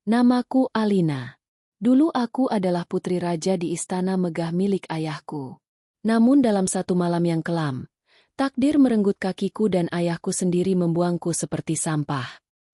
Namaku Alina. Dulu aku adalah putri raja di istana megah milik ayahku. Namun dalam satu malam yang kelam, takdir merenggut kakiku dan ayahku sendiri membuangku seperti sampah.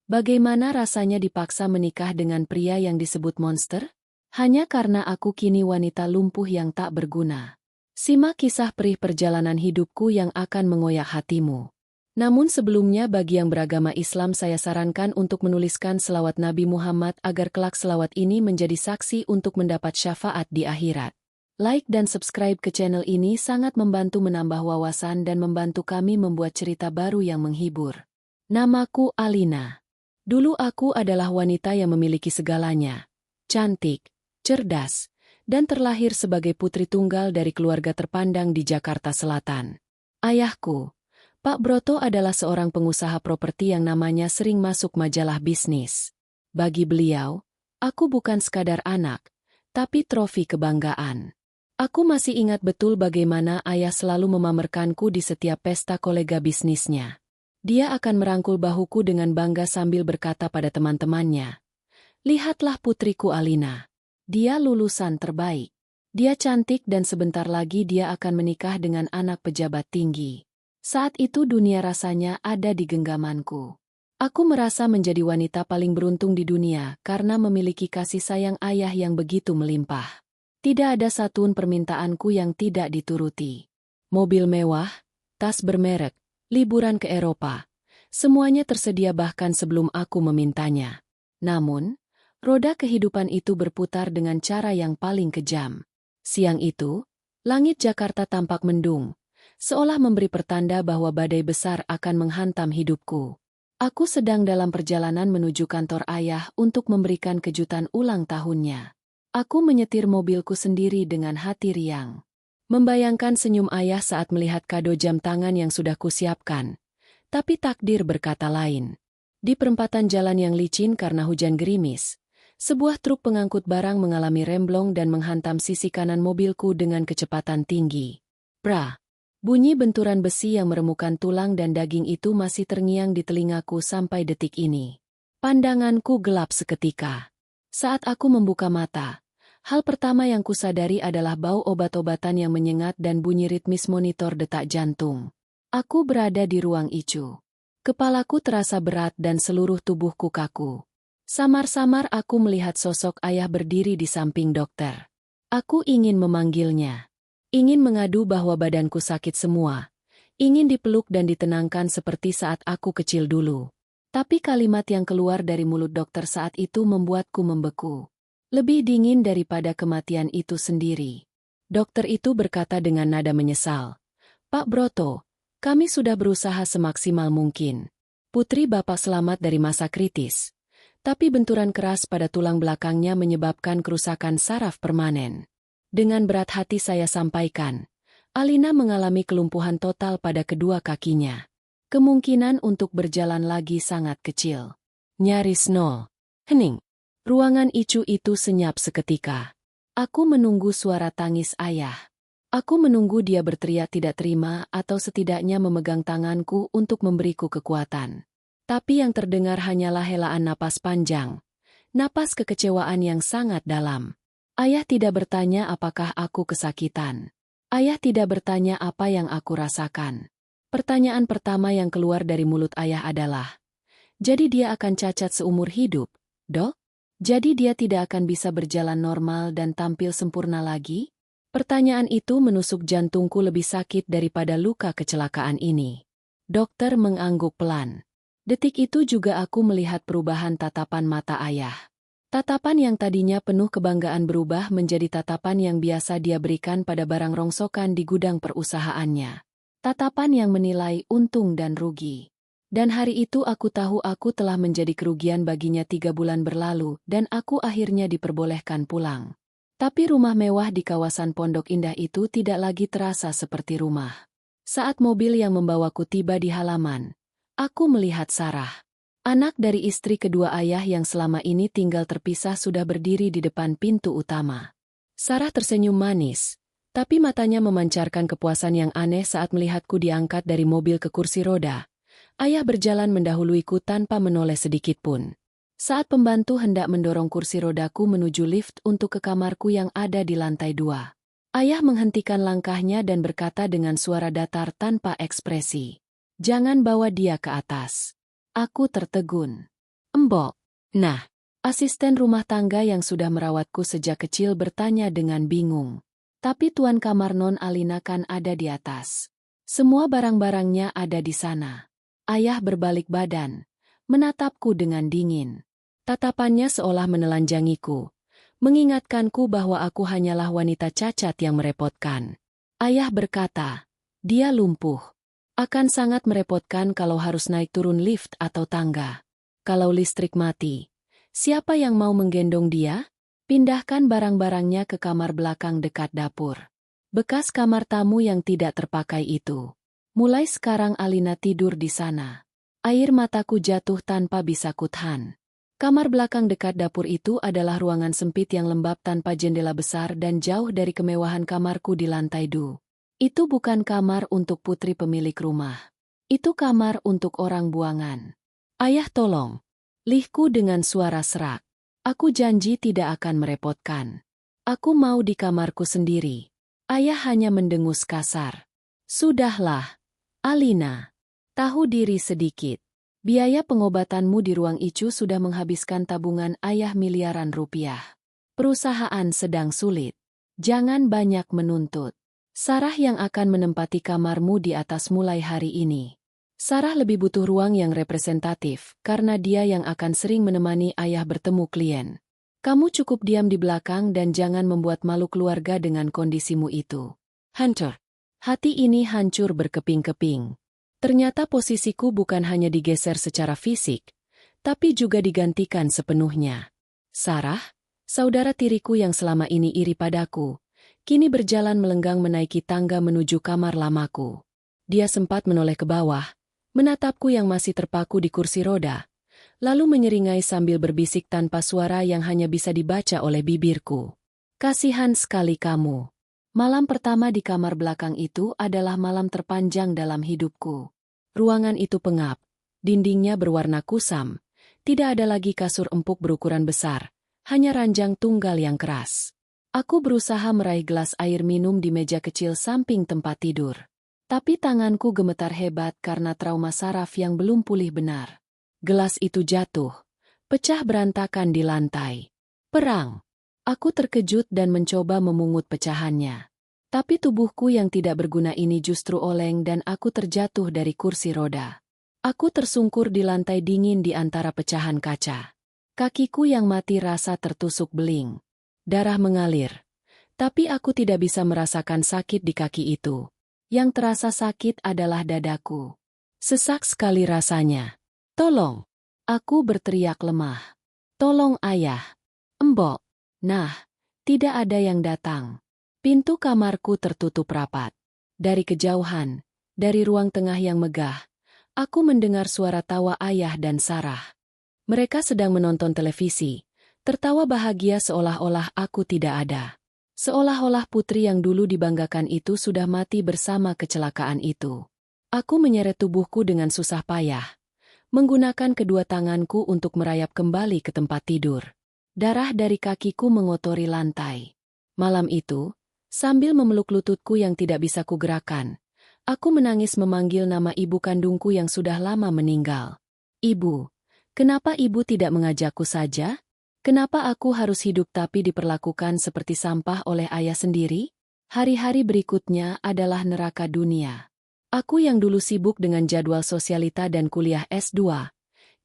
Bagaimana rasanya dipaksa menikah dengan pria yang disebut monster? Hanya karena aku kini wanita lumpuh yang tak berguna. Simak kisah perih perjalanan hidupku yang akan mengoyak hatimu. Namun sebelumnya bagi yang beragama Islam saya sarankan untuk menuliskan selawat Nabi Muhammad agar kelak selawat ini menjadi saksi untuk mendapat syafaat di akhirat. Like dan subscribe ke channel ini sangat membantu menambah wawasan dan membantu kami membuat cerita baru yang menghibur. Namaku Alina. Dulu aku adalah wanita yang memiliki segalanya. Cantik, cerdas, dan terlahir sebagai putri tunggal dari keluarga terpandang di Jakarta Selatan. Ayahku, Pak Broto adalah seorang pengusaha properti yang namanya sering masuk majalah bisnis. Bagi beliau, aku bukan sekadar anak, tapi trofi kebanggaan. Aku masih ingat betul bagaimana ayah selalu memamerkanku di setiap pesta kolega bisnisnya. Dia akan merangkul bahuku dengan bangga sambil berkata pada teman-temannya, "Lihatlah putriku Alina. Dia lulusan terbaik. Dia cantik dan sebentar lagi dia akan menikah dengan anak pejabat tinggi." Saat itu dunia rasanya ada di genggamanku. Aku merasa menjadi wanita paling beruntung di dunia karena memiliki kasih sayang ayah yang begitu melimpah. Tidak ada satupun permintaanku yang tidak dituruti. Mobil mewah, tas bermerek, liburan ke Eropa, semuanya tersedia bahkan sebelum aku memintanya. Namun, roda kehidupan itu berputar dengan cara yang paling kejam. Siang itu, langit Jakarta tampak mendung, seolah memberi pertanda bahwa badai besar akan menghantam hidupku. Aku sedang dalam perjalanan menuju kantor ayah untuk memberikan kejutan ulang tahunnya. Aku menyetir mobilku sendiri dengan hati riang. Membayangkan senyum ayah saat melihat kado jam tangan yang sudah kusiapkan. Tapi takdir berkata lain. Di perempatan jalan yang licin karena hujan gerimis, sebuah truk pengangkut barang mengalami remblong dan menghantam sisi kanan mobilku dengan kecepatan tinggi. Bra! Bunyi benturan besi yang meremukan tulang dan daging itu masih terngiang di telingaku sampai detik ini. Pandanganku gelap seketika. Saat aku membuka mata, hal pertama yang kusadari adalah bau obat-obatan yang menyengat dan bunyi ritmis monitor detak jantung. Aku berada di ruang ICU. Kepalaku terasa berat dan seluruh tubuhku kaku. Samar-samar aku melihat sosok ayah berdiri di samping dokter. Aku ingin memanggilnya. Ingin mengadu bahwa badanku sakit semua. Ingin dipeluk dan ditenangkan seperti saat aku kecil dulu. Tapi kalimat yang keluar dari mulut dokter saat itu membuatku membeku. Lebih dingin daripada kematian itu sendiri. Dokter itu berkata dengan nada menyesal, "Pak Broto, kami sudah berusaha semaksimal mungkin. Putri Bapak selamat dari masa kritis. Tapi benturan keras pada tulang belakangnya menyebabkan kerusakan saraf permanen." Dengan berat hati saya sampaikan, Alina mengalami kelumpuhan total pada kedua kakinya. Kemungkinan untuk berjalan lagi sangat kecil. Nyaris nol. Hening. Ruangan ICU itu senyap seketika. Aku menunggu suara tangis ayah. Aku menunggu dia berteriak tidak terima atau setidaknya memegang tanganku untuk memberiku kekuatan. Tapi yang terdengar hanyalah helaan napas panjang. Napas kekecewaan yang sangat dalam. Ayah tidak bertanya apakah aku kesakitan. Ayah tidak bertanya apa yang aku rasakan. Pertanyaan pertama yang keluar dari mulut ayah adalah, "Jadi dia akan cacat seumur hidup, Dok? Jadi dia tidak akan bisa berjalan normal dan tampil sempurna lagi?" Pertanyaan itu menusuk jantungku lebih sakit daripada luka kecelakaan ini. Dokter mengangguk pelan. Detik itu juga aku melihat perubahan tatapan mata ayah. Tatapan yang tadinya penuh kebanggaan berubah menjadi tatapan yang biasa dia berikan pada barang rongsokan di gudang perusahaannya. Tatapan yang menilai untung dan rugi. Dan hari itu aku tahu aku telah menjadi kerugian baginya 3 bulan berlalu dan aku akhirnya diperbolehkan pulang. Tapi rumah mewah di kawasan Pondok Indah itu tidak lagi terasa seperti rumah. Saat mobil yang membawaku tiba di halaman, aku melihat Sarah. Anak dari istri kedua ayah yang selama ini tinggal terpisah sudah berdiri di depan pintu utama. Sarah tersenyum manis, tapi matanya memancarkan kepuasan yang aneh saat melihatku diangkat dari mobil ke kursi roda. Ayah berjalan mendahuluiku tanpa menoleh sedikitpun. Saat pembantu hendak mendorong kursi rodaku menuju lift untuk ke kamarku yang ada di lantai 2, ayah menghentikan langkahnya dan berkata dengan suara datar tanpa ekspresi, "Jangan bawa dia ke atas." Aku tertegun. "Embok." Nah, asisten rumah tangga yang sudah merawatku sejak kecil bertanya dengan bingung. "Tapi tuan kamar Non Alina kan ada di atas. Semua barang-barangnya ada di sana." Ayah berbalik badan, menatapku dengan dingin. Tatapannya seolah menelanjangiku, mengingatkanku bahwa aku hanyalah wanita cacat yang merepotkan. Ayah berkata, "Dia lumpuh. Akan sangat merepotkan kalau harus naik turun lift atau tangga. Kalau listrik mati, siapa yang mau menggendong dia? Pindahkan barang-barangnya ke kamar belakang dekat dapur. Bekas kamar tamu yang tidak terpakai itu. Mulai sekarang Alina tidur di sana." Air mataku jatuh tanpa bisa kutahan. Kamar belakang dekat dapur itu adalah ruangan sempit yang lembab tanpa jendela besar dan jauh dari kemewahan kamarku di lantai 2. Itu bukan kamar untuk putri pemilik rumah. Itu kamar untuk orang buangan. "Ayah tolong." Lihku dengan suara serak. "Aku janji tidak akan merepotkan. Aku mau di kamarku sendiri." Ayah hanya mendengus kasar. "Sudahlah, Alina. Tahu diri sedikit. Biaya pengobatanmu di ruang ICU sudah menghabiskan tabungan ayah miliaran rupiah. Perusahaan sedang sulit. Jangan banyak menuntut. Sarah yang akan menempati kamarmu di atas mulai hari ini. Sarah lebih butuh ruang yang representatif karena dia yang akan sering menemani ayah bertemu klien. Kamu cukup diam di belakang dan jangan membuat malu keluarga dengan kondisimu itu." Hancur. Hati ini hancur berkeping-keping. Ternyata posisiku bukan hanya digeser secara fisik, tapi juga digantikan sepenuhnya. Sarah, saudara tiriku yang selama ini iri padaku, kini berjalan melenggang menaiki tangga menuju kamar lamaku. Dia sempat menoleh ke bawah, menatapku yang masih terpaku di kursi roda, lalu menyeringai sambil berbisik tanpa suara yang hanya bisa dibaca oleh bibirku. "Kasihan sekali kamu. Malam pertama di kamar belakang itu adalah malam terpanjang dalam hidupku." Ruangan itu pengap, dindingnya berwarna kusam, tidak ada lagi kasur empuk berukuran besar, hanya ranjang tunggal yang keras. Aku berusaha meraih gelas air minum di meja kecil samping tempat tidur. Tapi tanganku gemetar hebat karena trauma saraf yang belum pulih benar. Gelas itu jatuh, pecah berantakan di lantai. Perang. Aku terkejut dan mencoba memungut pecahannya. Tapi tubuhku yang tidak berguna ini justru oleng dan aku terjatuh dari kursi roda. Aku tersungkur di lantai dingin di antara pecahan kaca. Kakiku yang mati rasa tertusuk beling. Darah mengalir. Tapi aku tidak bisa merasakan sakit di kaki itu. Yang terasa sakit adalah dadaku. Sesak sekali rasanya. "Tolong!" Aku berteriak lemah. "Tolong ayah. Embok." Nah, tidak ada yang datang. Pintu kamarku tertutup rapat. Dari kejauhan, dari ruang tengah yang megah, aku mendengar suara tawa ayah dan Sarah. Mereka sedang menonton televisi, tertawa bahagia seolah-olah aku tidak ada. Seolah-olah putri yang dulu dibanggakan itu sudah mati bersama kecelakaan itu. Aku menyeret tubuhku dengan susah payah, menggunakan kedua tanganku untuk merayap kembali ke tempat tidur. Darah dari kakiku mengotori lantai. Malam itu, sambil memeluk lututku yang tidak bisa kugerakkan, aku menangis memanggil nama ibu kandungku yang sudah lama meninggal. "Ibu, kenapa ibu tidak mengajakku saja? Kenapa aku harus hidup tapi diperlakukan seperti sampah oleh ayah sendiri?" Hari-hari berikutnya adalah neraka dunia. Aku yang dulu sibuk dengan jadwal sosialita dan kuliah S2,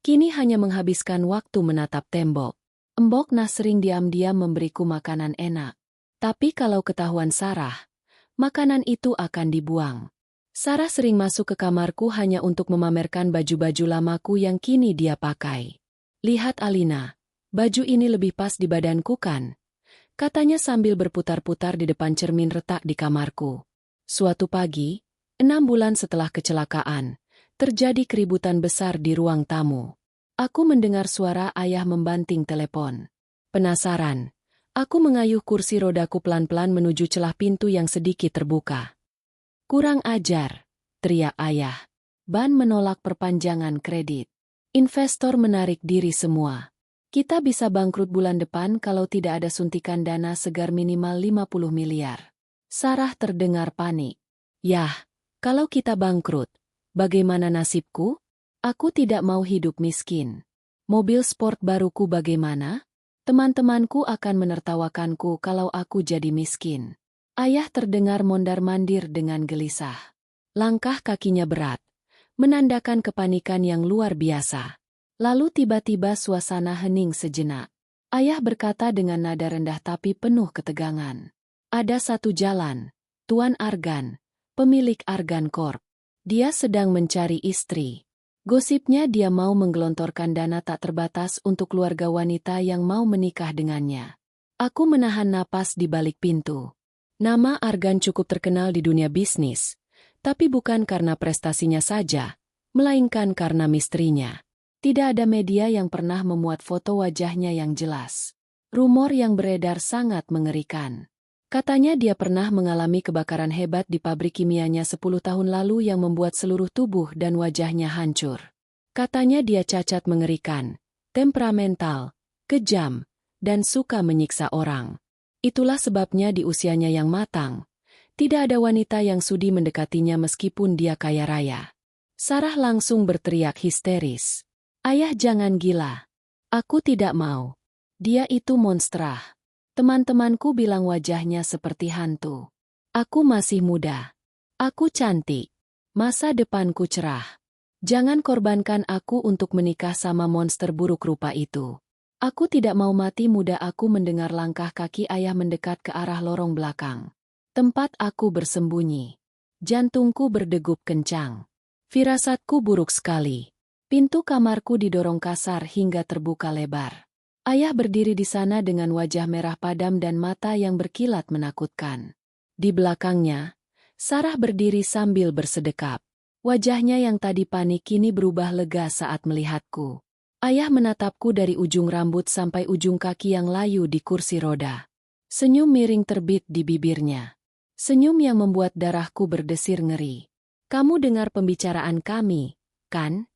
kini hanya menghabiskan waktu menatap tembok. Embok Nah sering diam-diam memberiku makanan enak. Tapi kalau ketahuan Sarah, makanan itu akan dibuang. Sarah sering masuk ke kamarku hanya untuk memamerkan baju-baju lamaku yang kini dia pakai. "Lihat Alina, baju ini lebih pas di badanku kan?" katanya sambil berputar-putar di depan cermin retak di kamarku. Suatu pagi, 6 bulan setelah kecelakaan, terjadi keributan besar di ruang tamu. Aku mendengar suara ayah membanting telepon. Penasaran, aku mengayuh kursi rodaku pelan-pelan menuju celah pintu yang sedikit terbuka. "Kurang ajar," teriak ayah. "Ban menolak perpanjangan kredit. Investor menarik diri semua." Kita bisa bangkrut bulan depan kalau tidak ada suntikan dana segar minimal 50 miliar. Sarah terdengar panik. Yah, kalau kita bangkrut, bagaimana nasibku? Aku tidak mau hidup miskin. Mobil sport baruku bagaimana? Teman-temanku akan menertawakanku kalau aku jadi miskin. Ayah terdengar mondar-mandir dengan gelisah. Langkah kakinya berat, menandakan kepanikan yang luar biasa. Lalu tiba-tiba suasana hening sejenak. Ayah berkata dengan nada rendah tapi penuh ketegangan. Ada satu jalan, Tuan Argan, pemilik Argan Corp. Dia sedang mencari istri. Gosipnya dia mau menggelontorkan dana tak terbatas untuk keluarga wanita yang mau menikah dengannya. Aku menahan napas di balik pintu. Nama Argan cukup terkenal di dunia bisnis, tapi bukan karena prestasinya saja, melainkan karena misterinya. Tidak ada media yang pernah memuat foto wajahnya yang jelas. Rumor yang beredar sangat mengerikan. Katanya dia pernah mengalami kebakaran hebat di pabrik kimianya 10 tahun lalu yang membuat seluruh tubuh dan wajahnya hancur. Katanya dia cacat mengerikan, temperamental, kejam, dan suka menyiksa orang. Itulah sebabnya di usianya yang matang, tidak ada wanita yang sudi mendekatinya meskipun dia kaya raya. Sarah langsung berteriak histeris. Ayah jangan gila. Aku tidak mau. Dia itu monstrah. Teman-temanku bilang wajahnya seperti hantu. Aku masih muda. Aku cantik. Masa depanku cerah. Jangan korbankan aku untuk menikah sama monster buruk rupa itu. Aku tidak mau mati muda. Aku mendengar langkah kaki ayah mendekat ke arah lorong belakang. Tempat aku bersembunyi. Jantungku berdegup kencang. Firasatku buruk sekali. Pintu kamarku didorong kasar hingga terbuka lebar. Ayah berdiri di sana dengan wajah merah padam dan mata yang berkilat menakutkan. Di belakangnya, Sarah berdiri sambil bersedekap. Wajahnya yang tadi panik kini berubah lega saat melihatku. Ayah menatapku dari ujung rambut sampai ujung kaki yang layu di kursi roda. Senyum miring terbit di bibirnya. Senyum yang membuat darahku berdesir ngeri. Kamu dengar pembicaraan kami, kan?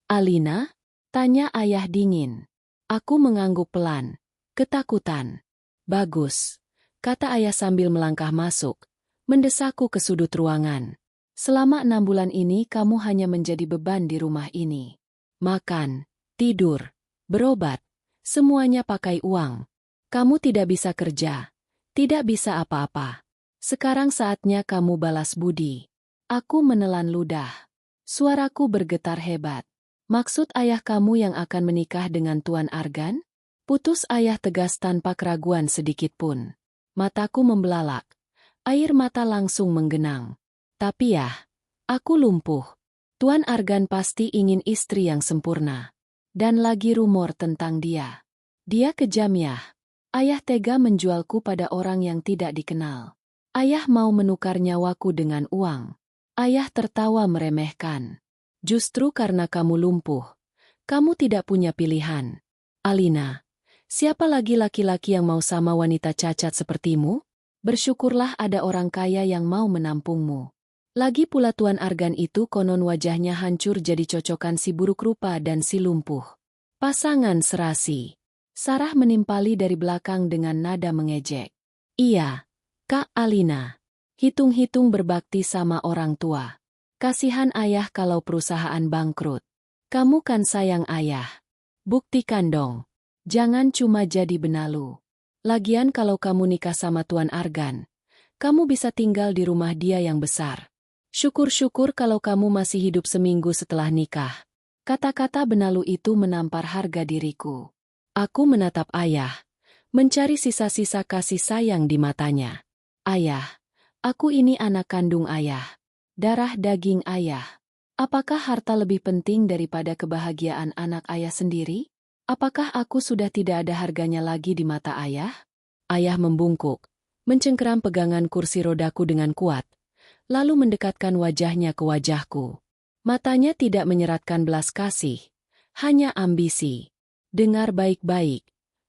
Alina? Tanya ayah dingin. Aku mengangguk pelan. Ketakutan. Bagus, kata ayah sambil melangkah masuk, mendesakku ke sudut ruangan. Selama 6 bulan ini kamu hanya menjadi beban di rumah ini. Makan, tidur, berobat, semuanya pakai uang. Kamu tidak bisa kerja, tidak bisa apa-apa. Sekarang saatnya kamu balas budi. Aku menelan ludah. Suaraku bergetar hebat. Maksud ayah kamu yang akan menikah dengan Tuan Argan? Putus ayah tegas tanpa keraguan sedikitpun. Mataku membelalak. Air mata langsung menggenang. Tapi ya, aku lumpuh. Tuan Argan pasti ingin istri yang sempurna. Dan lagi rumor tentang dia. Dia kejam ya. Ayah tega menjualku pada orang yang tidak dikenal. Ayah mau menukar nyawaku dengan uang. Ayah tertawa meremehkan. Justru karena kamu lumpuh, kamu tidak punya pilihan. Alina, siapa lagi laki-laki yang mau sama wanita cacat sepertimu? Bersyukurlah ada orang kaya yang mau menampungmu. Lagi pula Tuan Argan itu konon wajahnya hancur jadi cocokan si buruk rupa dan si lumpuh. Pasangan serasi. Sarah menimpali dari belakang dengan nada mengejek. Iya, Kak Alina. Hitung-hitung berbakti sama orang tua. Kasihan ayah kalau perusahaan bangkrut. Kamu kan sayang ayah. Buktikan dong. Jangan cuma jadi benalu. Lagian kalau kamu nikah sama Tuan Argan, kamu bisa tinggal di rumah dia yang besar. Syukur-syukur kalau kamu masih hidup seminggu setelah nikah. Kata-kata benalu itu menampar harga diriku. Aku menatap ayah, mencari sisa-sisa kasih sayang di matanya. Ayah, aku ini anak kandung ayah. Darah daging ayah. Apakah harta lebih penting daripada kebahagiaan anak ayah sendiri? Apakah aku sudah tidak ada harganya lagi di mata ayah? Ayah membungkuk, mencengkeram pegangan kursi rodaku dengan kuat, lalu mendekatkan wajahnya ke wajahku. Matanya tidak menyeratkan belas kasih, hanya ambisi. Dengar baik-baik.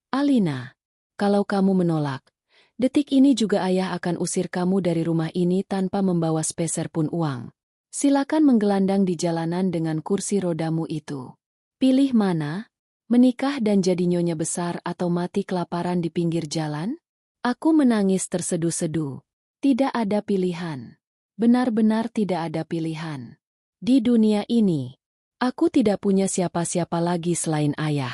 Alina, kalau kamu menolak, detik ini juga ayah akan usir kamu dari rumah ini tanpa membawa sepeser pun uang. Silakan menggelandang di jalanan dengan kursi rodamu itu. Pilih mana? Menikah dan jadi nyonya besar atau mati kelaparan di pinggir jalan? Aku menangis terseduh-seduh. Tidak ada pilihan. Benar-benar tidak ada pilihan. Di dunia ini, aku tidak punya siapa-siapa lagi selain ayah.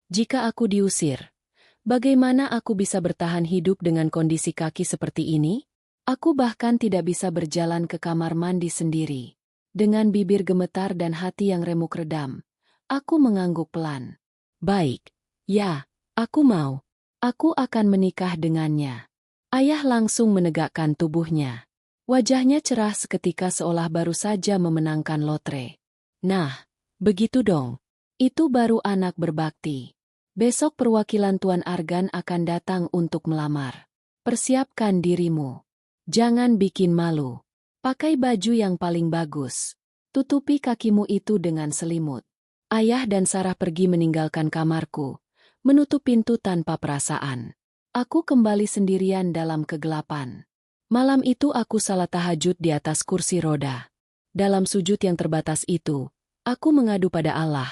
Jika aku diusir, bagaimana aku bisa bertahan hidup dengan kondisi kaki seperti ini? Aku bahkan tidak bisa berjalan ke kamar mandi sendiri. Dengan bibir gemetar dan hati yang remuk redam, aku mengangguk pelan. Baik, ya, aku mau. Aku akan menikah dengannya. Ayah langsung menegakkan tubuhnya. Wajahnya cerah seketika seolah baru saja memenangkan lotre. Nah, begitu dong. Itu baru anak berbakti. Besok perwakilan Tuan Argan akan datang untuk melamar. Persiapkan dirimu. Jangan bikin malu. Pakai baju yang paling bagus. Tutupi kakimu itu dengan selimut. Ayah dan Sarah pergi meninggalkan kamarku, menutup pintu tanpa perasaan. Aku kembali sendirian dalam kegelapan. Malam itu aku salah tahajud di atas kursi roda. Dalam sujud yang terbatas itu, aku mengadu pada Allah.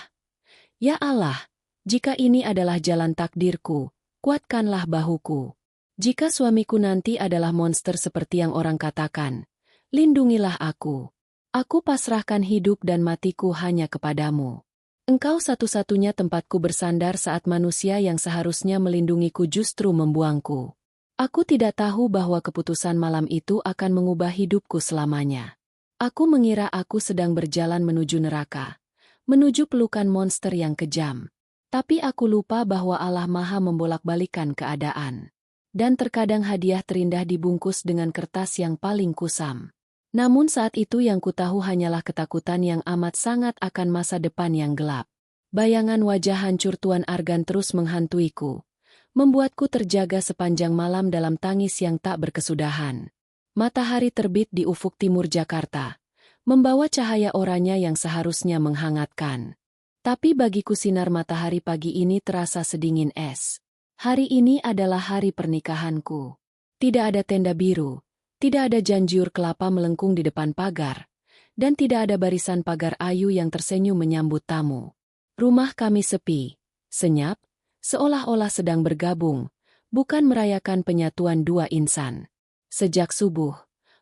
Ya Allah, jika ini adalah jalan takdirku, kuatkanlah bahuku. Jika suamiku nanti adalah monster seperti yang orang katakan, lindungilah aku. Aku pasrahkan hidup dan matiku hanya kepadamu. Engkau satu-satunya tempatku bersandar saat manusia yang seharusnya melindungiku justru membuangku. Aku tidak tahu bahwa keputusan malam itu akan mengubah hidupku selamanya. Aku mengira aku sedang berjalan menuju neraka, menuju pelukan monster yang kejam. Tapi aku lupa bahwa Allah Maha membolak-balikan keadaan. Dan terkadang hadiah terindah dibungkus dengan kertas yang paling kusam. Namun saat itu yang kutahu hanyalah ketakutan yang amat sangat akan masa depan yang gelap. Bayangan wajah hancur Tuan Argan terus menghantuiku, membuatku terjaga sepanjang malam dalam tangis yang tak berkesudahan. Matahari terbit di ufuk timur Jakarta, membawa cahaya oranye yang seharusnya menghangatkan. Tapi bagiku sinar matahari pagi ini terasa sedingin es. Hari ini adalah hari pernikahanku. Tidak ada tenda biru, tidak ada janjur kelapa melengkung di depan pagar, dan tidak ada barisan pagar ayu yang tersenyum menyambut tamu. Rumah kami sepi, senyap, seolah-olah sedang bergabung, bukan merayakan penyatuan dua insan. Sejak subuh,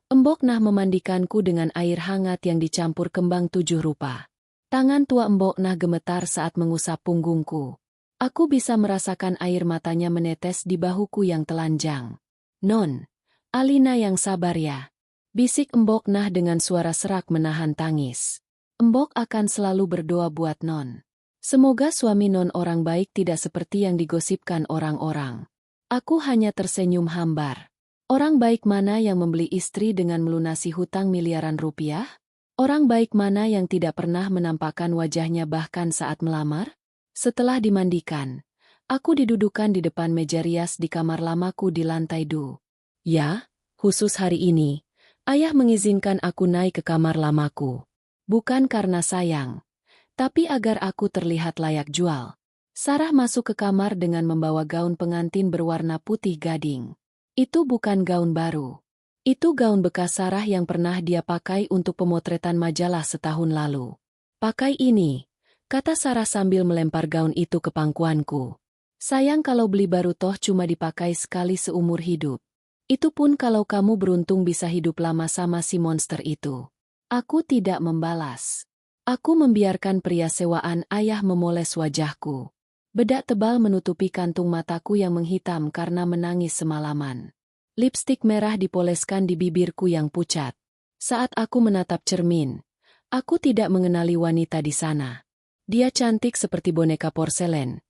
Embok Nah memandikanku dengan air hangat yang dicampur kembang 7 rupa. Tangan tua Embok Nah gemetar saat mengusap punggungku. Aku bisa merasakan air matanya menetes di bahuku yang telanjang. Non, Alina yang sabar ya. Bisik Embok Nah dengan suara serak menahan tangis. Embok akan selalu berdoa buat Non. Semoga suami Non orang baik tidak seperti yang digosipkan orang-orang. Aku hanya tersenyum hambar. Orang baik mana yang membeli istri dengan melunasi hutang miliaran rupiah? Orang baik mana yang tidak pernah menampakkan wajahnya bahkan saat melamar? Setelah dimandikan, aku didudukan di depan meja rias di kamar lamaku di lantai 2. Ya, khusus hari ini, ayah mengizinkan aku naik ke kamar lamaku. Bukan karena sayang, tapi agar aku terlihat layak jual. Sarah masuk ke kamar dengan membawa gaun pengantin berwarna putih gading. Itu bukan gaun baru. Itu gaun bekas Sarah yang pernah dia pakai untuk pemotretan majalah setahun lalu. Pakai ini, kata Sarah sambil melempar gaun itu ke pangkuanku. Sayang kalau beli baru toh cuma dipakai sekali seumur hidup. Itu pun kalau kamu beruntung bisa hidup lama sama si monster itu. Aku tidak membalas. Aku membiarkan pria sewaan ayah memoles wajahku. Bedak tebal menutupi kantung mataku yang menghitam karena menangis semalaman. Lipstik merah dipoleskan di bibirku yang pucat. Saat aku menatap cermin, aku tidak mengenali wanita di sana. Dia cantik seperti boneka porselen,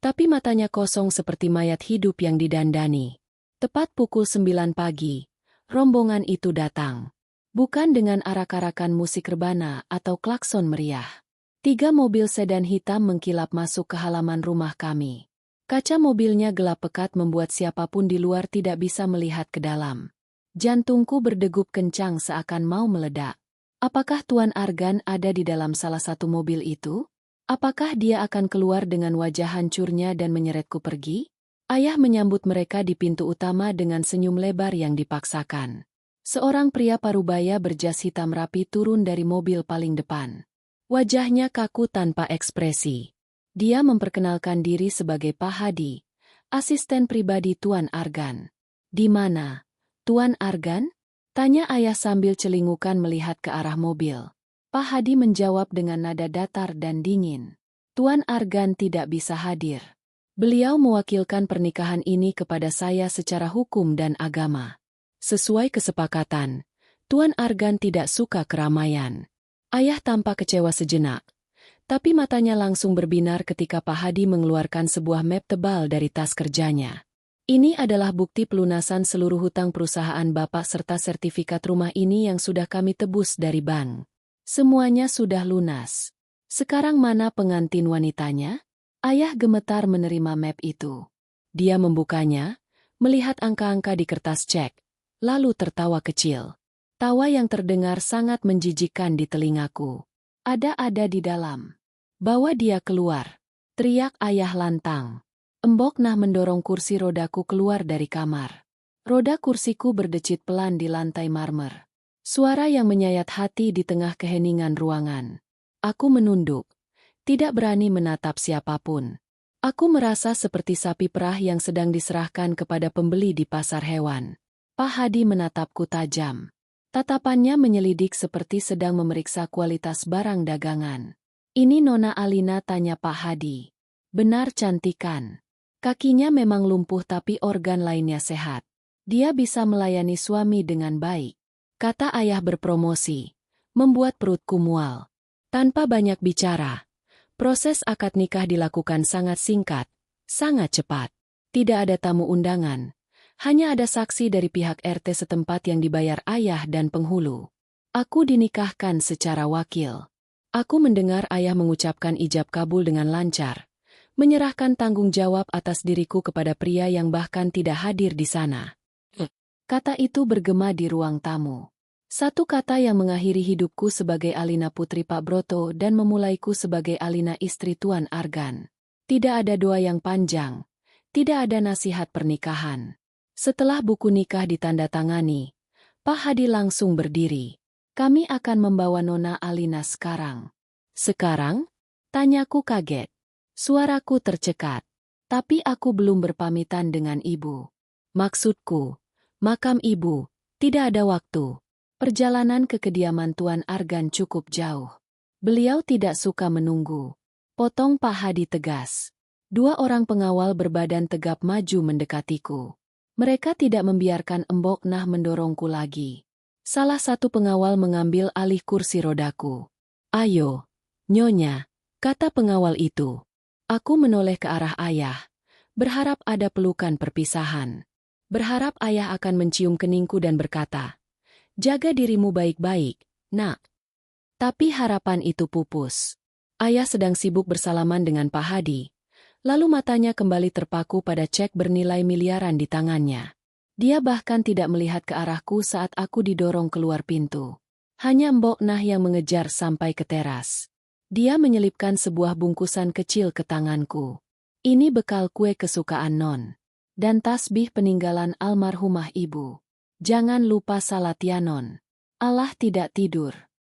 tapi matanya kosong seperti mayat hidup yang didandani. Tepat pukul 9 pagi, rombongan itu datang. Bukan dengan arak-arakan musik rebana atau klakson meriah. 3 mobil sedan hitam mengkilap masuk ke halaman rumah kami. Kaca mobilnya gelap pekat membuat siapapun di luar tidak bisa melihat ke dalam. Jantungku berdegup kencang seakan mau meledak. Apakah Tuan Argan ada di dalam salah satu mobil itu? Apakah dia akan keluar dengan wajah hancurnya dan menyeretku pergi? Ayah menyambut mereka di pintu utama dengan senyum lebar yang dipaksakan. Seorang pria parubaya berjas hitam rapi turun dari mobil paling depan. Wajahnya kaku tanpa ekspresi. Dia memperkenalkan diri sebagai Pak Hadi, asisten pribadi Tuan Argan. "Di mana, Tuan Argan?" tanya ayah sambil celingukan melihat ke arah mobil. Pak Hadi menjawab dengan nada datar dan dingin. "Tuan Argan tidak bisa hadir. Beliau mewakilkan pernikahan ini kepada saya secara hukum dan agama. Sesuai kesepakatan, Tuan Argan tidak suka keramaian." Ayah tampak kecewa sejenak, tapi matanya langsung berbinar ketika Pak Hadi mengeluarkan sebuah map tebal dari tas kerjanya. "Ini adalah bukti pelunasan seluruh hutang perusahaan Bapak serta sertifikat rumah ini yang sudah kami tebus dari bank. Semuanya sudah lunas. Sekarang mana pengantin wanitanya?" Ayah gemetar menerima map itu. Dia membukanya, melihat angka-angka di kertas cek, lalu tertawa kecil. Tawa yang terdengar sangat menjijikkan di telingaku. "Ada di dalam. Bawa dia keluar," teriak ayah lantang. Embok Nah mendorong kursi rodaku keluar dari kamar. Roda kursiku berdecit pelan di lantai marmer. Suara yang menyayat hati di tengah keheningan ruangan. Aku menunduk, tidak berani menatap siapapun. Aku merasa seperti sapi perah yang sedang diserahkan kepada pembeli di pasar hewan. Pak Hadi menatapku tajam. Tatapannya menyelidik seperti sedang memeriksa kualitas barang dagangan. "Ini Nona Alina?" tanya Pak Hadi. "Benar, cantikan. Kakinya memang lumpuh tapi organ lainnya sehat. Dia bisa melayani suami dengan baik," kata ayah berpromosi, membuat perutku mual. Tanpa banyak bicara, proses akad nikah dilakukan sangat singkat, sangat cepat. Tidak ada tamu undangan, hanya ada saksi dari pihak RT setempat yang dibayar ayah dan penghulu. Aku dinikahkan secara wakil. Aku mendengar ayah mengucapkan ijab kabul dengan lancar, menyerahkan tanggung jawab atas diriku kepada pria yang bahkan tidak hadir di sana. Kata itu bergema di ruang tamu. Satu kata yang mengakhiri hidupku sebagai Alina putri Pak Broto dan memulaiku sebagai Alina istri Tuan Argan. Tidak ada doa yang panjang, tidak ada nasihat pernikahan. Setelah buku nikah ditandatangani, Pak Hadi langsung berdiri. "Kami akan membawa Nona Alina sekarang." "Sekarang?" tanyaku kaget. Suaraku tercekat. "Tapi aku belum berpamitan dengan ibu." "Maksudku, makam ibu, tidak ada waktu." Perjalanan ke kediaman Tuan Argan cukup jauh. Beliau tidak suka menunggu. Potong Pak Hadi tegas. Dua orang pengawal berbadan tegap maju mendekatiku. Mereka tidak membiarkan Embok Nah mendorongku lagi. Salah satu pengawal mengambil alih kursi rodaku. "Ayo, Nyonya," kata pengawal itu. Aku menoleh ke arah ayah, berharap ada pelukan perpisahan. Berharap ayah akan mencium keningku dan berkata, "Jaga dirimu baik-baik, Nak." Tapi harapan itu pupus. Ayah sedang sibuk bersalaman dengan Pak Hadi, lalu matanya kembali terpaku pada cek bernilai miliaran di tangannya. Dia bahkan tidak melihat ke arahku saat aku didorong keluar pintu. Hanya Mbok Nah yang mengejar sampai ke teras. Dia menyelipkan sebuah bungkusan kecil ke tanganku. "Ini bekal kue kesukaan Non. Dan tasbih peninggalan almarhumah ibu. Jangan lupa salat ya Non. Allah tidak tidur."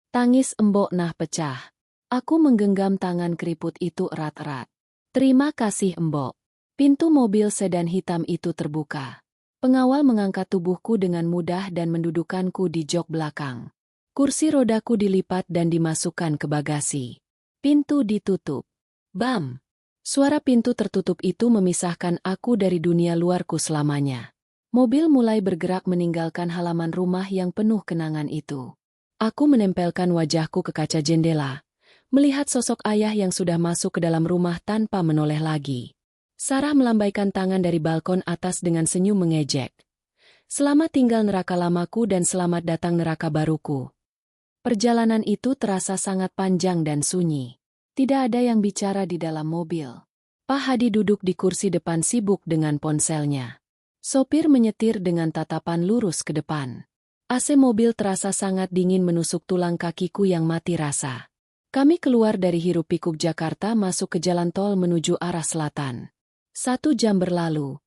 Tangis Mbok Nah pecah. Aku menggenggam tangan keriput itu erat-erat. "Terima kasih Mbok." Pintu mobil sedan hitam itu terbuka. Pengawal mengangkat tubuhku dengan mudah dan mendudukkanku di jok belakang. Kursi rodaku dilipat dan dimasukkan ke bagasi. Pintu ditutup. Bam! Suara pintu tertutup itu memisahkan aku dari dunia luarku selamanya. Mobil mulai bergerak meninggalkan halaman rumah yang penuh kenangan itu. Aku menempelkan wajahku ke kaca jendela, melihat sosok ayah yang sudah masuk ke dalam rumah tanpa menoleh lagi. Sarah melambaikan tangan dari balkon atas dengan senyum mengejek. "Selamat tinggal neraka lamaku dan selamat datang neraka baruku." Perjalanan itu terasa sangat panjang dan sunyi. Tidak ada yang bicara di dalam mobil. Pak Hadi duduk di kursi depan sibuk dengan ponselnya. Sopir menyetir dengan tatapan lurus ke depan. AC mobil terasa sangat dingin menusuk tulang kakiku yang mati rasa. Kami keluar dari hiruk-pikuk Jakarta masuk ke jalan tol menuju arah selatan. 1 jam berlalu,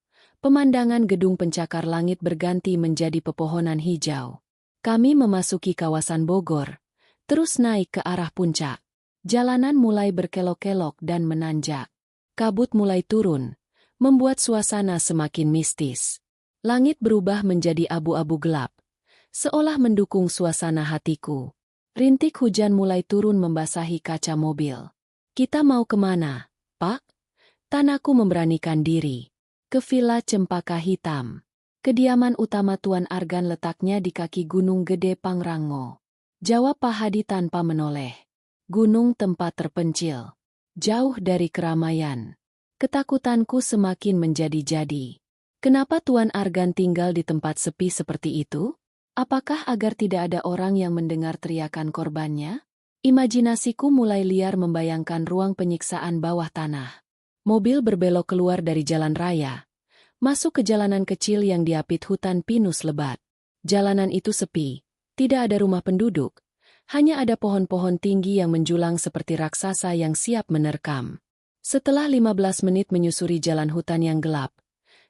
pemandangan gedung pencakar langit berganti menjadi pepohonan hijau. Kami memasuki kawasan Bogor, terus naik ke arah puncak. Jalanan mulai berkelok-kelok dan menanjak. Kabut mulai turun, membuat suasana semakin mistis. Langit berubah menjadi abu-abu gelap, seolah mendukung suasana hatiku. Rintik hujan mulai turun membasahi kaca mobil. Kita mau kemana, Pak? Tanahku memberanikan diri. Ke Villa Cempaka Hitam. Kediaman utama Tuan Argan letaknya di kaki Gunung Gede Pangrango. Jawab Pak Hadi tanpa menoleh. Gunung tempat terpencil. Jauh dari keramaian. Ketakutanku semakin menjadi-jadi. Kenapa Tuan Argan tinggal di tempat sepi seperti itu? Apakah agar tidak ada orang yang mendengar teriakan korbannya? Imajinasiku mulai liar membayangkan ruang penyiksaan bawah tanah. Mobil berbelok keluar dari jalan raya, masuk ke jalanan kecil yang diapit hutan pinus lebat. Jalanan itu sepi, tidak ada rumah penduduk, hanya ada pohon-pohon tinggi yang menjulang seperti raksasa yang siap menerkam. Setelah 15 menit menyusuri jalan hutan yang gelap,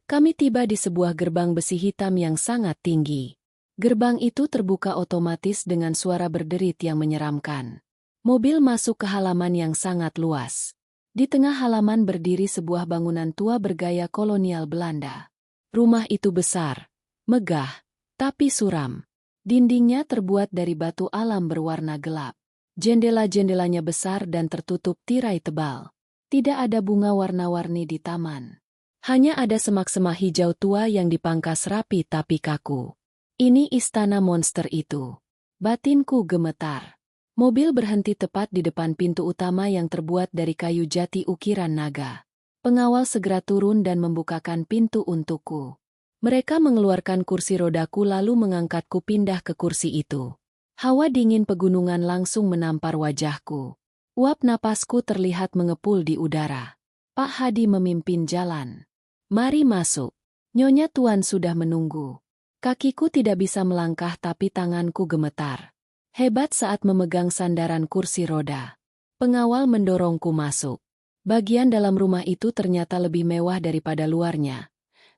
kami tiba di sebuah gerbang besi hitam yang sangat tinggi. Gerbang itu terbuka otomatis dengan suara berderit yang menyeramkan. Mobil masuk ke halaman yang sangat luas. Di tengah halaman berdiri sebuah bangunan tua bergaya kolonial Belanda. Rumah itu besar, megah, tapi suram. Dindingnya terbuat dari batu alam berwarna gelap. Jendela-jendelanya besar dan tertutup tirai tebal. Tidak ada bunga warna-warni di taman. Hanya ada semak-semak hijau tua yang dipangkas rapi tapi kaku. Ini istana monster itu. Batinku gemetar. Mobil berhenti tepat di depan pintu utama yang terbuat dari kayu jati ukiran naga. Pengawal segera turun dan membukakan pintu untukku. Mereka mengeluarkan kursi rodaku lalu mengangkatku pindah ke kursi itu. Hawa dingin pegunungan langsung menampar wajahku. Uap napasku terlihat mengepul di udara. Pak Hadi memimpin jalan. Mari masuk. Nyonya Tuan sudah menunggu. Kakiku tidak bisa melangkah tapi tanganku gemetar. Hebat saat memegang sandaran kursi roda. Pengawal mendorongku masuk. Bagian dalam rumah itu ternyata lebih mewah daripada luarnya.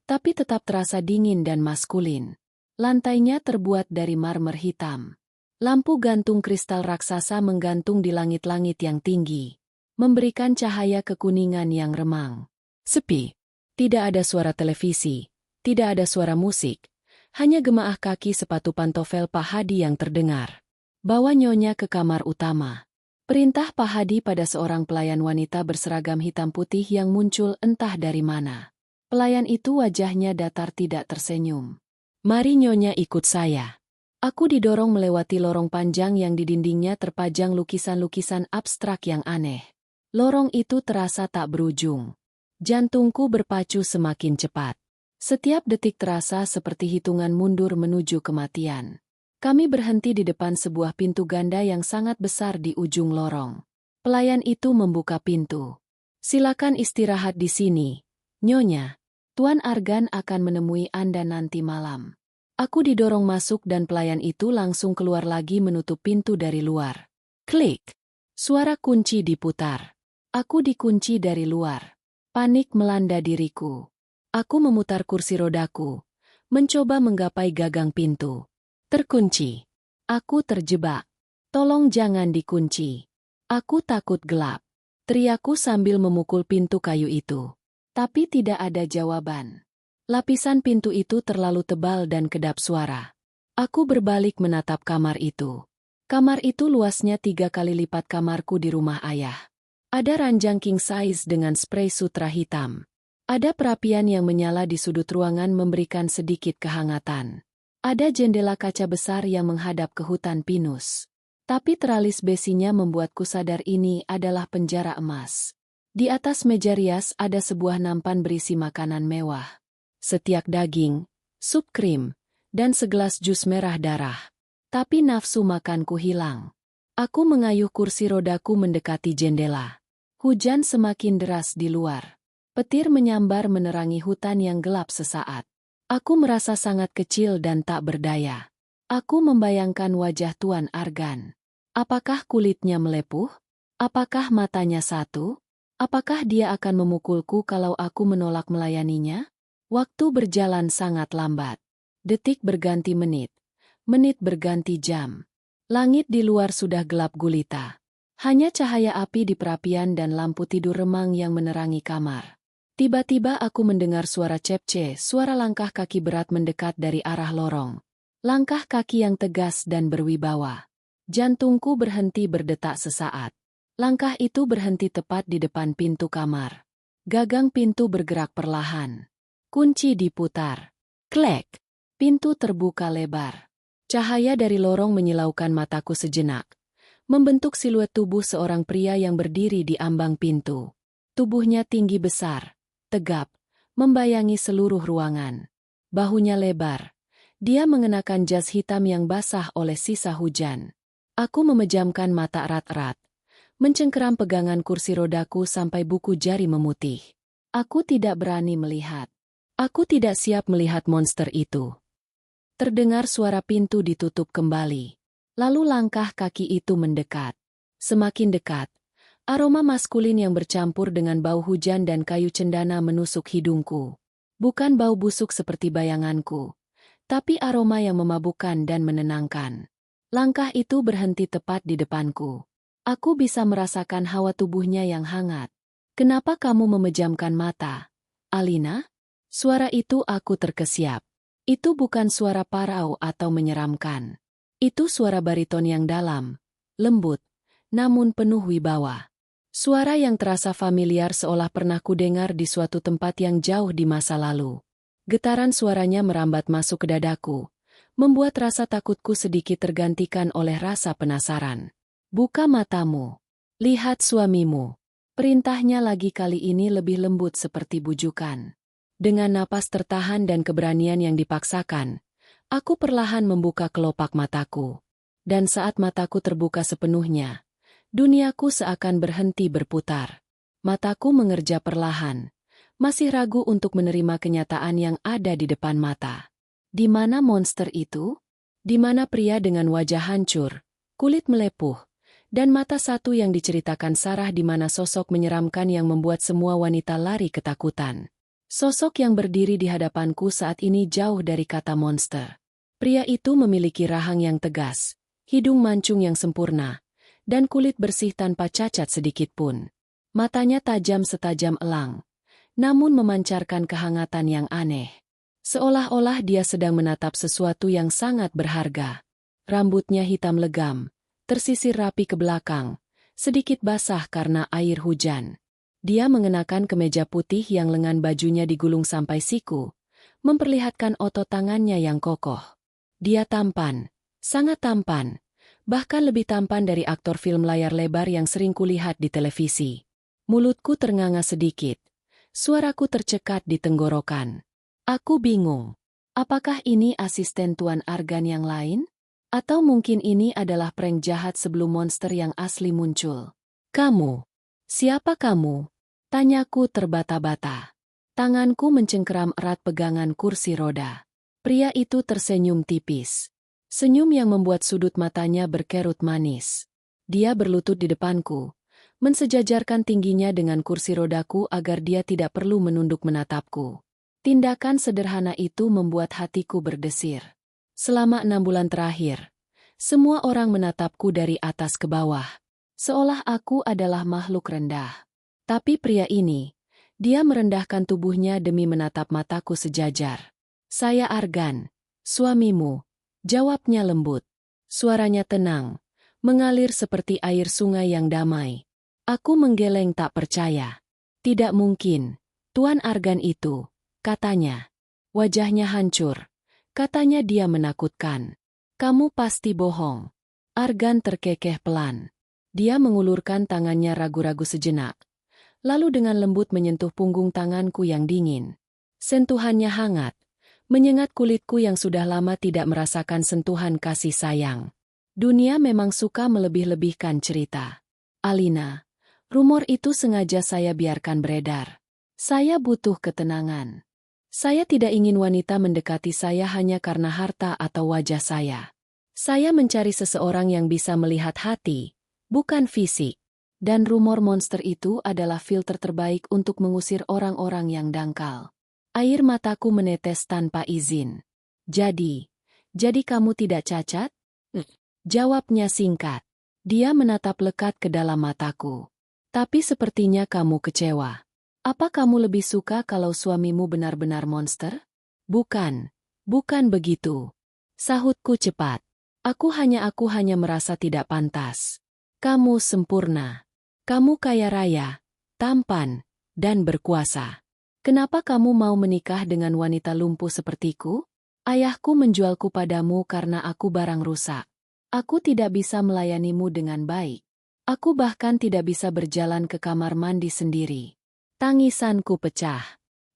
Tapi tetap terasa dingin dan maskulin. Lantainya terbuat dari marmer hitam. Lampu gantung kristal raksasa menggantung di langit-langit yang tinggi. Memberikan cahaya kekuningan yang remang. Sepi. Tidak ada suara televisi, tidak ada suara musik, hanya gemaah kaki sepatu pantofel Pak Hadi yang terdengar. Bawa nyonya ke kamar utama. Perintah Pak Hadi pada seorang pelayan wanita berseragam hitam putih yang muncul entah dari mana. Pelayan itu wajahnya datar tidak tersenyum. Mari nyonya ikut saya. Aku didorong melewati lorong panjang yang di dindingnya terpajang lukisan-lukisan abstrak yang aneh. Lorong itu terasa tak berujung. Jantungku berpacu semakin cepat. Setiap detik terasa seperti hitungan mundur menuju kematian. Kami berhenti di depan sebuah pintu ganda yang sangat besar di ujung lorong. Pelayan itu membuka pintu. Silakan istirahat di sini, Nyonya. Tuan Argan akan menemui Anda nanti malam. Aku didorong masuk dan pelayan itu langsung keluar lagi menutup pintu dari luar. Klik. Suara kunci diputar. Aku dikunci dari luar. Panik melanda diriku. Aku memutar kursi rodaku, mencoba menggapai gagang pintu. Terkunci. Aku terjebak. Tolong jangan dikunci. Aku takut gelap. Teriakku sambil memukul pintu kayu itu. Tapi tidak ada jawaban. Lapisan pintu itu terlalu tebal dan kedap suara. Aku berbalik menatap kamar itu. Kamar itu luasnya 3 kali lipat kamarku di rumah ayah. Ada ranjang king size dengan sprei sutra hitam. Ada perapian yang menyala di sudut ruangan memberikan sedikit kehangatan. Ada jendela kaca besar yang menghadap ke hutan pinus. Tapi teralis besinya membuatku sadar ini adalah penjara emas. Di atas meja rias ada sebuah nampan berisi makanan mewah. Setiak daging, sup krim, dan segelas jus merah darah. Tapi nafsu makanku hilang. Aku mengayuh kursi rodaku mendekati jendela. Hujan semakin deras di luar. Petir menyambar menerangi hutan yang gelap sesaat. Aku merasa sangat kecil dan tak berdaya. Aku membayangkan wajah Tuan Argan. Apakah kulitnya melepuh? Apakah matanya satu? Apakah dia akan memukulku kalau aku menolak melayaninya? Waktu berjalan sangat lambat. Detik berganti menit. Menit berganti jam. Langit di luar sudah gelap gulita. Hanya cahaya api di perapian dan lampu tidur remang yang menerangi kamar. Tiba-tiba aku mendengar suara cepce, suara langkah kaki berat mendekat dari arah lorong. Langkah kaki yang tegas dan berwibawa. Jantungku berhenti berdetak sesaat. Langkah itu berhenti tepat di depan pintu kamar. Gagang pintu bergerak perlahan. Kunci diputar. Klek! Pintu terbuka lebar. Cahaya dari lorong menyilaukan mataku sejenak. Membentuk siluet tubuh seorang pria yang berdiri di ambang pintu. Tubuhnya tinggi besar, tegap, membayangi seluruh ruangan. Bahunya lebar. Dia mengenakan jas hitam yang basah oleh sisa hujan. Aku memejamkan mata erat-erat, mencengkeram pegangan kursi rodaku sampai buku jari memutih. Aku tidak berani melihat. Aku tidak siap melihat monster itu. Terdengar suara pintu ditutup kembali. Lalu langkah kaki itu mendekat. Semakin dekat, aroma maskulin yang bercampur dengan bau hujan dan kayu cendana menusuk hidungku. Bukan bau busuk seperti bayanganku, tapi aroma yang memabukkan dan menenangkan. Langkah itu berhenti tepat di depanku. Aku bisa merasakan hawa tubuhnya yang hangat. "Kenapa kamu memejamkan mata, Alina?" Suara itu aku terkesiap. Itu bukan suara parau atau menyeramkan. Itu suara bariton yang dalam, lembut, namun penuh wibawa. Suara yang terasa familiar seolah pernah kudengar di suatu tempat yang jauh di masa lalu. Getaran suaranya merambat masuk ke dadaku, membuat rasa takutku sedikit tergantikan oleh rasa penasaran. "Buka matamu. Lihat suamimu." Perintahnya lagi kali ini lebih lembut seperti bujukan. Dengan napas tertahan dan keberanian yang dipaksakan, aku perlahan membuka kelopak mataku. Dan saat mataku terbuka sepenuhnya, duniaku seakan berhenti berputar. Mataku mengerja perlahan, masih ragu untuk menerima kenyataan yang ada di depan mata. Di mana monster itu? Di mana pria dengan wajah hancur, kulit melepuh, dan mata satu yang diceritakan Sarah, di mana sosok menyeramkan yang membuat semua wanita lari ketakutan? Sosok yang berdiri di hadapanku saat ini jauh dari kata monster. Pria itu memiliki rahang yang tegas, hidung mancung yang sempurna, dan kulit bersih tanpa cacat sedikit pun. Matanya tajam setajam elang, namun memancarkan kehangatan yang aneh. Seolah-olah dia sedang menatap sesuatu yang sangat berharga. Rambutnya hitam legam, tersisir rapi ke belakang, sedikit basah karena air hujan. Dia mengenakan kemeja putih yang lengan bajunya digulung sampai siku, memperlihatkan otot tangannya yang kokoh. Dia tampan, sangat tampan, bahkan lebih tampan dari aktor film layar lebar yang sering kulihat di televisi. Mulutku ternganga sedikit, suaraku tercekat di tenggorokan. Aku bingung, apakah ini asisten Tuan Argan yang lain? Atau mungkin ini adalah prank jahat sebelum monster yang asli muncul? "Kamu? Siapa kamu?" Tanyaku terbata-bata. Tanganku mencengkeram erat pegangan kursi roda. Pria itu tersenyum tipis. Senyum yang membuat sudut matanya berkerut manis. Dia berlutut di depanku, mensejajarkan tingginya dengan kursi rodaku agar dia tidak perlu menunduk menatapku. Tindakan sederhana itu membuat hatiku berdesir. Selama 6 bulan terakhir, semua orang menatapku dari atas ke bawah, seolah aku adalah makhluk rendah. Tapi pria ini, dia merendahkan tubuhnya demi menatap mataku sejajar. "Saya Argan, suamimu," jawabnya lembut. Suaranya tenang, mengalir seperti air sungai yang damai. Aku menggeleng tak percaya. "Tidak mungkin, Tuan Argan itu," katanya. Wajahnya hancur. Katanya dia menakutkan. "Kamu pasti bohong." Argan terkekeh pelan. Dia mengulurkan tangannya ragu-ragu sejenak, lalu dengan lembut menyentuh punggung tanganku yang dingin. Sentuhannya hangat, menyengat kulitku yang sudah lama tidak merasakan sentuhan kasih sayang. Dunia memang suka melebih-lebihkan cerita. "Alina, rumor itu sengaja saya biarkan beredar. Saya butuh ketenangan. Saya tidak ingin wanita mendekati saya hanya karena harta atau wajah saya. Saya mencari seseorang yang bisa melihat hati, bukan fisik. Dan rumor monster itu adalah filter terbaik untuk mengusir orang-orang yang dangkal." Air mataku menetes tanpa izin. Jadi kamu tidak cacat?" Jawabnya singkat. Dia menatap lekat ke dalam mataku. Tapi sepertinya kamu kecewa. Apa kamu lebih suka kalau suamimu benar-benar monster? Bukan, bukan begitu. Sahutku cepat. Aku hanya merasa tidak pantas. Kamu sempurna. Kamu kaya raya, tampan, dan berkuasa. Kenapa kamu mau menikah dengan wanita lumpuh sepertiku? Ayahku menjualku padamu karena aku barang rusak. Aku tidak bisa melayanimu dengan baik. Aku bahkan tidak bisa berjalan ke kamar mandi sendiri. Tangisanku pecah.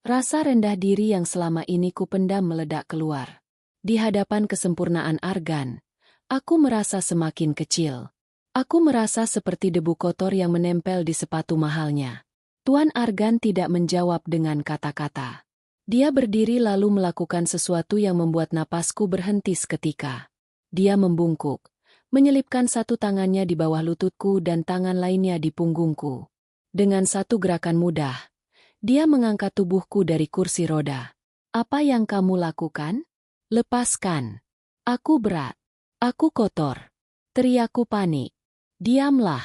Rasa rendah diri yang selama ini kupendam meledak keluar. Di hadapan kesempurnaan Argan, aku merasa semakin kecil. Aku merasa seperti debu kotor yang menempel di sepatu mahalnya. Tuan Argan tidak menjawab dengan kata-kata. Dia berdiri lalu melakukan sesuatu yang membuat napasku berhenti seketika. Dia membungkuk, menyelipkan satu tangannya di bawah lututku dan tangan lainnya di punggungku. Dengan satu gerakan mudah, dia mengangkat tubuhku dari kursi roda. Apa yang kamu lakukan? Lepaskan. Aku berat. Aku kotor. Teriakku panik. Diamlah.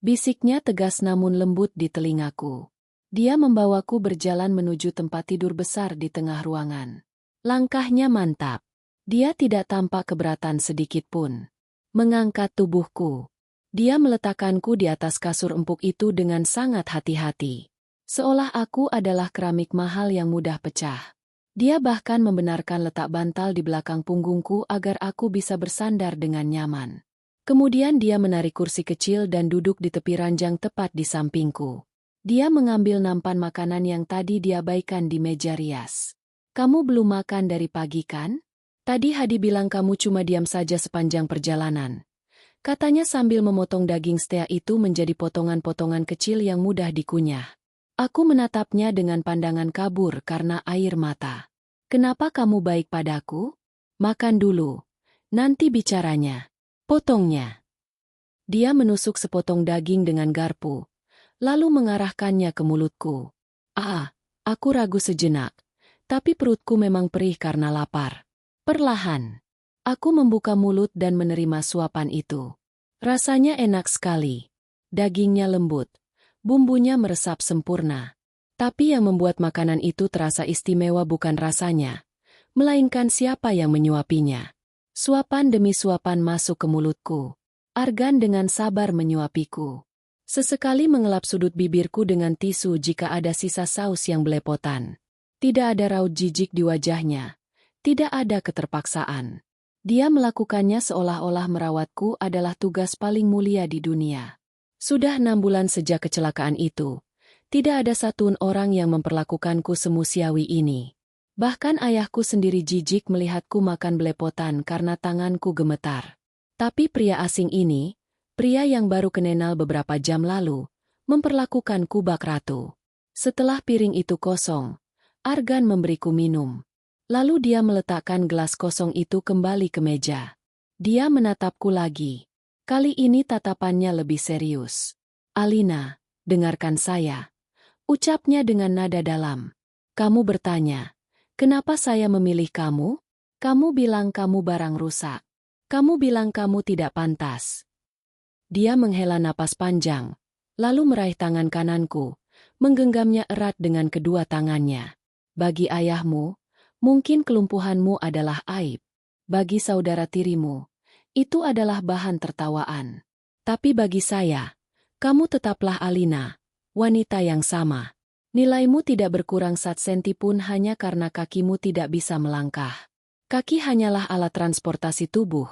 Bisiknya tegas namun lembut di telingaku. Dia membawaku berjalan menuju tempat tidur besar di tengah ruangan. Langkahnya mantap. Dia tidak tampak keberatan sedikit pun. Mengangkat tubuhku. Dia meletakkanku di atas kasur empuk itu dengan sangat hati-hati. Seolah aku adalah keramik mahal yang mudah pecah. Dia bahkan membenarkan letak bantal di belakang punggungku agar aku bisa bersandar dengan nyaman. Kemudian dia menarik kursi kecil dan duduk di tepi ranjang tepat di sampingku. Dia mengambil nampan makanan yang tadi diabaikan di meja rias. Kamu belum makan dari pagi kan? Tadi Hadi bilang kamu cuma diam saja sepanjang perjalanan. Katanya sambil memotong daging steak itu menjadi potongan-potongan kecil yang mudah dikunyah. Aku menatapnya dengan pandangan kabur karena air mata. Kenapa kamu baik padaku? Makan dulu. Nanti bicaranya. Potongnya. Dia menusuk sepotong daging dengan garpu, lalu mengarahkannya ke mulutku. Aku ragu sejenak, tapi perutku memang perih karena lapar. Perlahan, aku membuka mulut dan menerima suapan itu. Rasanya enak sekali. Dagingnya lembut, bumbunya meresap sempurna. Tapi yang membuat makanan itu terasa istimewa bukan rasanya, melainkan siapa yang menyuapinya. Suapan demi suapan masuk ke mulutku. Argan dengan sabar menyuapiku. Sesekali mengelap sudut bibirku dengan tisu jika ada sisa saus yang belepotan. Tidak ada raut jijik di wajahnya. Tidak ada keterpaksaan. Dia melakukannya seolah-olah merawatku adalah tugas paling mulia di dunia. Sudah 6 bulan sejak kecelakaan itu. Tidak ada satupun orang yang memperlakukanku semusiawi ini. Bahkan ayahku sendiri jijik melihatku makan belepotan karena tanganku gemetar. Tapi pria asing ini, pria yang baru kenal beberapa jam lalu, memperlakukanku bak ratu. Setelah piring itu kosong, Argan memberiku minum. Lalu dia meletakkan gelas kosong itu kembali ke meja. Dia menatapku lagi. Kali ini tatapannya lebih serius. Alina, dengarkan saya. Ucapnya dengan nada dalam. Kamu bertanya, kenapa saya memilih kamu? Kamu bilang kamu barang rusak. Kamu bilang kamu tidak pantas. Dia menghela napas panjang, lalu meraih tangan kananku, menggenggamnya erat dengan kedua tangannya. Bagi ayahmu, mungkin kelumpuhanmu adalah aib. Bagi saudara tirimu, itu adalah bahan tertawaan. Tapi bagi saya, kamu tetaplah Alina, wanita yang sama. Nilaimu tidak berkurang 1 senti pun hanya karena kakimu tidak bisa melangkah. Kaki hanyalah alat transportasi tubuh,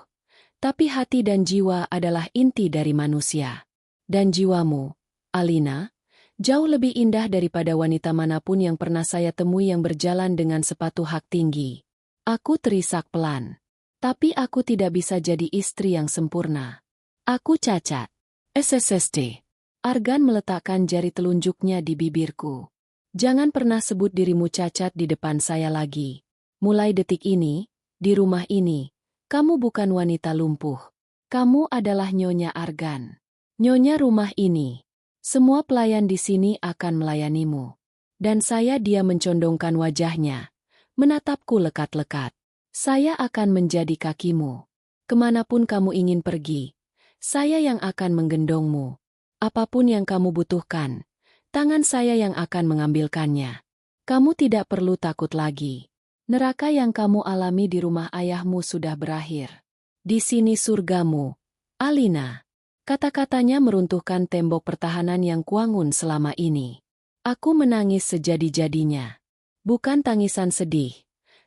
tapi hati dan jiwa adalah inti dari manusia. Dan jiwamu, Alina, jauh lebih indah daripada wanita manapun yang pernah saya temui yang berjalan dengan sepatu hak tinggi. Aku terisak pelan. Tapi aku tidak bisa jadi istri yang sempurna. Aku cacat. SSSD. Argan meletakkan jari telunjuknya di bibirku. Jangan pernah sebut dirimu cacat di depan saya lagi. Mulai detik ini, di rumah ini, kamu bukan wanita lumpuh. Kamu adalah Nyonya Argan. Nyonya rumah ini. Semua pelayan di sini akan melayanimu. Dan dia mencondongkan wajahnya, menatapku lekat-lekat. Saya akan menjadi kakimu. Kemanapun kamu ingin pergi, Saya yang akan menggendongmu. Apapun yang kamu butuhkan, tangan saya yang akan mengambilkannya. Kamu tidak perlu takut lagi. Neraka yang kamu alami di rumah ayahmu sudah berakhir. Di sini surgamu, Alina. Kata-katanya meruntuhkan tembok pertahanan yang kuangun selama ini. Aku menangis sejadi-jadinya. Bukan tangisan sedih,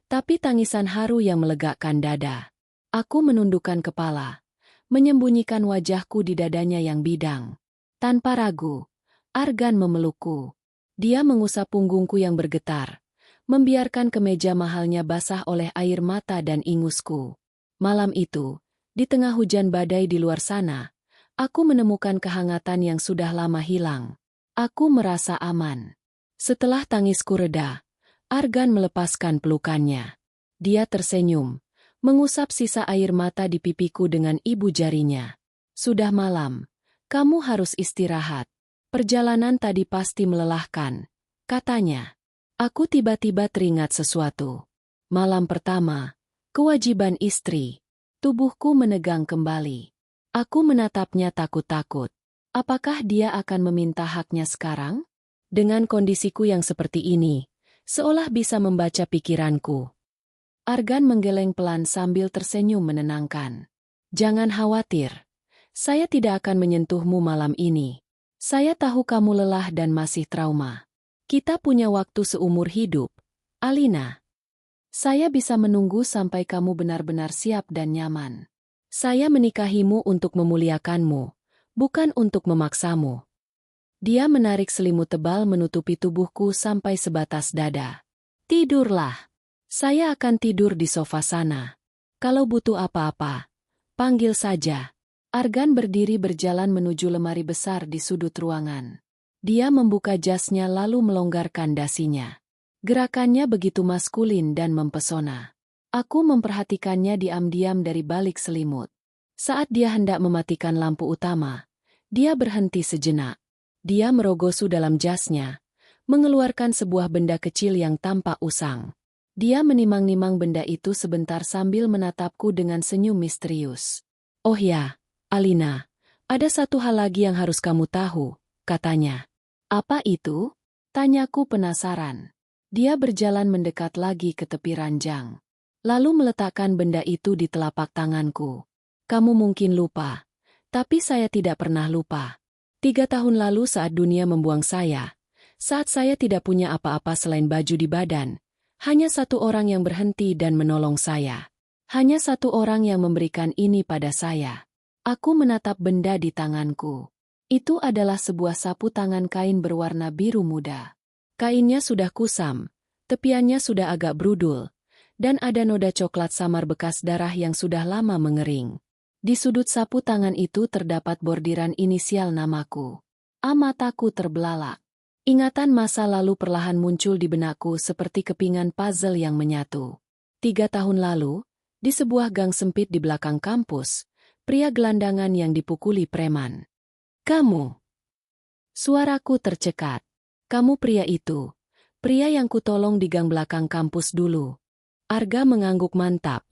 tapi tangisan haru yang melegakan dada. Aku menundukkan kepala, menyembunyikan wajahku di dadanya yang bidang. Tanpa ragu, Argan memelukku. Dia mengusap punggungku yang bergetar, membiarkan kemeja mahalnya basah oleh air mata dan ingusku. Malam itu, di tengah hujan badai di luar sana, aku menemukan kehangatan yang sudah lama hilang. Aku merasa aman. Setelah tangisku reda, Argan melepaskan pelukannya. Dia tersenyum, mengusap sisa air mata di pipiku dengan ibu jarinya. Sudah malam, kamu harus istirahat. Perjalanan tadi pasti melelahkan, katanya. Aku tiba-tiba teringat sesuatu. Malam pertama, kewajiban istri. Tubuhku menegang kembali. Aku menatapnya takut-takut. Apakah dia akan meminta haknya sekarang? Dengan kondisiku yang seperti ini, seolah bisa membaca pikiranku. Argan menggeleng pelan sambil tersenyum menenangkan. Jangan khawatir. Saya tidak akan menyentuhmu malam ini. Saya tahu kamu lelah dan masih trauma. Kita punya waktu seumur hidup, Alina. Saya bisa menunggu sampai kamu benar-benar siap dan nyaman. Saya menikahimu untuk memuliakanmu, bukan untuk memaksamu. Dia menarik selimut tebal menutupi tubuhku sampai sebatas dada. Tidurlah. Saya akan tidur di sofa sana. Kalau butuh apa-apa, panggil saja. Argan berdiri berjalan menuju lemari besar di sudut ruangan. Dia membuka jasnya lalu melonggarkan dasinya. Gerakannya begitu maskulin dan mempesona. Aku memperhatikannya diam-diam dari balik selimut. Saat dia hendak mematikan lampu utama, dia berhenti sejenak. Dia merogosu dalam jasnya, mengeluarkan sebuah benda kecil yang tampak usang. Dia menimang-nimang benda itu sebentar sambil menatapku dengan senyum misterius. Oh ya, Alina, ada satu hal lagi yang harus kamu tahu, katanya. Apa itu? Tanyaku penasaran. Dia berjalan mendekat lagi ke tepi ranjang. Lalu meletakkan benda itu di telapak tanganku. Kamu mungkin lupa, tapi saya tidak pernah lupa. 3 tahun lalu saat dunia membuang saya, saat saya tidak punya apa-apa selain baju di badan, hanya satu orang yang berhenti dan menolong saya. Hanya satu orang yang memberikan ini pada saya. Aku menatap benda di tanganku. Itu adalah sebuah sapu tangan kain berwarna biru muda. Kainnya sudah kusam, tepiannya sudah agak brudul, dan ada noda coklat samar bekas darah yang sudah lama mengering. Di sudut sapu tangan itu terdapat bordiran inisial namaku. Mataku terbelalak. Ingatan masa lalu perlahan muncul di benakku seperti kepingan puzzle yang menyatu. 3 tahun lalu, di sebuah gang sempit di belakang kampus, pria gelandangan yang dipukuli preman. Kamu. Suaraku tercekat. Kamu pria itu. Pria yang kutolong di gang belakang kampus dulu. Arga mengangguk mantap.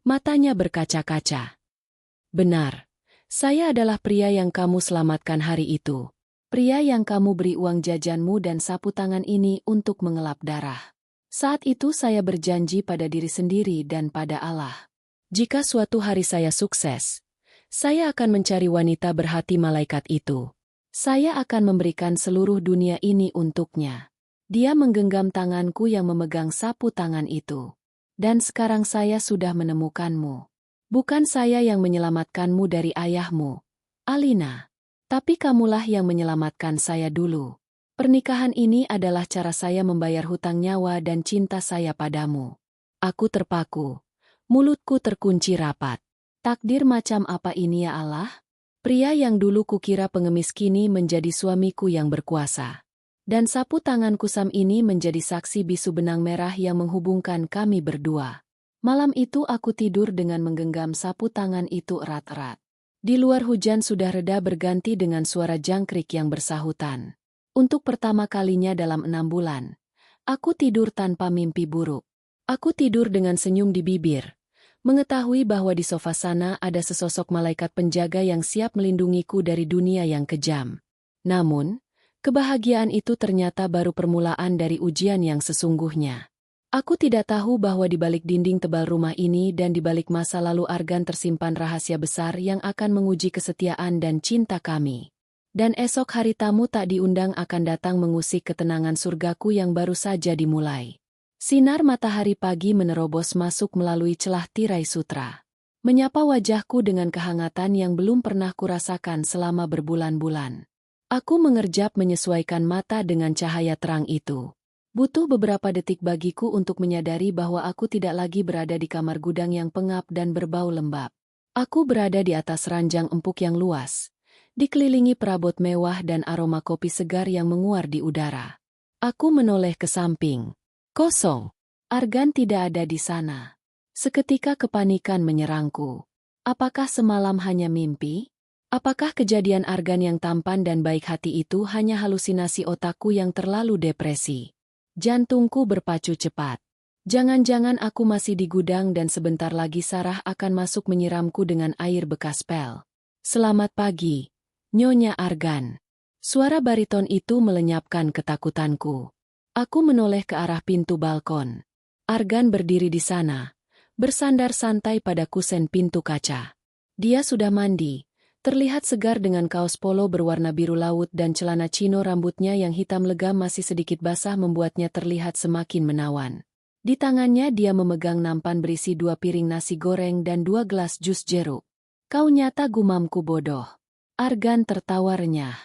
Matanya berkaca-kaca. Benar. Saya adalah pria yang kamu selamatkan hari itu. Pria yang kamu beri uang jajanmu dan sapu tangan ini untuk mengelap darah. Saat itu saya berjanji pada diri sendiri dan pada Allah. Jika suatu hari saya sukses, saya akan mencari wanita berhati malaikat itu. Saya akan memberikan seluruh dunia ini untuknya. Dia menggenggam tanganku yang memegang sapu tangan itu. Dan sekarang saya sudah menemukanmu. Bukan saya yang menyelamatkanmu dari ayahmu, Alina. Tapi kamulah yang menyelamatkan saya dulu. Pernikahan ini adalah cara saya membayar hutang nyawa dan cinta saya padamu. Aku terpaku. Mulutku terkunci rapat. Takdir macam apa ini ya Allah? Pria yang dulu kukira pengemis kini menjadi suamiku yang berkuasa. Dan sapu tangan kusam ini menjadi saksi bisu benang merah yang menghubungkan kami berdua. Malam itu aku tidur dengan menggenggam sapu tangan itu erat-erat. Di luar hujan sudah reda berganti dengan suara jangkrik yang bersahutan. Untuk pertama kalinya dalam 6 bulan, aku tidur tanpa mimpi buruk. Aku tidur dengan senyum di bibir, mengetahui bahwa di sofa sana ada sesosok malaikat penjaga yang siap melindungiku dari dunia yang kejam. Namun, kebahagiaan itu ternyata baru permulaan dari ujian yang sesungguhnya. Aku tidak tahu bahwa di balik dinding tebal rumah ini dan di balik masa lalu Argan tersimpan rahasia besar yang akan menguji kesetiaan dan cinta kami. Dan esok hari tamu tak diundang akan datang mengusik ketenangan surgaku yang baru saja dimulai. Sinar matahari pagi menerobos masuk melalui celah tirai sutra, menyapa wajahku dengan kehangatan yang belum pernah kurasakan selama berbulan-bulan. Aku mengerjap menyesuaikan mata dengan cahaya terang itu. Butuh beberapa detik bagiku untuk menyadari bahwa aku tidak lagi berada di kamar gudang yang pengap dan berbau lembab. Aku berada di atas ranjang empuk yang luas, dikelilingi perabot mewah dan aroma kopi segar yang menguar di udara. Aku menoleh ke samping. Kosong. Argan tidak ada di sana. Seketika kepanikan menyerangku. Apakah semalam hanya mimpi? Apakah kejadian Argan yang tampan dan baik hati itu hanya halusinasi otakku yang terlalu depresi? Jantungku berpacu cepat. Jangan-jangan aku masih di gudang dan sebentar lagi Sarah akan masuk menyiramku dengan air bekas pel. Selamat pagi, Nyonya Argan. Suara bariton itu melenyapkan ketakutanku. Aku menoleh ke arah pintu balkon. Argan berdiri di sana, bersandar santai pada kusen pintu kaca. Dia sudah mandi, terlihat segar dengan kaos polo berwarna biru laut dan celana chino rambutnya yang hitam legam masih sedikit basah membuatnya terlihat semakin menawan. Di tangannya dia memegang nampan berisi 2 piring nasi goreng dan 2 gelas jus jeruk. Kau nyata, gumamku bodoh. Argan tertawa renyah.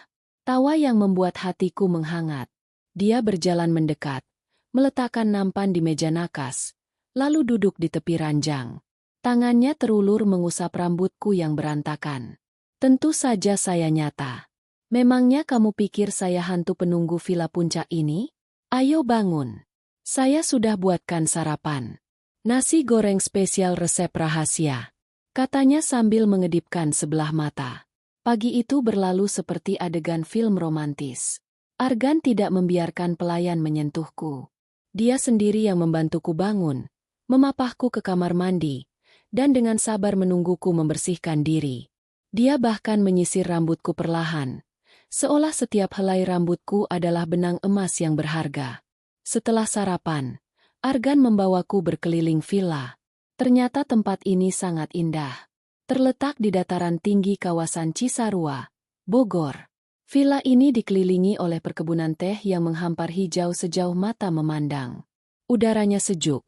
Tawa yang membuat hatiku menghangat. Dia berjalan mendekat, meletakkan nampan di meja nakas, lalu duduk di tepi ranjang. Tangannya terulur mengusap rambutku yang berantakan. Tentu saja saya nyata. Memangnya kamu pikir saya hantu penunggu villa puncak ini? Ayo bangun. Saya sudah buatkan sarapan. Nasi goreng spesial resep rahasia, katanya sambil mengedipkan sebelah mata. Pagi itu berlalu seperti adegan film romantis. Argan tidak membiarkan pelayan menyentuhku. Dia sendiri yang membantuku bangun, memapahku ke kamar mandi, dan dengan sabar menungguku membersihkan diri. Dia bahkan menyisir rambutku perlahan, seolah setiap helai rambutku adalah benang emas yang berharga. Setelah sarapan, Argan membawaku berkeliling villa. Ternyata tempat ini sangat indah. Terletak di dataran tinggi kawasan Cisarua, Bogor. Villa ini dikelilingi oleh perkebunan teh yang menghampar hijau sejauh mata memandang. Udaranya sejuk,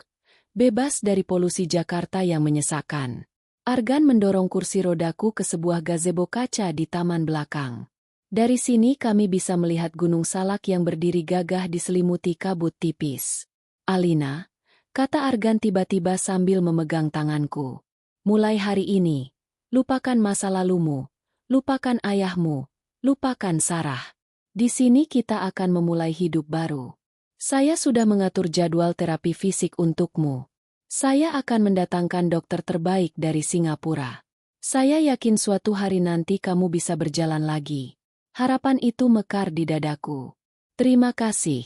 bebas dari polusi Jakarta yang menyesakkan. Argan mendorong kursi rodaku ke sebuah gazebo kaca di taman belakang. Dari sini kami bisa melihat Gunung Salak yang berdiri gagah diselimuti kabut tipis. Alina, kata Argan tiba-tiba sambil memegang tanganku. Mulai hari ini, lupakan masa lalumu, lupakan ayahmu, lupakan Sarah. Di sini kita akan memulai hidup baru. Saya sudah mengatur jadwal terapi fisik untukmu. Saya akan mendatangkan dokter terbaik dari Singapura. Saya yakin suatu hari nanti kamu bisa berjalan lagi. Harapan itu mekar di dadaku. Terima kasih,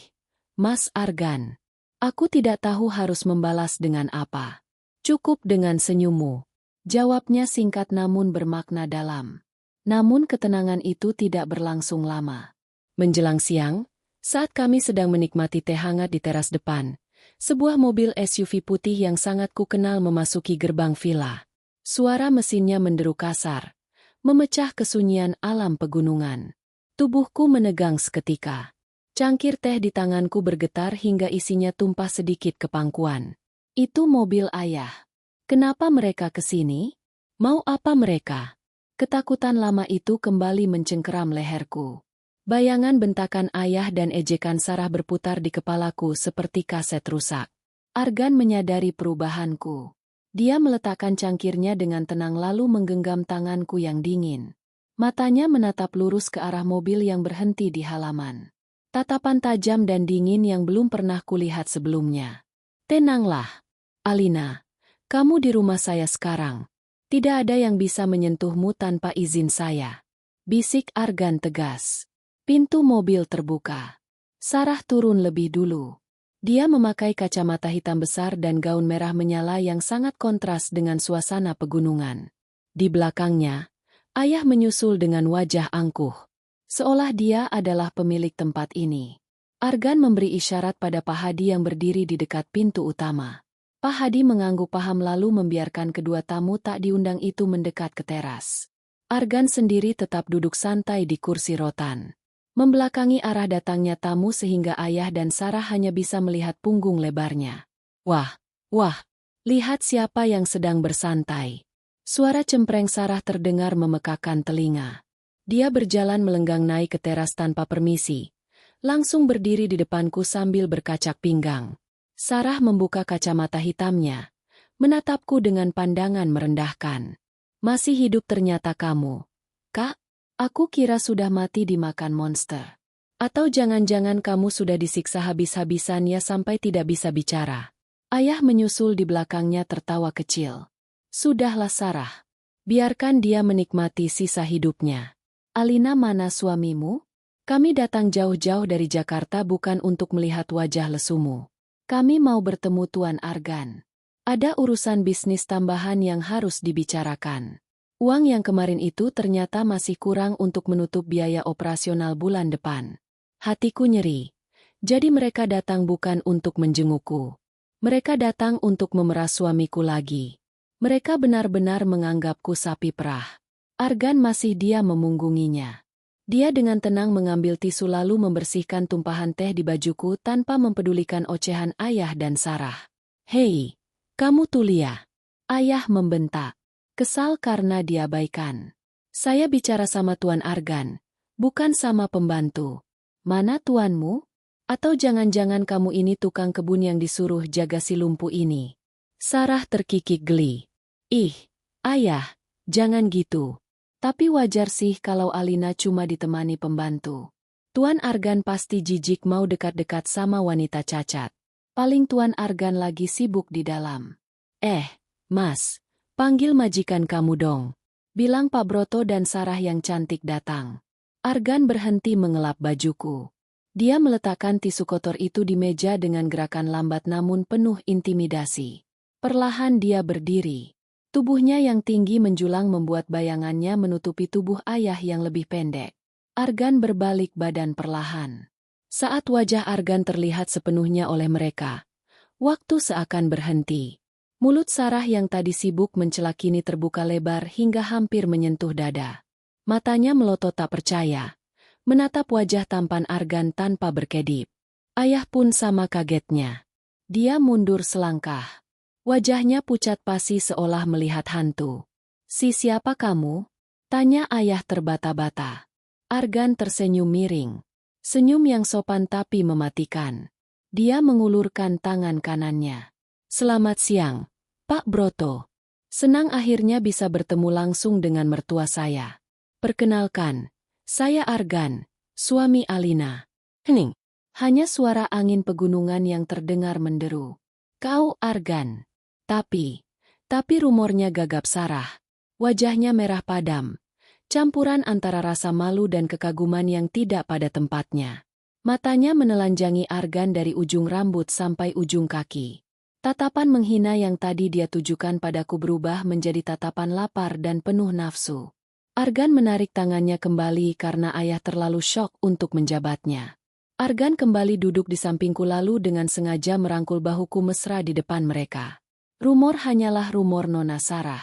Mas Argan. Aku tidak tahu harus membalas dengan apa. Cukup dengan senyummu. Jawabnya singkat namun bermakna dalam. Namun ketenangan itu tidak berlangsung lama. Menjelang siang, saat kami sedang menikmati teh hangat di teras depan, sebuah mobil SUV putih yang sangat kukenal memasuki gerbang villa. Suara mesinnya menderu kasar, memecah kesunyian alam pegunungan. Tubuhku menegang seketika. Cangkir teh di tanganku bergetar hingga isinya tumpah sedikit ke pangkuan. Itu mobil ayah. Kenapa mereka ke sini? Mau apa mereka? Ketakutan lama itu kembali mencengkeram leherku. Bayangan bentakan ayah dan ejekan Sarah berputar di kepalaku seperti kaset rusak. Argan menyadari perubahanku. Dia meletakkan cangkirnya dengan tenang lalu menggenggam tanganku yang dingin. Matanya menatap lurus ke arah mobil yang berhenti di halaman. Tatapan tajam dan dingin yang belum pernah kulihat sebelumnya. Tenanglah, Alina. Kamu di rumah saya sekarang. Tidak ada yang bisa menyentuhmu tanpa izin saya. Bisik Argan tegas. Pintu mobil terbuka. Sarah turun lebih dulu. Dia memakai kacamata hitam besar dan gaun merah menyala yang sangat kontras dengan suasana pegunungan. Di belakangnya, ayah menyusul dengan wajah angkuh. Seolah dia adalah pemilik tempat ini. Argan memberi isyarat pada Pak Hadi yang berdiri di dekat pintu utama. Pak Hadi mengangguk paham lalu membiarkan kedua tamu tak diundang itu mendekat ke teras. Argan sendiri tetap duduk santai di kursi rotan, membelakangi arah datangnya tamu sehingga ayah dan Sarah hanya bisa melihat punggung lebarnya. Wah, lihat siapa yang sedang bersantai. Suara cempreng Sarah terdengar memekakan telinga. Dia berjalan melenggang naik ke teras tanpa permisi, langsung berdiri di depanku sambil berkacak pinggang. Sarah membuka kacamata hitamnya, menatapku dengan pandangan merendahkan. Masih hidup ternyata kamu. Kak? Aku kira sudah mati dimakan monster. Atau jangan-jangan kamu sudah disiksa habis-habisan ya sampai tidak bisa bicara. Ayah menyusul di belakangnya tertawa kecil. Sudahlah Sarah. Biarkan dia menikmati sisa hidupnya. Alina mana suamimu? Kami datang jauh-jauh dari Jakarta bukan untuk melihat wajah lesumu. Kami mau bertemu Tuan Argan. Ada urusan bisnis tambahan yang harus dibicarakan. Uang yang kemarin itu ternyata masih kurang untuk menutup biaya operasional bulan depan. Hatiku nyeri. Jadi mereka datang bukan untuk menjengukku. Mereka datang untuk memeras suamiku lagi. Mereka benar-benar menganggapku sapi perah. Argan masih dia memunggunginya. Dia dengan tenang mengambil tisu lalu membersihkan tumpahan teh di bajuku tanpa mempedulikan ocehan ayah dan Sarah. Hei, kamu Tulia. Ayah membentak. Kesal karena diabaikan. Saya bicara sama Tuan Argan, bukan sama pembantu. Mana tuanmu? Atau jangan-jangan kamu ini tukang kebun yang disuruh jaga si lumpuh ini? Sarah terkikik geli. Ih, ayah, jangan gitu. Tapi wajar sih kalau Alina cuma ditemani pembantu. Tuan Argan pasti jijik mau dekat-dekat sama wanita cacat. Paling Tuan Argan lagi sibuk di dalam. Mas. Panggil majikan kamu dong. Bilang Pak Broto dan Sarah yang cantik datang. Argan berhenti mengelap bajuku. Dia meletakkan tisu kotor itu di meja dengan gerakan lambat namun penuh intimidasi. Perlahan dia berdiri. Tubuhnya yang tinggi menjulang membuat bayangannya menutupi tubuh ayah yang lebih pendek. Argan berbalik badan perlahan. Saat wajah Argan terlihat sepenuhnya oleh mereka, waktu seakan berhenti. Mulut Sarah yang tadi sibuk mencela kini terbuka lebar hingga hampir menyentuh dada. Matanya melotot tak percaya, menatap wajah tampan Argan tanpa berkedip. Ayah pun sama kagetnya. Dia mundur selangkah. Wajahnya pucat pasi seolah melihat hantu. Siapa kamu? Tanya ayah terbata-bata. Argan tersenyum miring. Senyum yang sopan tapi mematikan. Dia mengulurkan tangan kanannya. Selamat siang, Pak Broto. Senang akhirnya bisa bertemu langsung dengan mertua saya. Perkenalkan, saya Argan, suami Alina. Hening. Hanya suara angin pegunungan yang terdengar menderu. Kau Argan. Tapi rumornya gagap Sarah. Wajahnya merah padam. Campuran antara rasa malu dan kekaguman yang tidak pada tempatnya. Matanya menelanjangi Argan dari ujung rambut sampai ujung kaki. Tatapan menghina yang tadi dia tujukan padaku berubah menjadi tatapan lapar dan penuh nafsu. Argan menarik tangannya kembali karena ayah terlalu syok untuk menjabatnya. Argan kembali duduk di sampingku lalu dengan sengaja merangkul bahuku mesra di depan mereka. Rumor hanyalah rumor Nona Sarah.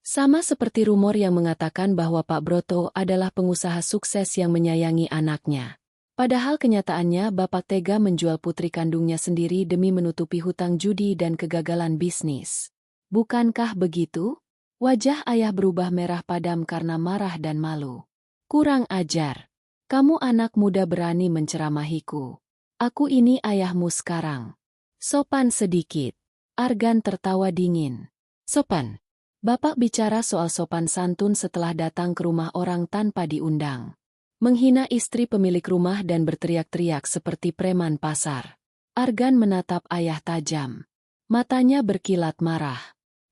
Sama seperti rumor yang mengatakan bahwa Pak Broto adalah pengusaha sukses yang menyayangi anaknya. Padahal kenyataannya bapak tega menjual putri kandungnya sendiri demi menutupi hutang judi dan kegagalan bisnis. Bukankah begitu? Wajah ayah berubah merah padam karena marah dan malu. Kurang ajar. Kamu anak muda berani menceramahiku. Aku ini ayahmu sekarang. Sopan sedikit. Argan tertawa dingin. Sopan. Bapak bicara soal sopan santun setelah datang ke rumah orang tanpa diundang. Menghina istri pemilik rumah dan berteriak-teriak seperti preman pasar. Argan menatap ayah tajam. Matanya berkilat marah.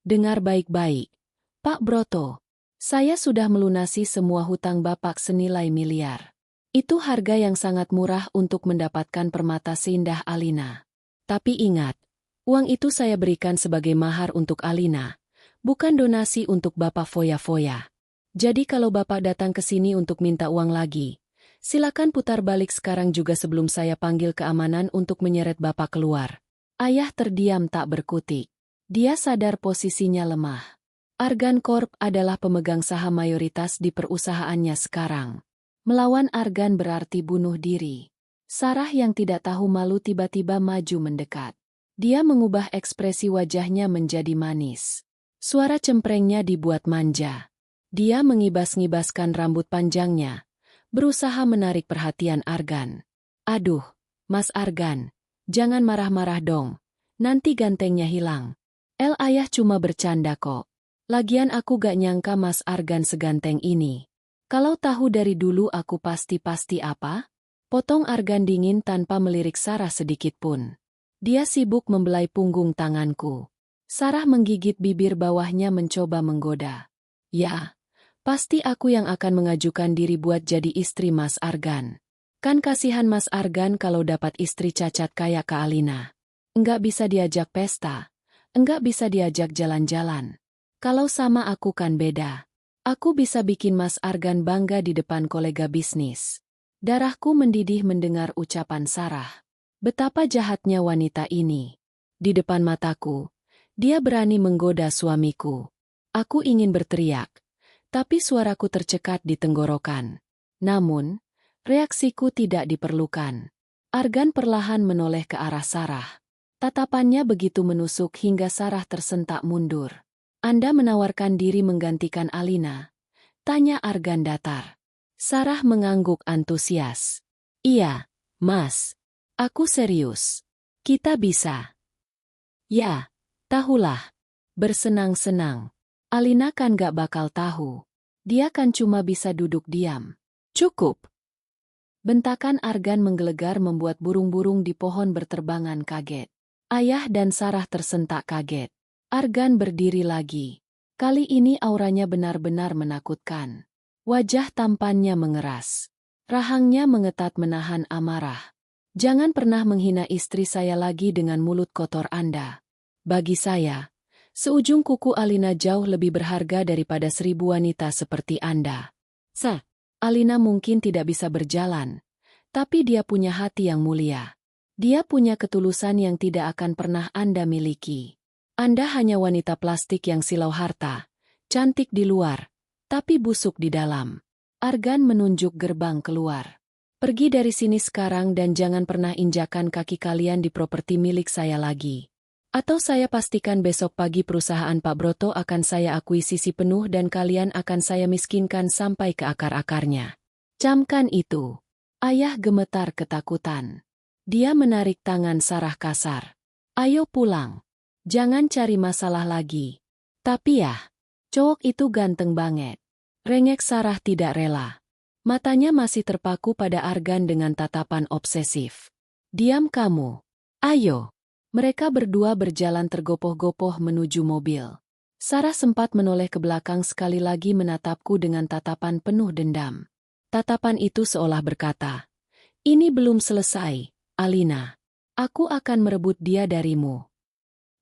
Dengar baik-baik. Pak Broto, saya sudah melunasi semua hutang bapak senilai miliar. Itu harga yang sangat murah untuk mendapatkan permata seindah Alina. Tapi ingat, uang itu saya berikan sebagai mahar untuk Alina, bukan donasi untuk Bapak foya-foya. Jadi kalau Bapak datang ke sini untuk minta uang lagi, silakan putar balik sekarang juga sebelum saya panggil keamanan untuk menyeret Bapak keluar. Ayah terdiam tak berkutik. Dia sadar posisinya lemah. Argan Corp adalah pemegang saham mayoritas di perusahaannya sekarang. Melawan Argan berarti bunuh diri. Sarah yang tidak tahu malu tiba-tiba maju mendekat. Dia mengubah ekspresi wajahnya menjadi manis. Suara cemprengnya dibuat manja. Dia mengibas-ngibaskan rambut panjangnya, berusaha menarik perhatian Argan. Aduh, Mas Argan, jangan marah-marah dong, nanti gantengnya hilang. Ayah cuma bercanda kok. Lagian aku gak nyangka Mas Argan seganteng ini. Kalau tahu dari dulu aku pasti apa? Potong Argan dingin tanpa melirik Sarah sedikit pun. Dia sibuk membelai punggung tanganku. Sarah menggigit bibir bawahnya mencoba menggoda. Ya, pasti aku yang akan mengajukan diri buat jadi istri Mas Argan. Kan kasihan Mas Argan kalau dapat istri cacat kayak Kak Alina. Enggak bisa diajak pesta, enggak bisa diajak jalan-jalan. Kalau sama aku kan beda. Aku bisa bikin Mas Argan bangga di depan kolega bisnis. Darahku mendidih mendengar ucapan Sarah. Betapa jahatnya wanita ini. Di depan mataku, dia berani menggoda suamiku. Aku ingin berteriak, tapi suaraku tercekat di tenggorokan. Namun, reaksiku tidak diperlukan. Argan perlahan menoleh ke arah Sarah. Tatapannya begitu menusuk hingga Sarah tersentak mundur. Anda menawarkan diri menggantikan Alina? Tanya Argan datar. Sarah mengangguk antusias. Iya, Mas. Aku serius. Kita bisa. Ya, tahulah. Bersenang-senang. Alina kan gak bakal tahu. Dia kan cuma bisa duduk diam. Cukup. Bentakan Argan menggelegar membuat burung-burung di pohon berterbangan kaget. Ayah dan Sarah tersentak kaget. Argan berdiri lagi. Kali ini auranya benar-benar menakutkan. Wajah tampannya mengeras. Rahangnya mengetat menahan amarah. Jangan pernah menghina istri saya lagi dengan mulut kotor Anda. Bagi saya, seujung kuku Alina jauh lebih berharga daripada 1000 wanita seperti Anda. Alina mungkin tidak bisa berjalan, tapi dia punya hati yang mulia. Dia punya ketulusan yang tidak akan pernah Anda miliki. Anda hanya wanita plastik yang silau harta, cantik di luar, tapi busuk di dalam. Argan menunjuk gerbang keluar. Pergi dari sini sekarang dan jangan pernah injakan kaki kalian di properti milik saya lagi. Atau saya pastikan besok pagi perusahaan Pak Broto akan saya akuisisi penuh dan kalian akan saya miskinkan sampai ke akar-akarnya. Camkan itu. Ayah gemetar ketakutan. Dia menarik tangan Sarah kasar. Ayo pulang. Jangan cari masalah lagi. Tapi ya, cowok itu ganteng banget. Rengek Sarah tidak rela. Matanya masih terpaku pada Argan dengan tatapan obsesif. Diam kamu. Ayo. Mereka berdua berjalan tergopoh-gopoh menuju mobil. Sarah sempat menoleh ke belakang sekali lagi menatapku dengan tatapan penuh dendam. Tatapan itu seolah berkata, "Ini belum selesai, Alina. Aku akan merebut dia darimu."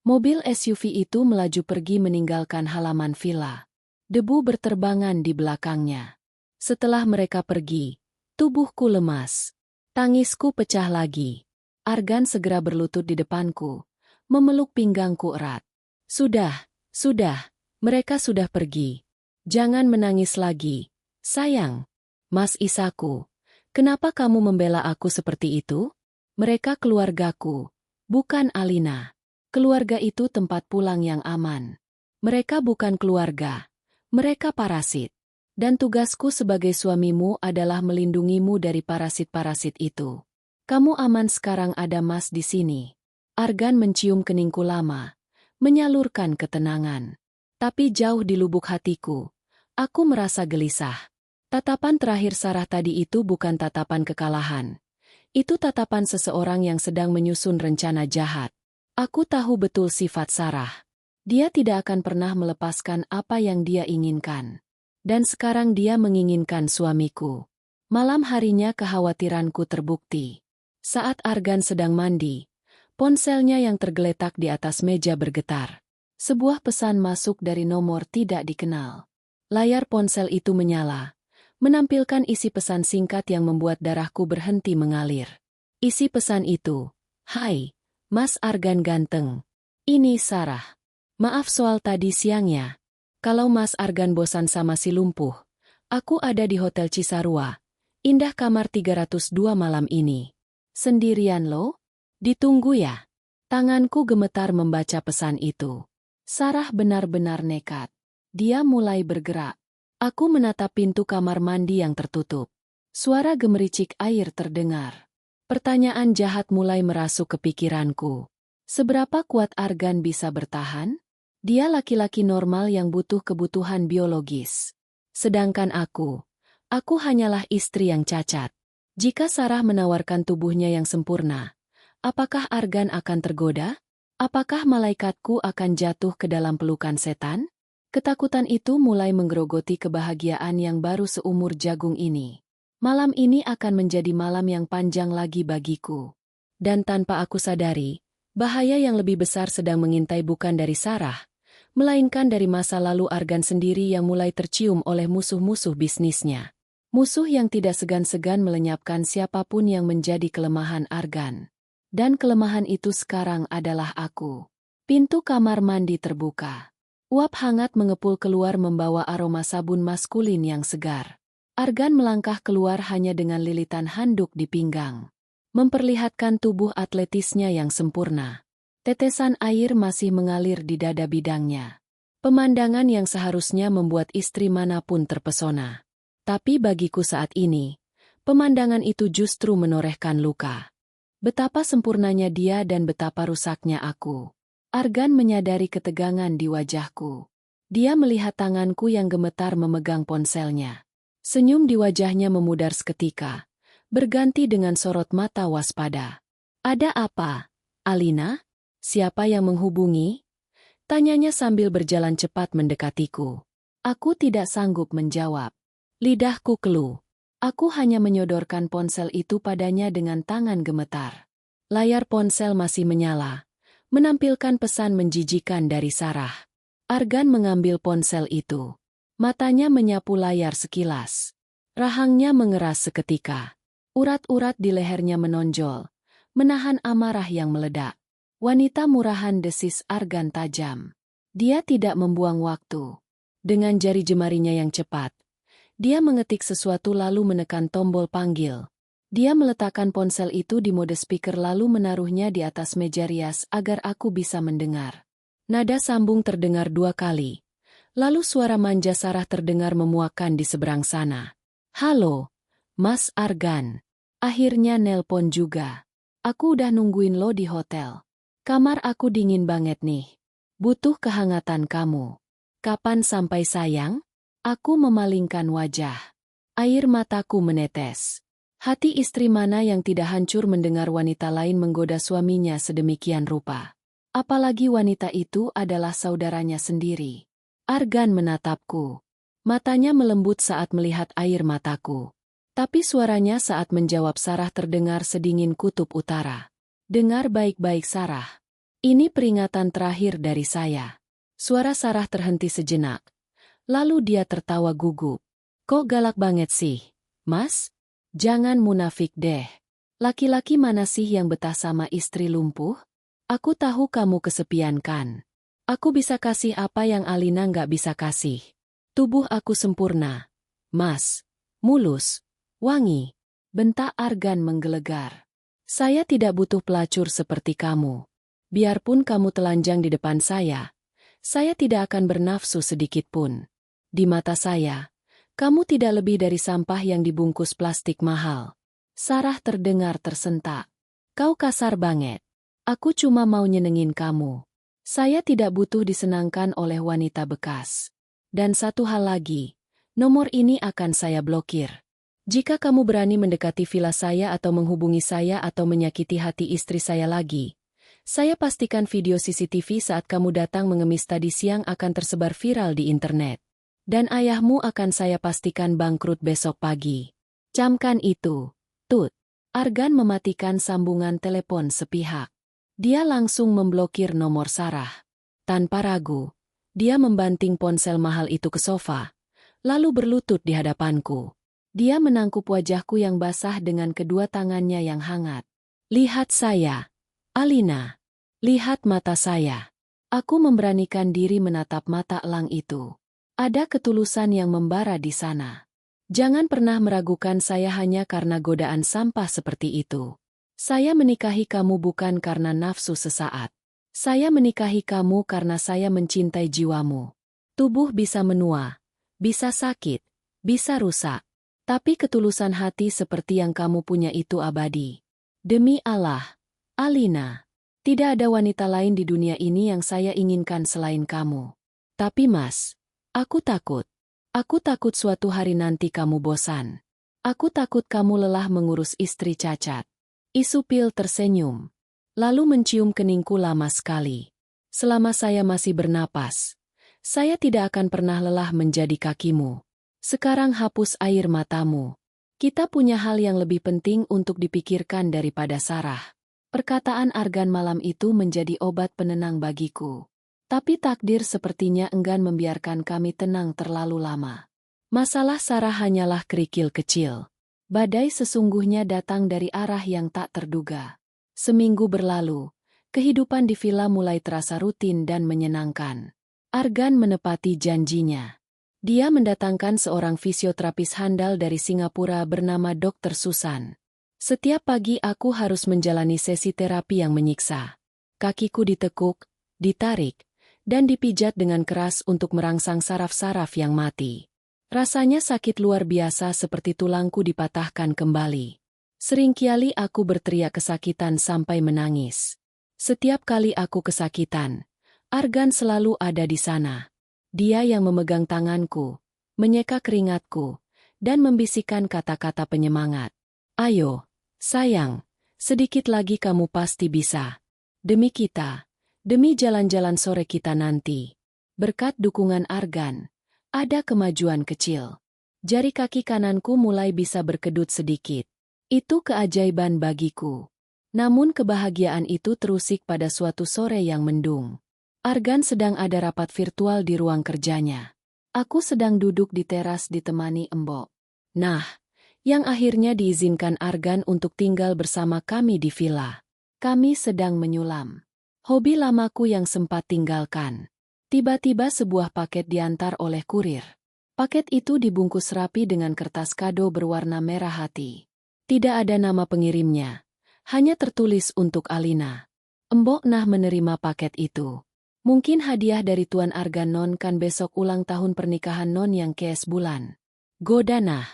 Mobil SUV itu melaju pergi meninggalkan halaman villa. Debu berterbangan di belakangnya. Setelah mereka pergi, tubuhku lemas. Tangisku pecah lagi. Argan segera berlutut di depanku, memeluk pinggangku erat. Sudah, mereka sudah pergi. Jangan menangis lagi. Sayang, Mas Isaku, kenapa kamu membela aku seperti itu? Mereka keluargaku, bukan Alina. Keluarga itu tempat pulang yang aman. Mereka bukan keluarga. Mereka parasit. Dan tugasku sebagai suamimu adalah melindungimu dari parasit-parasit itu. Kamu aman sekarang ada Mas di sini. Argan mencium keningku lama, menyalurkan ketenangan. Tapi jauh di lubuk hatiku, aku merasa gelisah. Tatapan terakhir Sarah tadi itu bukan tatapan kekalahan. Itu tatapan seseorang yang sedang menyusun rencana jahat. Aku tahu betul sifat Sarah. Dia tidak akan pernah melepaskan apa yang dia inginkan. Dan sekarang dia menginginkan suamiku. Malam harinya kekhawatiranku terbukti. Saat Argan sedang mandi, Ponselnya yang tergeletak di atas meja bergetar. Sebuah pesan masuk dari nomor tidak dikenal. Layar ponsel itu menyala, menampilkan isi pesan singkat yang membuat darahku berhenti mengalir. Isi pesan itu, "Hai, Mas Argan ganteng. Ini Sarah. Maaf soal tadi siangnya. Kalau Mas Argan bosan sama si lumpuh, aku ada di Hotel Cisarua. Indah kamar 302 malam ini. Sendirian lo? Ditunggu ya." Tanganku gemetar membaca pesan itu. Sarah benar-benar nekat. Dia mulai bergerak. Aku menatap pintu kamar mandi yang tertutup. Suara gemericik air terdengar. Pertanyaan jahat mulai merasuk ke pikiranku. Seberapa kuat Argan bisa bertahan? Dia laki-laki normal yang butuh kebutuhan biologis. Sedangkan aku hanyalah istri yang cacat. Jika Sarah menawarkan tubuhnya yang sempurna, apakah Argan akan tergoda? Apakah malaikatku akan jatuh ke dalam pelukan setan? Ketakutan itu mulai menggerogoti kebahagiaan yang baru seumur jagung ini. Malam ini akan menjadi malam yang panjang lagi bagiku. Dan tanpa aku sadari, bahaya yang lebih besar sedang mengintai bukan dari Sarah, melainkan dari masa lalu Argan sendiri yang mulai tercium oleh musuh-musuh bisnisnya. Musuh yang tidak segan-segan melenyapkan siapapun yang menjadi kelemahan Argan. Dan kelemahan itu sekarang adalah aku. Pintu kamar mandi terbuka. Uap hangat mengepul keluar membawa aroma sabun maskulin yang segar. Argan melangkah keluar hanya dengan lilitan handuk di pinggang, memperlihatkan tubuh atletisnya yang sempurna. Tetesan air masih mengalir di dada bidangnya. Pemandangan yang seharusnya membuat istri manapun terpesona. Tapi bagiku saat ini, pemandangan itu justru menorehkan luka. Betapa sempurnanya dia dan betapa rusaknya aku. Argan menyadari ketegangan di wajahku. Dia melihat tanganku yang gemetar memegang ponselnya. Senyum di wajahnya memudar seketika, berganti dengan sorot mata waspada. "Ada apa, Alina? Siapa yang menghubungi?" Tanyanya sambil berjalan cepat mendekatiku. Aku tidak sanggup menjawab. Lidahku keluh. Aku hanya menyodorkan ponsel itu padanya dengan tangan gemetar. Layar ponsel masih menyala, menampilkan pesan menjijikan dari Sarah. Argan mengambil ponsel itu. Matanya menyapu layar sekilas. Rahangnya mengeras seketika. Urat-urat di lehernya menonjol, menahan amarah yang meledak. "Wanita murahan," desis Argan tajam. Dia tidak membuang waktu. Dengan jari jemarinya yang cepat, dia mengetik sesuatu lalu menekan tombol panggil. Dia meletakkan ponsel itu di mode speaker lalu menaruhnya di atas meja rias agar aku bisa mendengar. Nada sambung terdengar 2 kali. Lalu suara manja Sarah terdengar memuakkan di seberang sana. "Halo, Mas Argan. Akhirnya nelpon juga. Aku udah nungguin lo di hotel. Kamar aku dingin banget nih. Butuh kehangatan kamu. Kapan sampai sayang?" Aku memalingkan wajah. Air mataku menetes. Hati istri mana yang tidak hancur mendengar wanita lain menggoda suaminya sedemikian rupa. Apalagi wanita itu adalah saudaranya sendiri. Argan menatapku. Matanya melembut saat melihat air mataku. Tapi suaranya saat menjawab Sarah terdengar sedingin kutub utara. "Dengar baik-baik Sarah. Ini peringatan terakhir dari saya." Suara Sarah terhenti sejenak. Lalu dia tertawa gugup. "Kok galak banget sih, Mas? Jangan munafik deh. Laki-laki mana sih yang betah sama istri lumpuh? Aku tahu kamu kesepian kan. Aku bisa kasih apa yang Alina nggak bisa kasih. Tubuh aku sempurna, Mas. Mulus, wangi." Bentak Argan menggelegar. "Saya tidak butuh pelacur seperti kamu. Biarpun kamu telanjang di depan saya tidak akan bernafsu sedikit pun. Di mata saya, kamu tidak lebih dari sampah yang dibungkus plastik mahal." Sarah terdengar tersentak. "Kau kasar banget. Aku cuma mau nyenengin kamu. Saya tidak butuh disenangkan oleh wanita bekas. Dan satu hal lagi, nomor ini akan saya blokir. Jika kamu berani mendekati villa saya atau menghubungi saya atau menyakiti hati istri saya lagi, saya pastikan video CCTV saat kamu datang mengemis tadi siang akan tersebar viral di internet. Dan ayahmu akan saya pastikan bangkrut besok pagi. Camkan itu, Tut." Argan mematikan sambungan telepon sepihak. Dia langsung memblokir nomor Sarah. Tanpa ragu, dia membanting ponsel mahal itu ke sofa, lalu berlutut di hadapanku. Dia menangkup wajahku yang basah dengan kedua tangannya yang hangat. Lihat saya, Alina. Lihat mata saya. Aku memberanikan diri menatap mata elang itu. Ada ketulusan yang membara di sana. Jangan pernah meragukan saya hanya karena godaan sampah seperti itu. Saya menikahi kamu bukan karena nafsu sesaat. Saya menikahi kamu karena saya mencintai jiwamu. Tubuh bisa menua, bisa sakit, bisa rusak. Tapi ketulusan hati seperti yang kamu punya itu abadi. Demi Allah, Alina, tidak ada wanita lain di dunia ini yang saya inginkan selain kamu. Tapi Mas, aku takut. Aku takut suatu hari nanti kamu bosan. Aku takut kamu lelah mengurus istri cacat. Isupil tersenyum, lalu mencium keningku lama sekali. Selama saya masih bernapas, saya tidak akan pernah lelah menjadi kakimu. Sekarang hapus air matamu. Kita punya hal yang lebih penting untuk dipikirkan daripada Sarah. Perkataan Argan malam itu menjadi obat penenang bagiku. Tapi takdir sepertinya enggan membiarkan kami tenang terlalu lama. Masalah Sarah hanyalah kerikil kecil. Badai sesungguhnya datang dari arah yang tak terduga. Seminggu berlalu, kehidupan di villa mulai terasa rutin dan menyenangkan. Argan menepati janjinya. Dia mendatangkan seorang fisioterapis handal dari Singapura bernama Dr. Susan. Setiap pagi aku harus menjalani sesi terapi yang menyiksa. Kakiku ditekuk, ditarik, dan dipijat dengan keras untuk merangsang saraf-saraf yang mati. Rasanya sakit luar biasa seperti tulangku dipatahkan kembali. Seringkali aku berteriak kesakitan sampai menangis. Setiap kali aku kesakitan, Argan selalu ada di sana. Dia yang memegang tanganku, menyeka keringatku, dan membisikkan kata-kata penyemangat. Ayo, sayang, sedikit lagi kamu pasti bisa. Demi kita, demi jalan-jalan sore kita nanti. Berkat dukungan Argan, ada kemajuan kecil. Jari kaki kananku mulai bisa berkedut sedikit. Itu keajaiban bagiku. Namun kebahagiaan itu terusik pada suatu sore yang mendung. Argan sedang ada rapat virtual di ruang kerjanya. Aku sedang duduk di teras ditemani Embok. Nah, yang akhirnya diizinkan Argan untuk tinggal bersama kami di villa. Kami sedang menyulam. Hobi lamaku yang sempat tinggalkan. Tiba-tiba sebuah paket diantar oleh kurir. Paket itu dibungkus rapi dengan kertas kado berwarna merah hati. Tidak ada nama pengirimnya, hanya tertulis untuk Alina. Embok Nah menerima paket itu. Mungkin hadiah dari Tuan Argan Non kan besok ulang tahun pernikahan Non yang kees bulan. Goda Nah.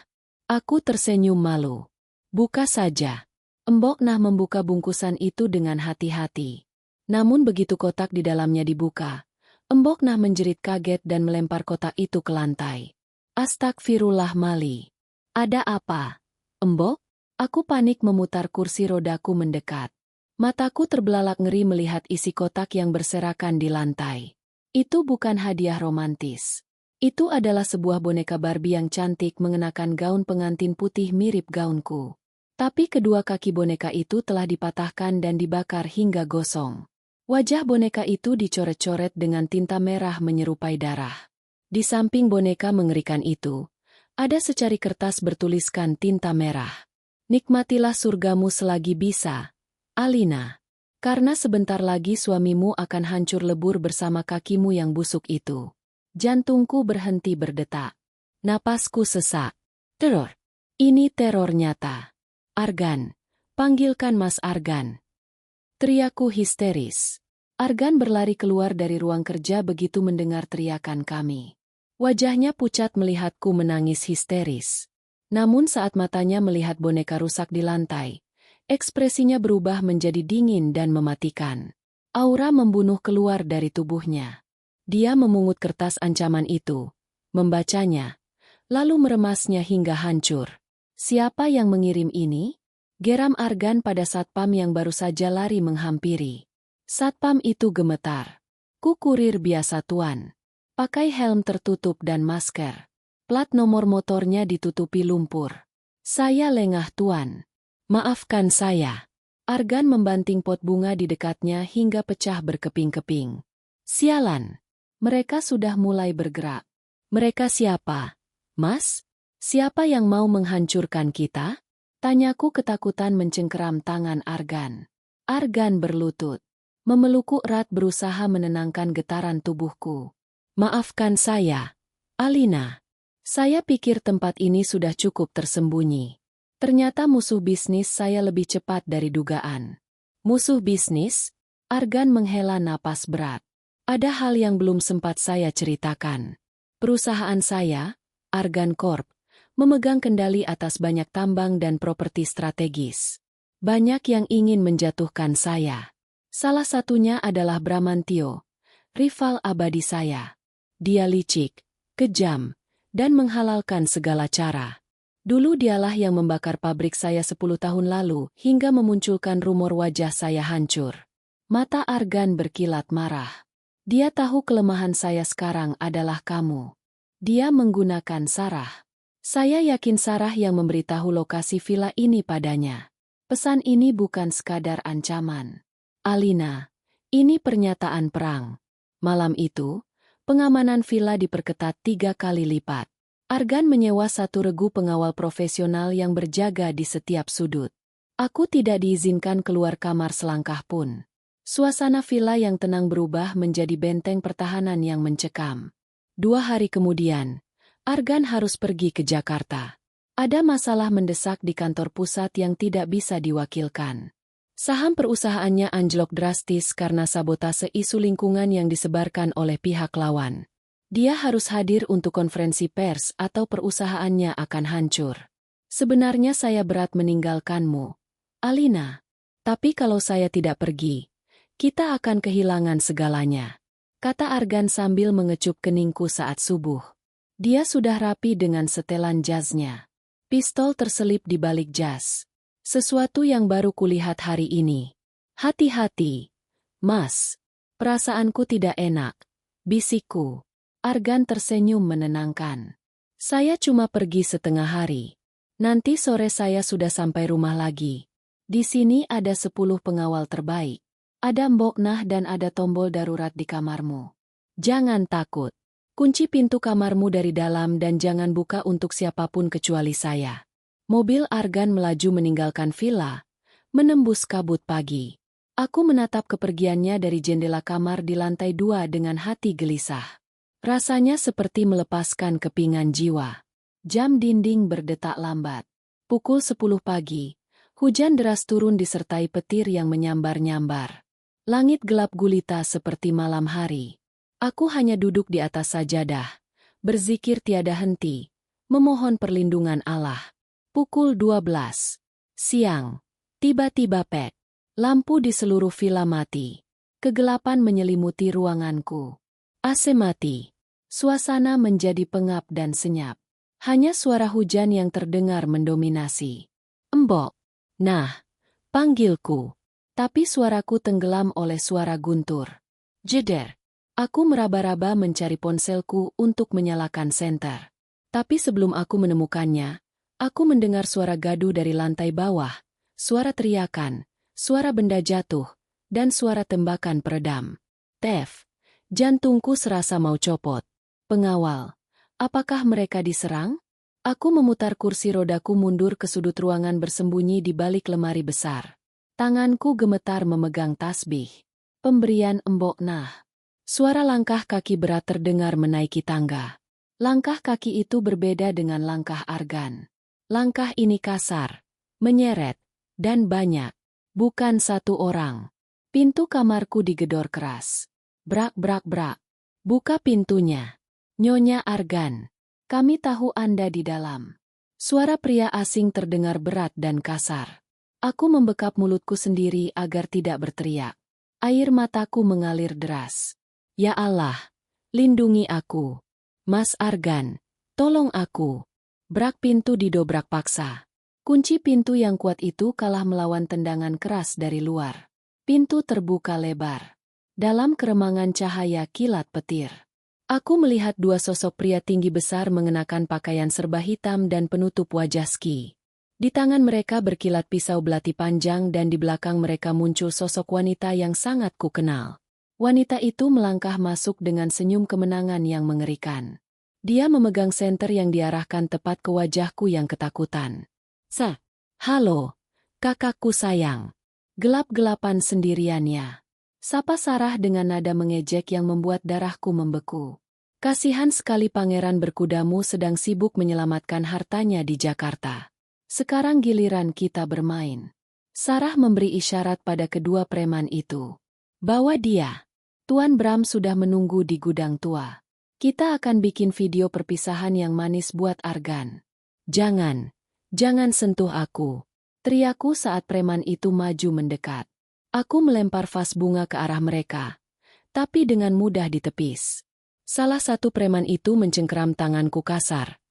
Aku tersenyum malu. Buka saja. Embok Nah membuka bungkusan itu dengan hati-hati. Namun begitu kotak di dalamnya dibuka, Embok Nah menjerit kaget dan melempar kotak itu ke lantai. Astagfirullah Mali. Ada apa? Embok? Aku panik memutar kursi rodaku mendekat. Mataku terbelalak ngeri melihat isi kotak yang berserakan di lantai. Itu bukan hadiah romantis. Itu adalah sebuah boneka Barbie yang cantik mengenakan gaun pengantin putih mirip gaunku. Tapi kedua kaki boneka itu telah dipatahkan dan dibakar hingga gosong. Wajah boneka itu dicoret-coret dengan tinta merah menyerupai darah. Di samping boneka mengerikan itu, ada secari kertas bertuliskan tinta merah. Nikmatilah surgamu selagi bisa, Alina. Karena sebentar lagi suamimu akan hancur lebur bersama kakimu yang busuk itu. Jantungku berhenti berdetak. Napasku sesak. Teror. Ini teror nyata. Argan. Panggilkan Mas Argan. Teriakku histeris. Argan berlari keluar dari ruang kerja begitu mendengar teriakan kami. Wajahnya pucat melihatku menangis histeris. Namun saat matanya melihat boneka rusak di lantai, ekspresinya berubah menjadi dingin dan mematikan. Aura membunuh keluar dari tubuhnya. Dia memungut kertas ancaman itu, membacanya, lalu meremasnya hingga hancur. Siapa yang mengirim ini? Geram Argan pada satpam yang baru saja lari menghampiri. Satpam itu gemetar. Ku kurir biasa tuan. Pakai helm tertutup dan masker. Plat nomor motornya ditutupi lumpur. Saya lengah tuan. Maafkan saya. Argan membanting pot bunga di dekatnya hingga pecah berkeping-keping. Sialan! Mereka sudah mulai bergerak. Mereka siapa? Mas? Siapa yang mau menghancurkan kita? Tanyaku ketakutan mencengkeram tangan Argan. Argan berlutut. Memelukku erat berusaha menenangkan getaran tubuhku. Maafkan saya, Alina. Saya pikir tempat ini sudah cukup tersembunyi. Ternyata musuh bisnis saya lebih cepat dari dugaan. Musuh bisnis? Argan menghela napas berat. Ada hal yang belum sempat saya ceritakan. Perusahaan saya, Argan Corp, memegang kendali atas banyak tambang dan properti strategis. Banyak yang ingin menjatuhkan saya. Salah satunya adalah Bramantio, rival abadi saya. Dia licik, kejam, dan menghalalkan segala cara. Dulu dialah yang membakar pabrik saya 10 tahun lalu hingga memunculkan rumor wajah saya hancur. Mata Argan berkilat marah. Dia tahu kelemahan saya sekarang adalah kamu. Dia menggunakan Sarah. Saya yakin Sarah yang memberitahu lokasi villa ini padanya. Pesan ini bukan sekadar ancaman. Alina, ini pernyataan perang. Malam itu, pengamanan villa diperketat 3 kali lipat. Argan menyewa 1 regu pengawal profesional yang berjaga di setiap sudut. Aku tidak diizinkan keluar kamar selangkah pun. Suasana villa yang tenang berubah menjadi benteng pertahanan yang mencekam. 2 hari kemudian, Argan harus pergi ke Jakarta. Ada masalah mendesak di kantor pusat yang tidak bisa diwakilkan. Saham perusahaannya anjlok drastis karena sabotase isu lingkungan yang disebarkan oleh pihak lawan. Dia harus hadir untuk konferensi pers atau perusahaannya akan hancur. Sebenarnya saya berat meninggalkanmu, Alina. Tapi kalau saya tidak pergi, kita akan kehilangan segalanya, kata Argan sambil mengecup keningku saat subuh. Dia sudah rapi dengan setelan jasnya. Pistol terselip di balik jas. Sesuatu yang baru kulihat hari ini. Hati-hati, Mas. Perasaanku tidak enak, bisikku. Argan tersenyum menenangkan. Saya cuma pergi setengah hari. Nanti sore saya sudah sampai rumah lagi. Di sini ada 10 pengawal terbaik. Ada Mbok Nah dan ada tombol darurat di kamarmu. Jangan takut. Kunci pintu kamarmu dari dalam dan jangan buka untuk siapapun kecuali saya. Mobil Argan melaju meninggalkan villa, menembus kabut pagi. Aku menatap kepergiannya dari jendela kamar di lantai 2 dengan hati gelisah. Rasanya seperti melepaskan kepingan jiwa. Jam dinding berdetak lambat. Pukul 10 pagi, hujan deras turun disertai petir yang menyambar-nyambar. Langit gelap gulita seperti malam hari. Aku hanya duduk di atas sajadah, berzikir tiada henti, memohon perlindungan Allah. Pukul 12 siang, tiba-tiba pek. Lampu di seluruh villa mati. Kegelapan menyelimuti ruanganku. AC mati. Suasana menjadi pengap dan senyap. Hanya suara hujan yang terdengar mendominasi. Mbok Nah, panggilku. Tapi suaraku tenggelam oleh suara guntur. Jeder. Aku meraba-raba mencari ponselku untuk menyalakan senter. Tapi sebelum aku menemukannya, aku mendengar suara gaduh dari lantai bawah, suara teriakan, suara benda jatuh, dan suara tembakan peredam. Tef. Jantungku serasa mau copot. Pengawal. Apakah mereka diserang? Aku memutar kursi rodaku mundur ke sudut ruangan bersembunyi di balik lemari besar. Tanganku gemetar memegang tasbih. Pemberian Mbok Nah. Suara langkah kaki berat terdengar menaiki tangga. Langkah kaki itu berbeda dengan langkah Argan. Langkah ini kasar, menyeret, dan banyak. Bukan satu orang. Pintu kamarku digedor keras. Brak brak brak. Buka pintunya. Nyonya Argan. Kami tahu Anda di dalam. Suara pria asing terdengar berat dan kasar. Aku membekap mulutku sendiri agar tidak berteriak. Air mataku mengalir deras. Ya Allah, lindungi aku. Mas Argan, tolong aku. Brak pintu didobrak paksa. Kunci pintu yang kuat itu kalah melawan tendangan keras dari luar. Pintu terbuka lebar. Dalam keremangan cahaya kilat petir. Aku melihat 2 sosok pria tinggi besar mengenakan pakaian serba hitam dan penutup wajah ski. Di tangan mereka berkilat pisau belati panjang dan di belakang mereka muncul sosok wanita yang sangat kukenal. Wanita itu melangkah masuk dengan senyum kemenangan yang mengerikan. Dia memegang senter yang diarahkan tepat ke wajahku yang ketakutan. Halo, kakakku sayang. Gelap-gelapan sendirian ya. Sapa Sarah dengan nada mengejek yang membuat darahku membeku. Kasihan sekali pangeran berkudamu sedang sibuk menyelamatkan hartanya di Jakarta. Sekarang giliran kita bermain. Sarah memberi isyarat pada kedua preman itu. Bawa dia. Tuan Bram sudah menunggu di gudang tua. Kita akan bikin video perpisahan yang manis buat Argan. Jangan sentuh aku. Teriakku saat preman itu maju mendekat. Aku melempar vas bunga ke arah mereka, tapi dengan mudah ditepis. Salah satu preman itu mencengkeram tanganku kasar,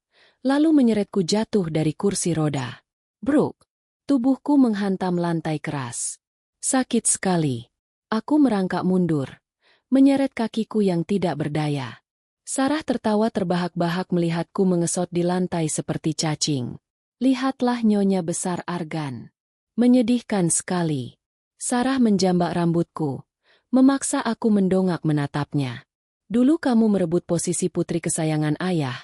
lalu menyeretku jatuh dari kursi roda. Bruk! Tubuhku menghantam lantai keras. Sakit sekali. Aku merangkak mundur, menyeret kakiku yang tidak berdaya. Sarah tertawa terbahak-bahak melihatku mengesot di lantai seperti cacing. Lihatlah nyonya besar Argan. Menyedihkan sekali. Sarah menjambak rambutku, memaksa aku mendongak menatapnya. Dulu kamu merebut posisi putri kesayangan ayah,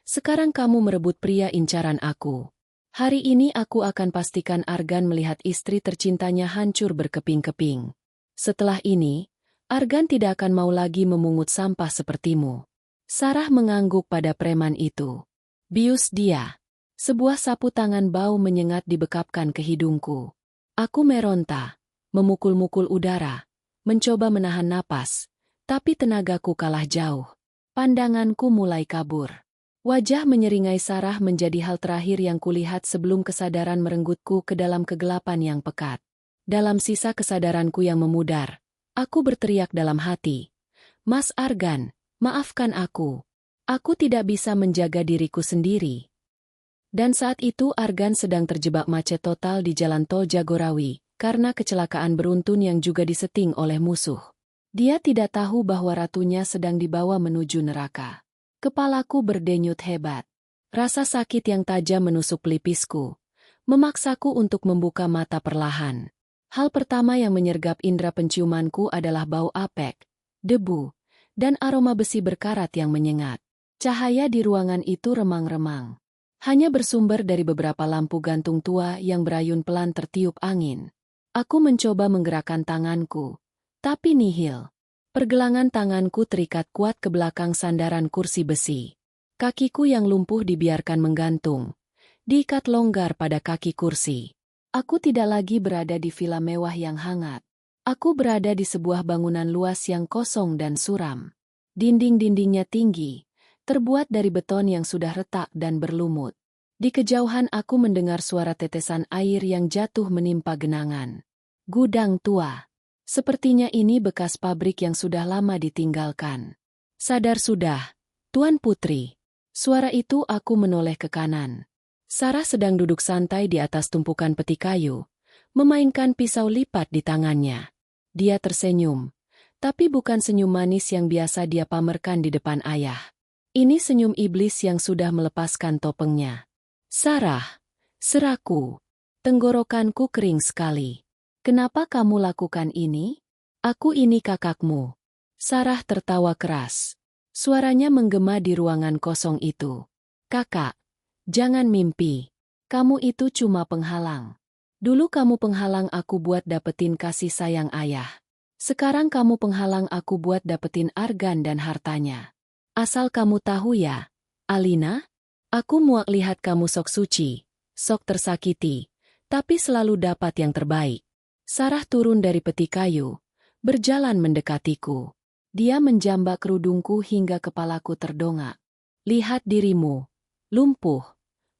sekarang kamu merebut pria incaran aku. Hari ini aku akan pastikan Argan melihat istri tercintanya hancur berkeping-keping. Setelah ini, Argan tidak akan mau lagi memungut sampah sepertimu. Sarah mengangguk pada preman itu. Bius dia. Sebuah sapu tangan bau menyengat dibekapkan ke hidungku. Aku meronta, memukul-mukul udara, mencoba menahan napas, tapi tenagaku kalah jauh. Pandanganku mulai kabur. Wajah menyeringai Sarah menjadi hal terakhir yang kulihat sebelum kesadaran merenggutku ke dalam kegelapan yang pekat. Dalam sisa kesadaranku yang memudar, aku berteriak dalam hati. Mas Argan, maafkan aku. Aku tidak bisa menjaga diriku sendiri. Dan saat itu Argan sedang terjebak macet total di jalan tol Jagorawi, karena kecelakaan beruntun yang juga diseting oleh musuh. Dia tidak tahu bahwa ratunya sedang dibawa menuju neraka. Kepalaku berdenyut hebat. Rasa sakit yang tajam menusuk pelipisku, memaksaku untuk membuka mata perlahan. Hal pertama yang menyergap indera penciumanku adalah bau apek, debu, dan aroma besi berkarat yang menyengat. Cahaya di ruangan itu remang-remang. Hanya bersumber dari beberapa lampu gantung tua yang berayun pelan tertiup angin. Aku mencoba menggerakkan tanganku, tapi nihil. Pergelangan tanganku terikat kuat ke belakang sandaran kursi besi. Kakiku yang lumpuh dibiarkan menggantung, diikat longgar pada kaki kursi. Aku tidak lagi berada di villa mewah yang hangat. Aku berada di sebuah bangunan luas yang kosong dan suram. Dinding-dindingnya tinggi, terbuat dari beton yang sudah retak dan berlumut. Di kejauhan aku mendengar suara tetesan air yang jatuh menimpa genangan. Gudang tua. Sepertinya ini bekas pabrik yang sudah lama ditinggalkan. Sadar sudah, Tuan Putri. Suara itu aku menoleh ke kanan. Sarah sedang duduk santai di atas tumpukan peti kayu, memainkan pisau lipat di tangannya. Dia tersenyum, tapi bukan senyum manis yang biasa dia pamerkan di depan ayah. Ini senyum iblis yang sudah melepaskan topengnya. Sarah, seraku. Tenggorokanku kering sekali. Kenapa kamu lakukan ini? Aku ini kakakmu. Sarah tertawa keras. Suaranya menggema di ruangan kosong itu. Kakak, jangan mimpi. Kamu itu cuma penghalang. Dulu kamu penghalang aku buat dapetin kasih sayang ayah. Sekarang kamu penghalang aku buat dapetin Argan dan hartanya. Asal kamu tahu ya, Alina, aku muak lihat kamu sok suci, sok tersakiti, tapi selalu dapat yang terbaik. Sarah turun dari peti kayu, berjalan mendekatiku. Dia menjambak kerudungku hingga kepalaku terdongak. Lihat dirimu, lumpuh,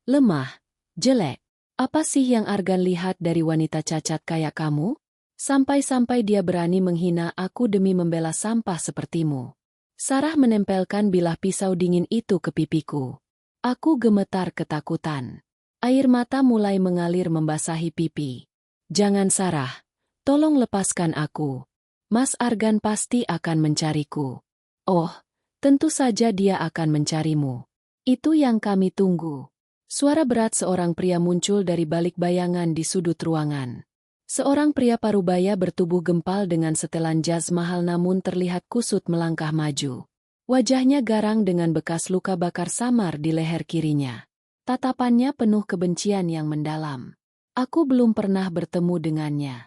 lemah, jelek. Apa sih yang Argan lihat dari wanita cacat kayak kamu? Sampai-sampai dia berani menghina aku demi membela sampah sepertimu. Sarah menempelkan bilah pisau dingin itu ke pipiku. Aku gemetar ketakutan. Air mata mulai mengalir membasahi pipi. Jangan Sarah, tolong lepaskan aku. Mas Argan pasti akan mencariku. Oh, tentu saja dia akan mencarimu. Itu yang kami tunggu. Suara berat seorang pria muncul dari balik bayangan di sudut ruangan. Seorang pria parubaya bertubuh gempal dengan setelan jas mahal namun terlihat kusut melangkah maju. Wajahnya garang dengan bekas luka bakar samar di leher kirinya. Tatapannya penuh kebencian yang mendalam. Aku belum pernah bertemu dengannya.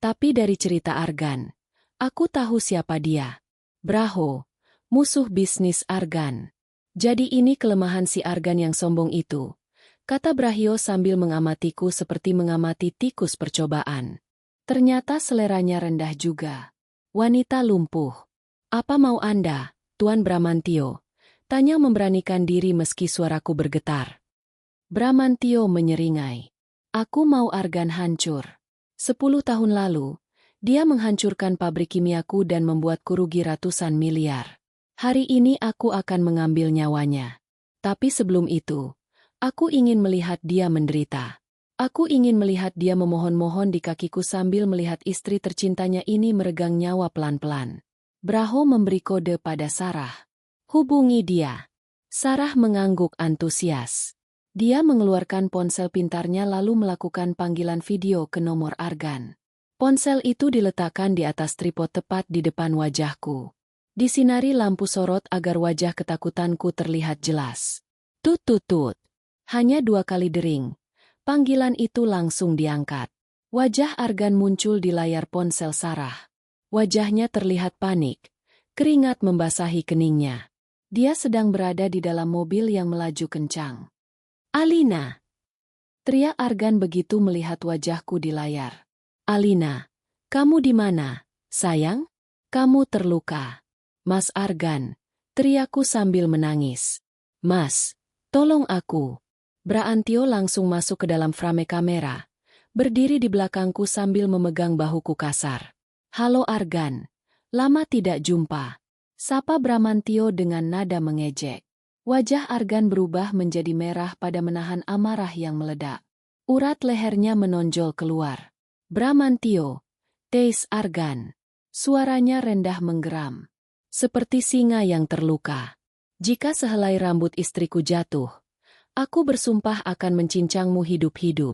Tapi dari cerita Argan, aku tahu siapa dia. Braho, musuh bisnis Argan. Jadi ini kelemahan si Argan yang sombong itu, kata Brahio sambil mengamatiku seperti mengamati tikus percobaan. Ternyata seleranya rendah juga. Wanita lumpuh. Apa mau Anda, Tuan Bramantio? Tanya memberanikan diri meski suaraku bergetar. Bramantio menyeringai. Aku mau Argan hancur. 10 tahun lalu, dia menghancurkan pabrik kimiaku dan membuatku rugi ratusan miliar. Hari ini aku akan mengambil nyawanya. Tapi sebelum itu, aku ingin melihat dia menderita. Aku ingin melihat dia memohon-mohon di kakiku sambil melihat istri tercintanya ini meregang nyawa pelan-pelan. Braho memberi kode pada Sarah. Hubungi dia. Sarah mengangguk antusias. Dia mengeluarkan ponsel pintarnya lalu melakukan panggilan video ke nomor Argan. Ponsel itu diletakkan di atas tripod tepat di depan wajahku. Disinari lampu sorot agar wajah ketakutanku terlihat jelas. Tut tut tut. Hanya 2 kali dering. Panggilan itu langsung diangkat. Wajah Argan muncul di layar ponsel Sarah. Wajahnya terlihat panik. Keringat membasahi keningnya. Dia sedang berada di dalam mobil yang melaju kencang. Alina! Teriak Argan begitu melihat wajahku di layar. Alina, kamu di mana, sayang? Kamu terluka. Mas Argan, teriakku sambil menangis. Mas, tolong aku. Braantio langsung masuk ke dalam frame kamera, berdiri di belakangku sambil memegang bahuku kasar. Halo Argan, lama tidak jumpa. Sapa Bramantio dengan nada mengejek. Wajah Argan berubah menjadi merah pada menahan amarah yang meledak. Urat lehernya menonjol keluar. Bramantio, Teis Argan. Suaranya rendah menggeram. Seperti singa yang terluka. Jika sehelai rambut istriku jatuh, aku bersumpah akan mencincangmu hidup-hidup.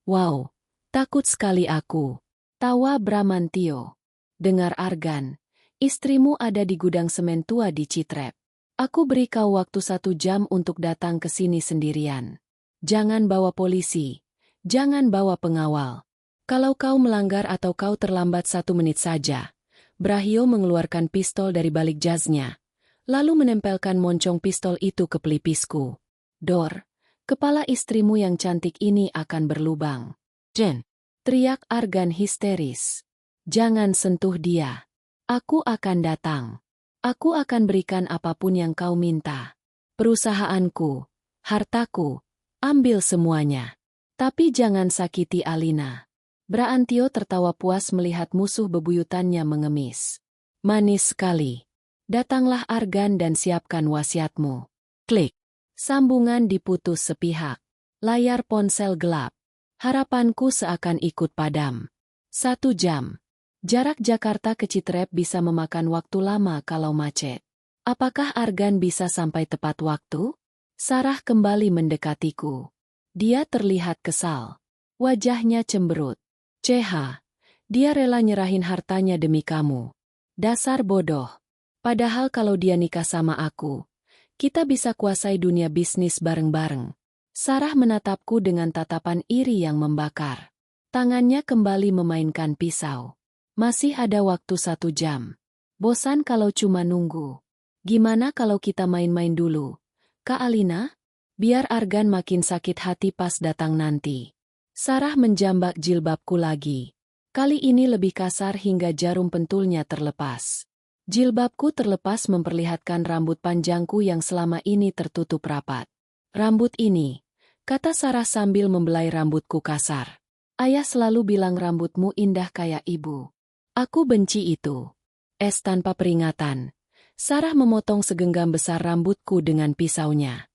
Wow, takut sekali aku. Tawa Bramantio. Dengar Argan, istrimu ada di gudang semen tua di Citrep. Aku beri kau waktu 1 jam untuk datang ke sini sendirian. Jangan bawa polisi. Jangan bawa pengawal. Kalau kau melanggar atau kau terlambat 1 menit saja. Brahio mengeluarkan pistol dari balik jasnya, lalu menempelkan moncong pistol itu ke pelipisku. Dor. Kepala istrimu yang cantik ini akan berlubang. Jen, teriak Argan histeris. Jangan sentuh dia. Aku akan datang. Aku akan berikan apapun yang kau minta. Perusahaanku, hartaku, ambil semuanya. Tapi jangan sakiti Alina. Braantio tertawa puas melihat musuh bebuyutannya mengemis. Manis sekali. Datanglah Argan dan siapkan wasiatmu. Klik. Sambungan diputus sepihak. Layar ponsel gelap. Harapanku seakan ikut padam. 1 jam. Jarak Jakarta ke Citrep bisa memakan waktu lama kalau macet. Apakah Argan bisa sampai tepat waktu? Sarah kembali mendekatiku. Dia terlihat kesal. Wajahnya cemberut. CH, dia rela nyerahin hartanya demi kamu. Dasar bodoh. Padahal kalau dia nikah sama aku, kita bisa kuasai dunia bisnis bareng-bareng. Sarah menatapku dengan tatapan iri yang membakar. Tangannya kembali memainkan pisau. Masih ada waktu 1 jam. Bosan kalau cuma nunggu. Gimana kalau kita main-main dulu? Kak Alina? Biar Argan makin sakit hati pas datang nanti. Sarah menjambak jilbabku lagi. Kali ini lebih kasar hingga jarum pentulnya terlepas. Jilbabku terlepas memperlihatkan rambut panjangku yang selama ini tertutup rapat. Rambut ini, kata Sarah sambil membelai rambutku kasar. Ayah selalu bilang rambutmu indah kayak ibu. Aku benci itu. Tanpa peringatan, Sarah memotong segenggam besar rambutku dengan pisaunya.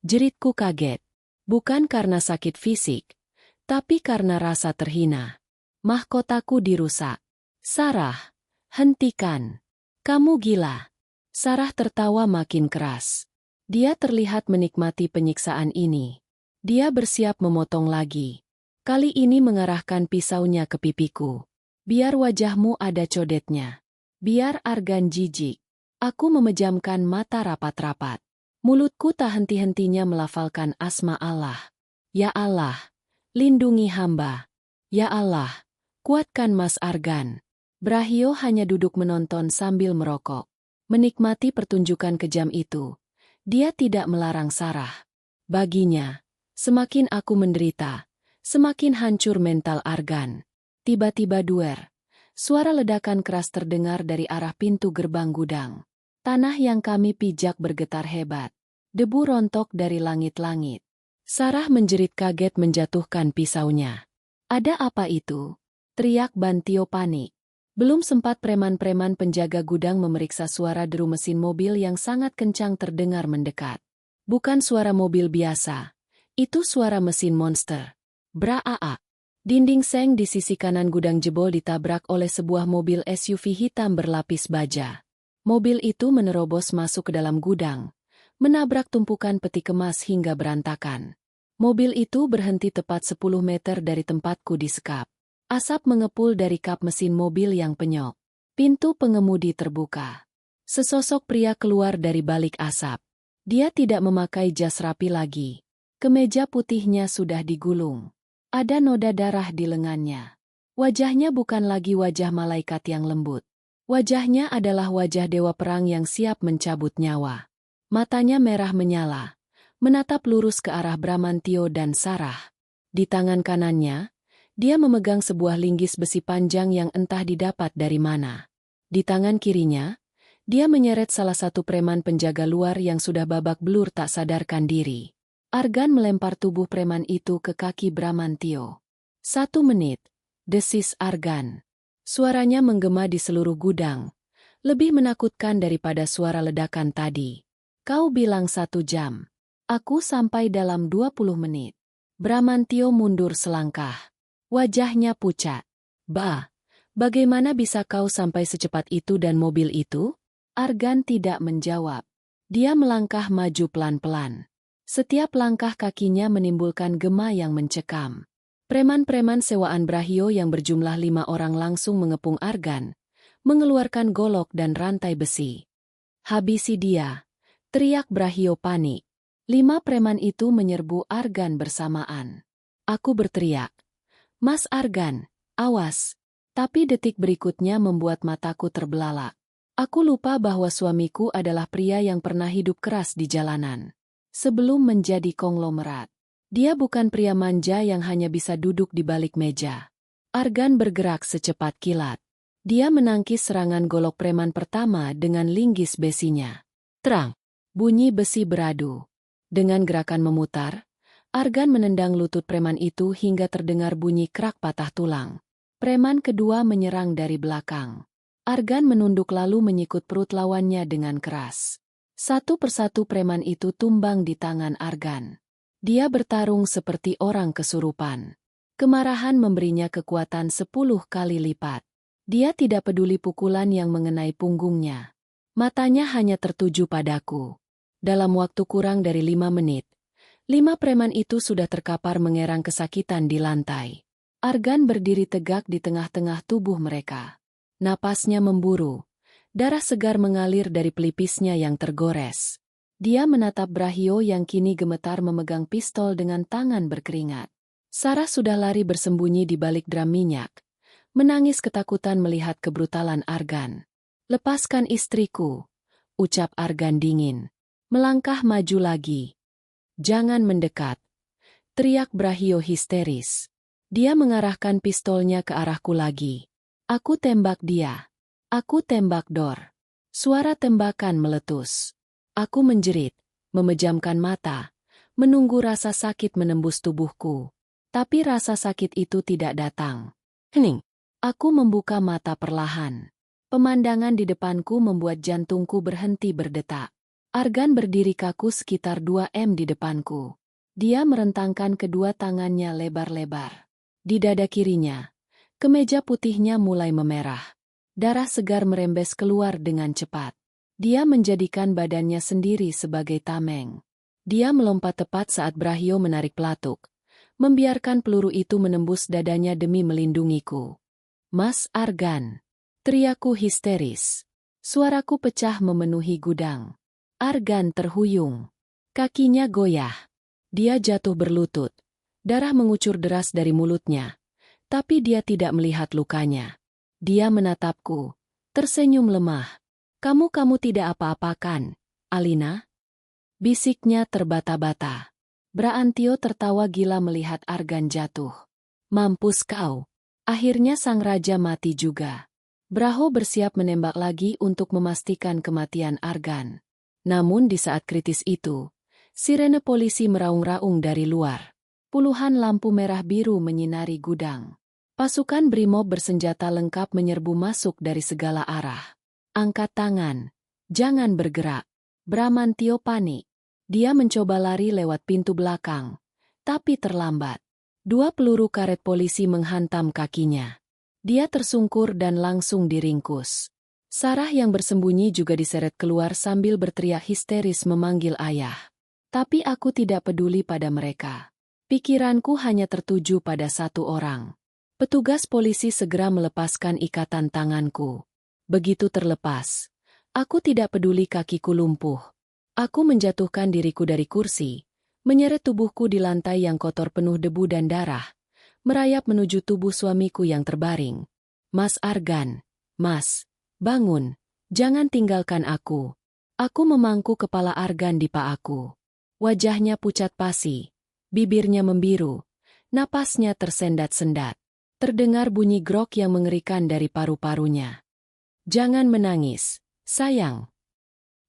Jeritku kaget. Bukan karena sakit fisik, tapi karena rasa terhina. Mahkotaku dirusak. Sarah, hentikan. Kamu gila. Sarah tertawa makin keras. Dia terlihat menikmati penyiksaan ini. Dia bersiap memotong lagi. Kali ini mengarahkan pisaunya ke pipiku. Biar wajahmu ada codetnya. Biar Argan jijik. Aku memejamkan mata rapat-rapat. Mulutku tak henti-hentinya melafalkan asma Allah. Ya Allah, lindungi hamba. Ya Allah, kuatkan Mas Argan. Brahio hanya duduk menonton sambil merokok. Menikmati pertunjukan kejam itu. Dia tidak melarang Sarah. Baginya, semakin aku menderita, semakin hancur mental Argan. Tiba-tiba duer. Suara ledakan keras terdengar dari arah pintu gerbang gudang. Tanah yang kami pijak bergetar hebat. Debu rontok dari langit-langit. Sarah menjerit kaget menjatuhkan pisaunya. Ada apa itu? Teriak Bantio panik. Belum sempat preman-preman penjaga gudang memeriksa suara deru mesin mobil yang sangat kencang terdengar mendekat. Bukan suara mobil biasa. Itu suara mesin monster. Braa. Dinding seng di sisi kanan gudang jebol ditabrak oleh sebuah mobil SUV hitam berlapis baja. Mobil itu menerobos masuk ke dalam gudang, menabrak tumpukan peti kemas hingga berantakan. Mobil itu berhenti tepat 10 meter dari tempatku di sekap. Asap mengepul dari kap mesin mobil yang penyok. Pintu pengemudi terbuka. Sesosok pria keluar dari balik asap. Dia tidak memakai jas rapi lagi. Kemeja putihnya sudah digulung. Ada noda darah di lengannya. Wajahnya bukan lagi wajah malaikat yang lembut. Wajahnya adalah wajah dewa perang yang siap mencabut nyawa. Matanya merah menyala, menatap lurus ke arah Bramantio dan Sarah. Di tangan kanannya, dia memegang sebuah linggis besi panjang yang entah didapat dari mana. Di tangan kirinya, dia menyeret salah satu preman penjaga luar yang sudah babak belur tak sadarkan diri. Argan melempar tubuh preman itu ke kaki Bramantio. 1 menit, desis Argan. Suaranya menggema di seluruh gudang. Lebih menakutkan daripada suara ledakan tadi. Kau bilang 1 jam. Aku sampai dalam 20 menit. Bramantio mundur selangkah. Wajahnya pucat. Bah, bagaimana bisa kau sampai secepat itu dan mobil itu? Argan tidak menjawab. Dia melangkah maju pelan-pelan. Setiap langkah kakinya menimbulkan gema yang mencekam. Preman-preman sewaan Brahio yang berjumlah 5 orang langsung mengepung Argan, mengeluarkan golok dan rantai besi. Habisi dia, teriak Brahio panik. 5 preman itu menyerbu Argan bersamaan. Aku berteriak, Mas Argan, awas. Tapi detik berikutnya membuat mataku terbelalak. Aku lupa bahwa suamiku adalah pria yang pernah hidup keras di jalanan. Sebelum menjadi konglomerat. Dia bukan pria manja yang hanya bisa duduk di balik meja. Argan bergerak secepat kilat. Dia menangkis serangan golok preman pertama dengan linggis besinya. Terang. Bunyi besi beradu. Dengan gerakan memutar, Argan menendang lutut preman itu hingga terdengar bunyi krak patah tulang. Preman kedua menyerang dari belakang. Argan menunduk lalu menyikut perut lawannya dengan keras. Satu persatu preman itu tumbang di tangan Argan. Dia bertarung seperti orang kesurupan. Kemarahan memberinya kekuatan 10 kali lipat. Dia tidak peduli pukulan yang mengenai punggungnya. Matanya hanya tertuju padaku. Dalam waktu kurang dari 5 menit, 5 preman itu sudah terkapar mengerang kesakitan di lantai. Argan berdiri tegak di tengah-tengah tubuh mereka. Napasnya memburu. Darah segar mengalir dari pelipisnya yang tergores. Dia menatap Brahio yang kini gemetar memegang pistol dengan tangan berkeringat. Sarah sudah lari bersembunyi di balik drum minyak. Menangis ketakutan melihat kebrutalan Argan. Lepaskan istriku, ucap Argan dingin. Melangkah maju lagi. Jangan mendekat, teriak Brahio histeris. Dia mengarahkan pistolnya ke arahku lagi. Aku tembak dia. Aku tembak Dor. Suara tembakan meletus. Aku menjerit, memejamkan mata, menunggu rasa sakit menembus tubuhku. Tapi rasa sakit itu tidak datang. Hening. Aku membuka mata perlahan. Pemandangan di depanku membuat jantungku berhenti berdetak. Argan berdiri kaku sekitar 2 m di depanku. Dia merentangkan kedua tangannya lebar-lebar. Di dada kirinya, kemeja putihnya mulai memerah. Darah segar merembes keluar dengan cepat. Dia menjadikan badannya sendiri sebagai tameng. Dia melompat tepat saat Brahio menarik pelatuk, membiarkan peluru itu menembus dadanya demi melindungiku. "Mas Argan!" teriakku histeris. Suaraku pecah memenuhi gudang. Argan terhuyung. Kakinya goyah. Dia jatuh berlutut. Darah mengucur deras dari mulutnya. Tapi dia tidak melihat lukanya. Dia menatapku. Tersenyum lemah. Kamu tidak apa-apakan, Alina?" Bisiknya terbata-bata. Braantio tertawa gila melihat Argan jatuh. "Mampus kau." Akhirnya sang raja mati juga. Braho bersiap menembak lagi untuk memastikan kematian Argan. Namun di saat kritis itu, sirene polisi meraung-raung dari luar. Puluhan lampu merah biru menyinari gudang. Pasukan Brimob bersenjata lengkap menyerbu masuk dari segala arah. "Angkat tangan. Jangan bergerak." Bramantio panik. Dia mencoba lari lewat pintu belakang. Tapi terlambat. 2 peluru karet polisi menghantam kakinya. Dia tersungkur dan langsung diringkus. Sarah yang bersembunyi juga diseret keluar sambil berteriak histeris memanggil ayah. Tapi aku tidak peduli pada mereka. Pikiranku hanya tertuju pada satu orang. Petugas polisi segera melepaskan ikatan tanganku. Begitu terlepas, aku tidak peduli kakiku lumpuh. Aku menjatuhkan diriku dari kursi, menyeret tubuhku di lantai yang kotor penuh debu dan darah, merayap menuju tubuh suamiku yang terbaring. "Mas Argan, Mas, bangun, jangan tinggalkan aku." Aku memangku kepala Argan di pahaku. Wajahnya pucat pasi, bibirnya membiru, napasnya tersendat-sendat. Terdengar bunyi grok yang mengerikan dari paru-parunya. "Jangan menangis, sayang,"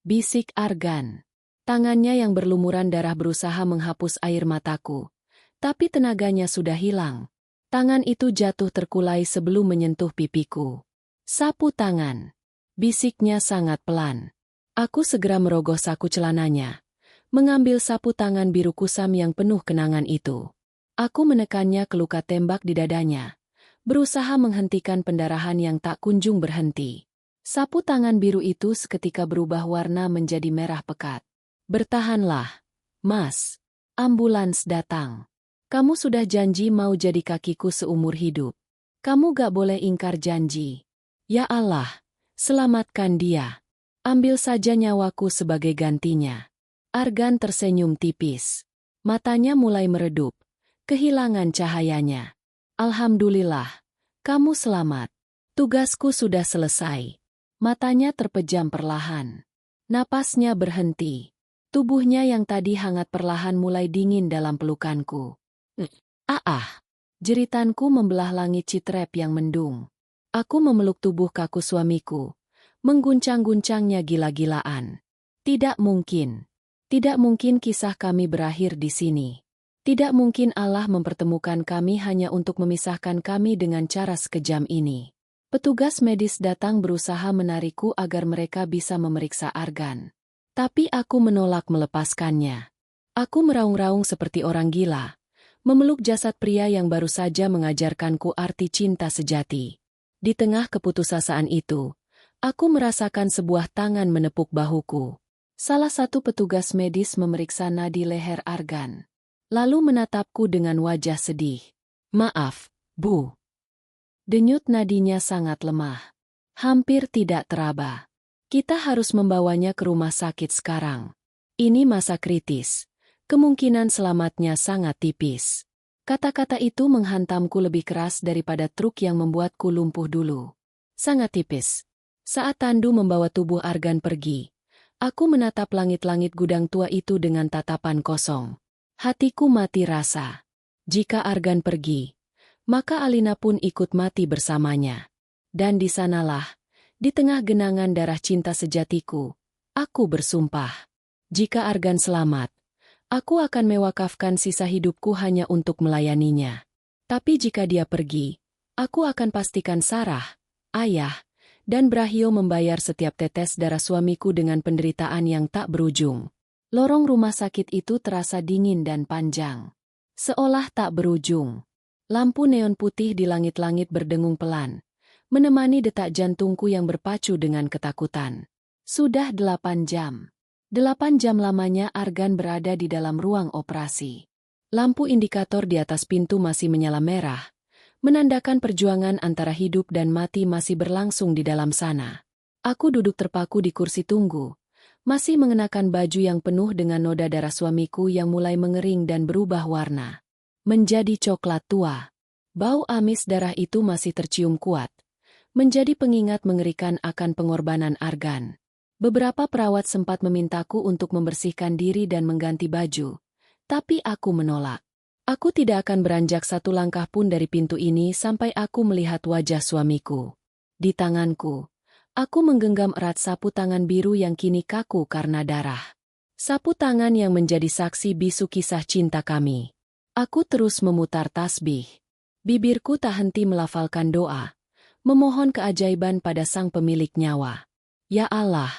bisik Argan. Tangannya yang berlumuran darah berusaha menghapus air mataku. Tapi tenaganya sudah hilang. Tangan itu jatuh terkulai sebelum menyentuh pipiku. "Sapu tangan," bisiknya sangat pelan. Aku segera merogoh saku celananya, mengambil sapu tangan biru kusam yang penuh kenangan itu. Aku menekannya ke luka tembak di dadanya, berusaha menghentikan pendarahan yang tak kunjung berhenti. Sapu tangan biru itu seketika berubah warna menjadi merah pekat. "Bertahanlah, Mas. Ambulans datang. Kamu sudah janji mau jadi kakiku seumur hidup. Kamu gak boleh ingkar janji. Ya Allah, selamatkan dia. Ambil saja nyawaku sebagai gantinya." Argan tersenyum tipis. Matanya mulai meredup, kehilangan cahayanya. "Alhamdulillah, kamu selamat. Tugasku sudah selesai." Matanya terpejam perlahan. Napasnya berhenti. Tubuhnya yang tadi hangat perlahan mulai dingin dalam pelukanku. "Ah!" Jeritanku membelah langit citrep yang mendung. Aku memeluk tubuh kaku suamiku, mengguncang-guncangnya gila-gilaan. Tidak mungkin. Tidak mungkin kisah kami berakhir di sini. Tidak mungkin Allah mempertemukan kami hanya untuk memisahkan kami dengan cara sekejam ini. Petugas medis datang berusaha menarikku agar mereka bisa memeriksa Argan. Tapi aku menolak melepaskannya. Aku meraung-raung seperti orang gila, memeluk jasad pria yang baru saja mengajarkanku arti cinta sejati. Di tengah keputusasaan itu, aku merasakan sebuah tangan menepuk bahuku. Salah satu petugas medis memeriksa nadi leher Argan, lalu menatapku dengan wajah sedih. "Maaf, Bu." Denyut nadinya sangat lemah, hampir tidak teraba. "Kita harus membawanya ke rumah sakit sekarang. Ini masa kritis. Kemungkinan selamatnya sangat tipis." Kata-kata itu menghantamku lebih keras daripada truk yang membuatku lumpuh dulu. Sangat tipis. Saat Tandu membawa tubuh Argan pergi, aku menatap langit-langit gudang tua itu dengan tatapan kosong. Hatiku mati rasa. Jika Argan pergi, maka Alina pun ikut mati bersamanya. Dan di sanalah, di tengah genangan darah cinta sejatiku, aku bersumpah. Jika Argan selamat, aku akan mewakafkan sisa hidupku hanya untuk melayaninya. Tapi jika dia pergi, aku akan pastikan Sarah, ayah, dan Brahio membayar setiap tetes darah suamiku dengan penderitaan yang tak berujung. Lorong rumah sakit itu terasa dingin dan panjang, seolah tak berujung. Lampu neon putih di langit-langit berdengung pelan, menemani detak jantungku yang berpacu dengan ketakutan. Sudah 8 jam. 8 jam lamanya Argan berada di dalam ruang operasi. Lampu indikator di atas pintu masih menyala merah, menandakan perjuangan antara hidup dan mati masih berlangsung di dalam sana. Aku duduk terpaku di kursi tunggu, masih mengenakan baju yang penuh dengan noda darah suamiku yang mulai mengering dan berubah warna menjadi coklat tua. Bau amis darah itu masih tercium kuat, menjadi pengingat mengerikan akan pengorbanan Argan. Beberapa perawat sempat memintaku untuk membersihkan diri dan mengganti baju, tapi aku menolak. Aku tidak akan beranjak satu langkah pun dari pintu ini sampai aku melihat wajah suamiku. Di tanganku, aku menggenggam erat sapu tangan biru yang kini kaku karena darah. Sapu tangan yang menjadi saksi bisu kisah cinta kami. Aku terus memutar tasbih. Bibirku tak henti melafalkan doa, memohon keajaiban pada sang pemilik nyawa. Ya Allah,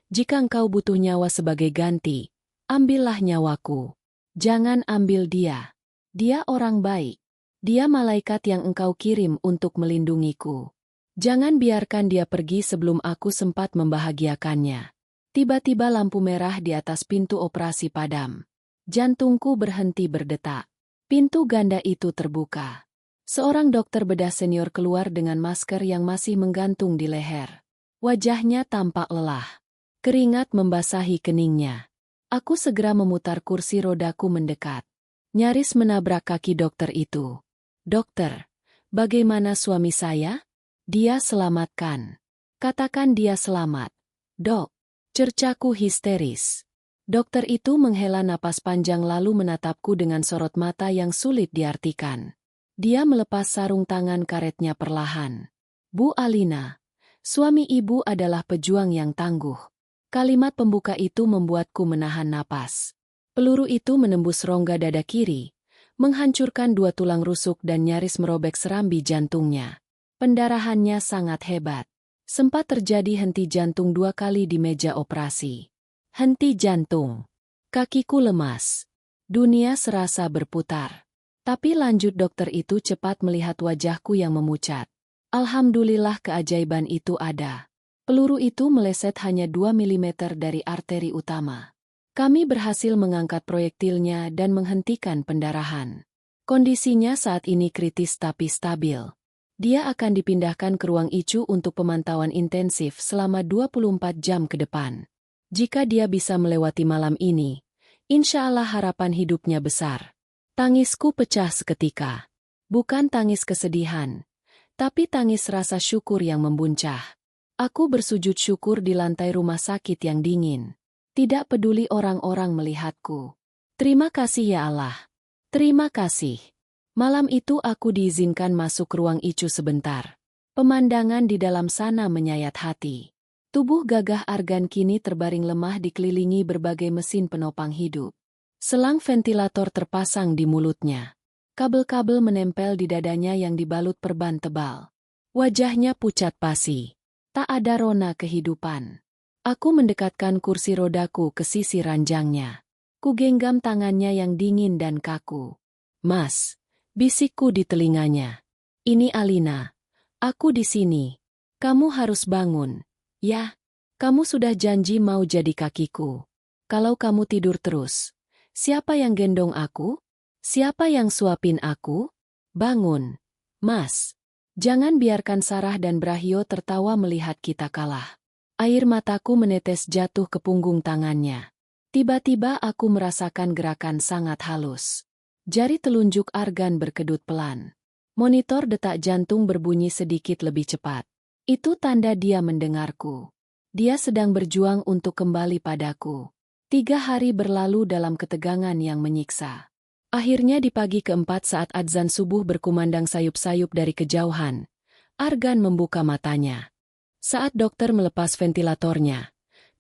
jika Engkau butuh nyawa sebagai ganti, ambillah nyawaku. Jangan ambil dia. Dia orang baik. Dia malaikat yang Engkau kirim untuk melindungiku. Jangan biarkan dia pergi sebelum aku sempat membahagiakannya. Tiba-tiba lampu merah di atas pintu operasi padam. Jantungku berhenti berdetak. Pintu ganda itu terbuka. Seorang dokter bedah senior keluar dengan masker yang masih menggantung di leher. Wajahnya tampak lelah. Keringat membasahi keningnya. Aku segera memutar kursi rodaku mendekat. Nyaris menabrak kaki dokter itu. Dokter, bagaimana suami saya? Dia selamatkan. Katakan dia selamat. Dok, cercaku histeris. Dokter itu menghela napas panjang lalu menatapku dengan sorot mata yang sulit diartikan. Dia melepas sarung tangan karetnya perlahan. Bu Alina, suami ibu adalah pejuang yang tangguh. Kalimat pembuka itu membuatku menahan napas. Peluru itu menembus rongga dada kiri, menghancurkan 2 tulang rusuk dan nyaris merobek serambi jantungnya. Pendarahannya sangat hebat. Sempat terjadi henti jantung 2 kali di meja operasi. Henti jantung. Kakiku lemas. Dunia serasa berputar. Tapi lanjut dokter itu cepat melihat wajahku yang memucat. Alhamdulillah keajaiban itu ada. Peluru itu meleset hanya 2 mm dari arteri utama. Kami berhasil mengangkat proyektilnya dan menghentikan pendarahan. Kondisinya saat ini kritis tapi stabil. Dia akan dipindahkan ke ruang ICU untuk pemantauan intensif selama 24 jam ke depan. Jika dia bisa melewati malam ini, insya Allah harapan hidupnya besar. Tangisku pecah seketika. Bukan tangis kesedihan, tapi tangis rasa syukur yang membuncah. Aku bersujud syukur di lantai rumah sakit yang dingin. Tidak peduli orang-orang melihatku. Terima kasih ya Allah. Terima kasih. Malam itu aku diizinkan masuk ke ruang ICU sebentar. Pemandangan di dalam sana menyayat hati. Tubuh gagah Argan kini terbaring lemah dikelilingi berbagai mesin penopang hidup. Selang ventilator terpasang di mulutnya. Kabel-kabel menempel di dadanya yang dibalut perban tebal. Wajahnya pucat pasi. Tak ada rona kehidupan. Aku mendekatkan kursi rodaku ke sisi ranjangnya. Kugenggam tangannya yang dingin dan kaku. Mas, bisikku di telinganya. Ini Alina. Aku di sini. Kamu harus bangun. Ya, kamu sudah janji mau jadi kakiku. Kalau kamu tidur terus, siapa yang gendong aku? Siapa yang suapin aku? Bangun. Mas. Jangan biarkan Sarah dan Brahio tertawa melihat kita kalah. Air mataku menetes jatuh ke punggung tangannya. Tiba-tiba aku merasakan gerakan sangat halus. Jari telunjuk Argan berkedut pelan. Monitor detak jantung berbunyi sedikit lebih cepat. Itu tanda dia mendengarku. Dia sedang berjuang untuk kembali padaku. 3 hari berlalu dalam ketegangan yang menyiksa. Akhirnya di pagi keempat saat adzan subuh berkumandang sayup-sayup dari kejauhan, Argan membuka matanya. Saat dokter melepas ventilatornya,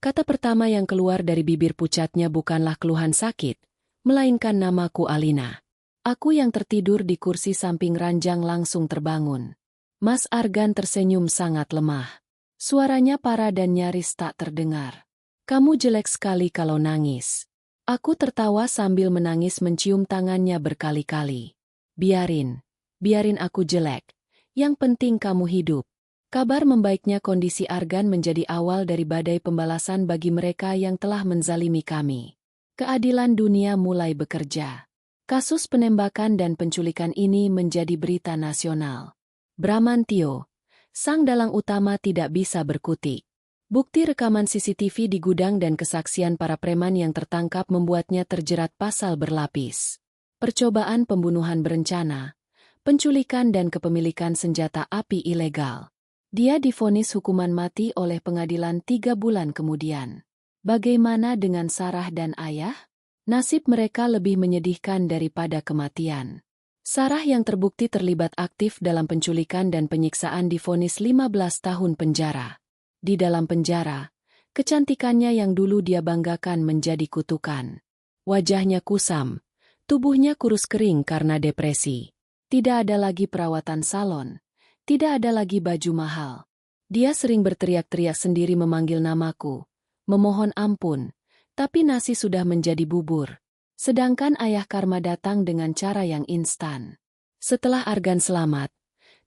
kata pertama yang keluar dari bibir pucatnya bukanlah keluhan sakit, melainkan namaku Alina. Aku yang tertidur di kursi samping ranjang langsung terbangun. Mas Argan tersenyum sangat lemah. Suaranya parah dan nyaris tak terdengar. Kamu jelek sekali kalau nangis. Aku tertawa sambil menangis mencium tangannya berkali-kali. Biarin aku jelek. Yang penting kamu hidup. Kabar membaiknya kondisi Argan menjadi awal dari badai pembalasan bagi mereka yang telah menzalimi kami. Keadilan dunia mulai bekerja. Kasus penembakan dan penculikan ini menjadi berita nasional. Bramantio, sang dalang utama tidak bisa berkutik. Bukti rekaman CCTV di gudang dan kesaksian para preman yang tertangkap membuatnya terjerat pasal berlapis. Percobaan pembunuhan berencana, penculikan dan kepemilikan senjata api ilegal. Dia divonis hukuman mati oleh pengadilan 3 bulan kemudian. Bagaimana dengan Sarah dan ayah? Nasib mereka lebih menyedihkan daripada kematian. Sarah yang terbukti terlibat aktif dalam penculikan dan penyiksaan divonis 15 tahun penjara. Di dalam penjara, kecantikannya yang dulu dia banggakan menjadi kutukan. Wajahnya kusam, tubuhnya kurus kering karena depresi. Tidak ada lagi perawatan salon. Tidak ada lagi baju mahal. Dia sering berteriak-teriak sendiri memanggil namaku, memohon ampun, tapi nasi sudah menjadi bubur. Sedangkan ayah Karma datang dengan cara yang instan. Setelah Argan selamat,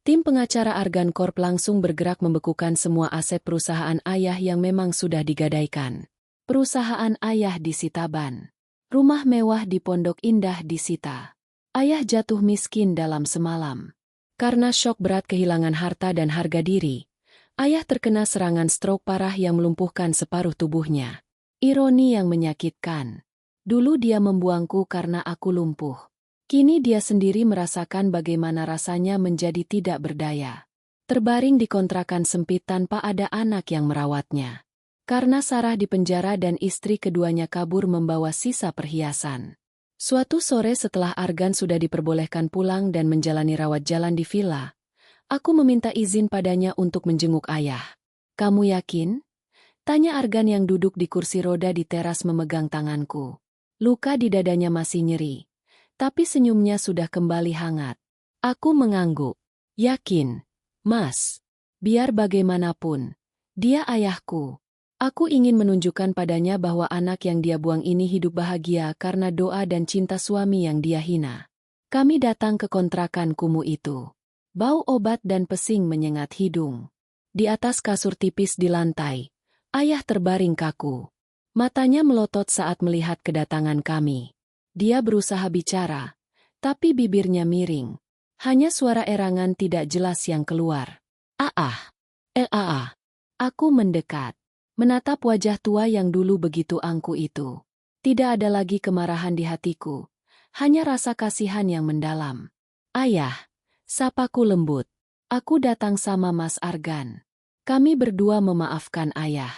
tim pengacara Argan Corp langsung bergerak membekukan semua aset perusahaan ayah yang memang sudah digadaikan. Perusahaan ayah disita ban. Rumah mewah di Pondok Indah disita. Ayah jatuh miskin dalam semalam. Karena syok berat kehilangan harta dan harga diri, ayah terkena serangan stroke parah yang melumpuhkan separuh tubuhnya. Ironi yang menyakitkan. Dulu dia membuangku karena aku lumpuh. Kini dia sendiri merasakan bagaimana rasanya menjadi tidak berdaya. Terbaring di kontrakan sempit tanpa ada anak yang merawatnya. Karena Sarah di penjara dan istri keduanya kabur membawa sisa perhiasan. Suatu sore setelah Argan sudah diperbolehkan pulang dan menjalani rawat jalan di villa, aku meminta izin padanya untuk menjenguk ayah. "Kamu yakin?" tanya Argan yang duduk di kursi roda di teras memegang tanganku. Luka di dadanya masih nyeri, tapi senyumnya sudah kembali hangat. Aku mengangguk. "Yakin, Mas. Biar bagaimanapun, dia ayahku. Aku ingin menunjukkan padanya bahwa anak yang dia buang ini hidup bahagia karena doa dan cinta suami yang dia hina." Kami datang ke kontrakan kumuh itu. Bau obat dan pesing menyengat hidung. Di atas kasur tipis di lantai, ayah terbaring kaku. Matanya melotot saat melihat kedatangan kami. Dia berusaha bicara, tapi bibirnya miring. Hanya suara erangan tidak jelas yang keluar. "Ah, ah." Aku mendekat. Menatap wajah tua yang dulu begitu angkuh itu. Tidak ada lagi kemarahan di hatiku. Hanya rasa kasihan yang mendalam. "Ayah," sapaku lembut. "Aku datang sama Mas Argan. Kami berdua memaafkan ayah."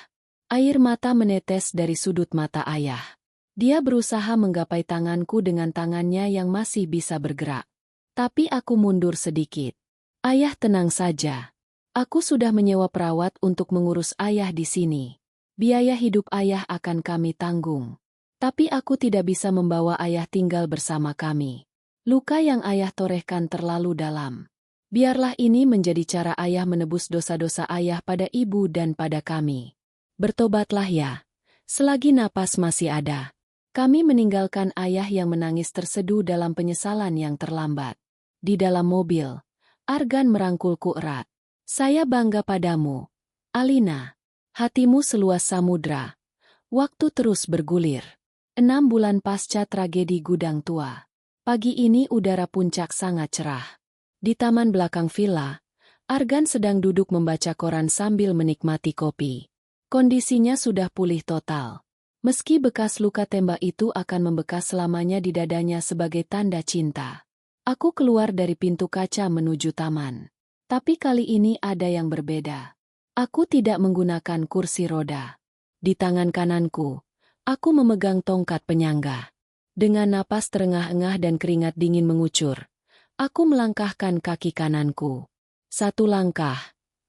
Air mata menetes dari sudut mata ayah. Dia berusaha menggapai tanganku dengan tangannya yang masih bisa bergerak. Tapi aku mundur sedikit. "Ayah tenang saja. Aku sudah menyewa perawat untuk mengurus ayah di sini. Biaya hidup ayah akan kami tanggung. Tapi aku tidak bisa membawa ayah tinggal bersama kami. Luka yang ayah torehkan terlalu dalam. Biarlah ini menjadi cara ayah menebus dosa-dosa ayah pada ibu dan pada kami. Bertobatlah ya, selagi napas masih ada." Kami meninggalkan ayah yang menangis terseduh dalam penyesalan yang terlambat. Di dalam mobil, Argan merangkulku erat. "Saya bangga padamu, Alina. Hatimu seluas samudra." Waktu terus bergulir. 6 bulan pasca tragedi Gudang Tua. Pagi ini udara puncak sangat cerah. Di taman belakang villa, Argan sedang duduk membaca koran sambil menikmati kopi. Kondisinya sudah pulih total. Meski bekas luka tembak itu akan membekas selamanya di dadanya sebagai tanda cinta. Aku keluar dari pintu kaca menuju taman. Tapi kali ini ada yang berbeda. Aku tidak menggunakan kursi roda. Di tangan kananku, aku memegang tongkat penyangga. Dengan napas terengah-engah dan keringat dingin mengucur, aku melangkahkan kaki kananku. 1 langkah,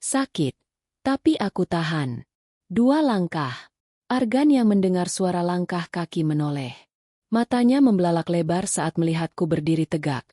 sakit, tapi aku tahan. 2 langkah. Argan yang mendengar suara langkah kaki menoleh. Matanya membelalak lebar saat melihatku berdiri tegak,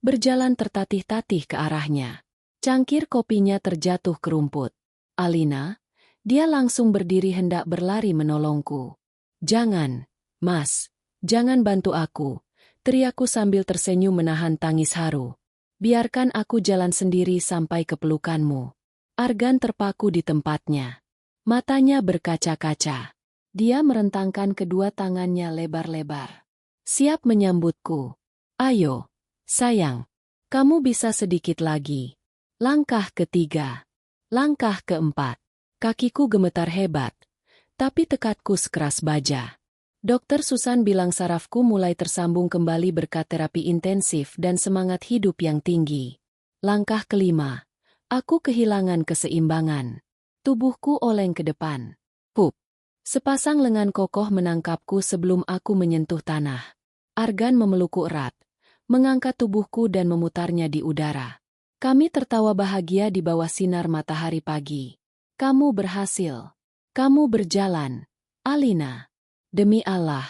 berjalan tertatih-tatih ke arahnya. Cangkir kopinya terjatuh ke rumput. "Alina," dia langsung berdiri hendak berlari menolongku. "Jangan, Mas, jangan bantu aku," teriakku sambil tersenyum menahan tangis haru. "Biarkan aku jalan sendiri sampai ke pelukanmu." Argan terpaku di tempatnya. Matanya berkaca-kaca. Dia merentangkan kedua tangannya lebar-lebar. Siap menyambutku. Ayo, sayang. Kamu bisa sedikit lagi. Langkah ketiga. Langkah keempat. Kakiku gemetar hebat. Tapi tekadku sekeras baja. Dokter Susan bilang sarafku mulai tersambung kembali berkat terapi intensif dan semangat hidup yang tinggi. Langkah kelima. Aku kehilangan keseimbangan. Tubuhku oleng ke depan. Pup. Sepasang lengan kokoh menangkapku sebelum aku menyentuh tanah. Argan memelukku erat, mengangkat tubuhku dan memutarnya di udara. Kami tertawa bahagia di bawah sinar matahari pagi. Kamu berhasil. Kamu berjalan. Alina. Demi Allah,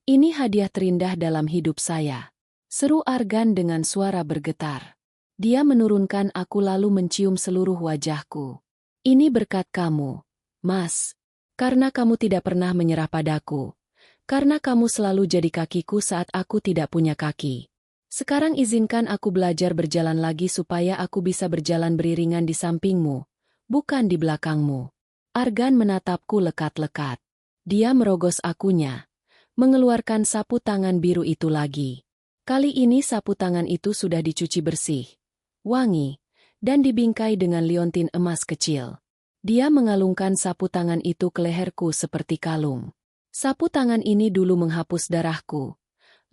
ini hadiah terindah dalam hidup saya. Seru Argan dengan suara bergetar. Dia menurunkan aku lalu mencium seluruh wajahku. Ini berkat kamu, Mas. Karena kamu tidak pernah menyerah padaku. Karena kamu selalu jadi kakiku saat aku tidak punya kaki. Sekarang izinkan aku belajar berjalan lagi supaya aku bisa berjalan beriringan di sampingmu, bukan di belakangmu. Argan menatapku lekat-lekat. Dia merogos akunya, mengeluarkan sapu tangan biru itu lagi. Kali ini sapu tangan itu sudah dicuci bersih, wangi, dan dibingkai dengan liontin emas kecil. Dia mengalungkan sapu tangan itu ke leherku seperti kalung. Sapu tangan ini dulu menghapus darahku,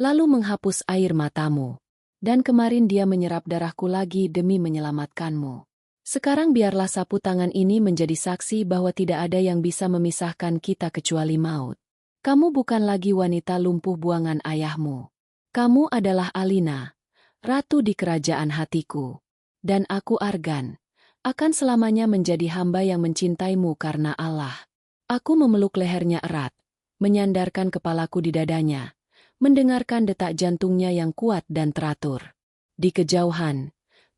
lalu menghapus air matamu. Dan kemarin dia menyerap darahku lagi demi menyelamatkanmu. Sekarang biarlah sapu tangan ini menjadi saksi bahwa tidak ada yang bisa memisahkan kita kecuali maut. Kamu bukan lagi wanita lumpuh buangan ayahmu. Kamu adalah Alina, ratu di kerajaan hatiku. Dan aku Argan. Akan selamanya menjadi hamba yang mencintaimu karena Allah. Aku memeluk lehernya erat, menyandarkan kepalaku di dadanya, mendengarkan detak jantungnya yang kuat dan teratur. Di kejauhan,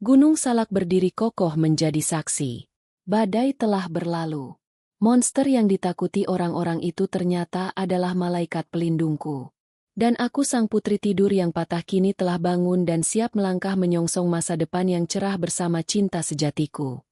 Gunung Salak berdiri kokoh menjadi saksi. Badai telah berlalu. Monster yang ditakuti orang-orang itu ternyata adalah malaikat pelindungku. Dan aku sang putri tidur yang patah kini telah bangun dan siap melangkah menyongsong masa depan yang cerah bersama cinta sejatiku.